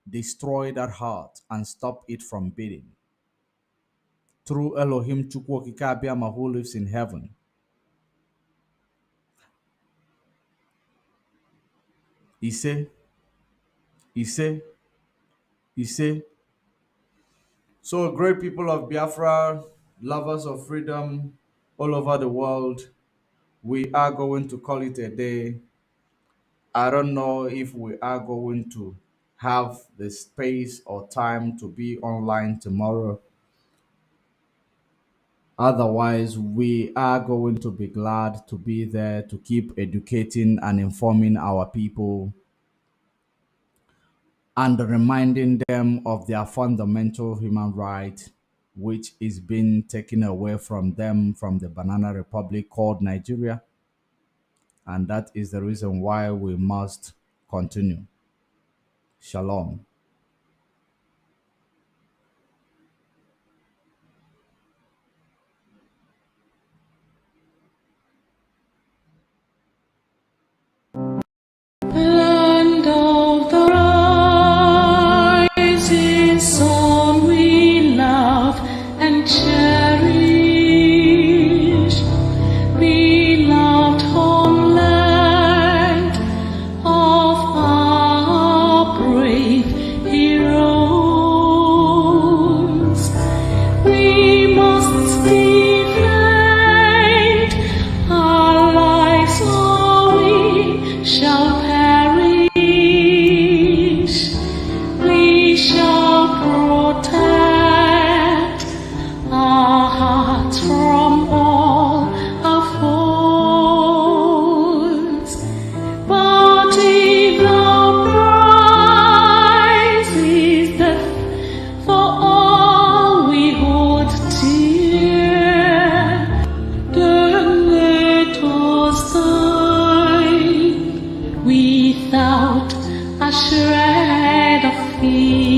A: destroy that heart and stop it from beating. Through Elohim Chukwokikabiama, who lives in heaven. Ise. So, great people of Biafra, lovers of freedom all over the world, we are going to call it a day. I don't know if we are going to have the space or time to be online tomorrow. Otherwise, we are going to be glad to be there to keep educating and informing our people and reminding them of their fundamental human right, which is being taken away from them from the banana republic called Nigeria. And that is the reason why we must continue. Shalom.
J: Land of the rising sun, we love and cherish. Beloved homeland of our brave heroes, we must defend our lives, or we shall perish. We shall protect our hearts from all our foes. But if the prize is death for all we hold dear, then let us die without a shred of fear.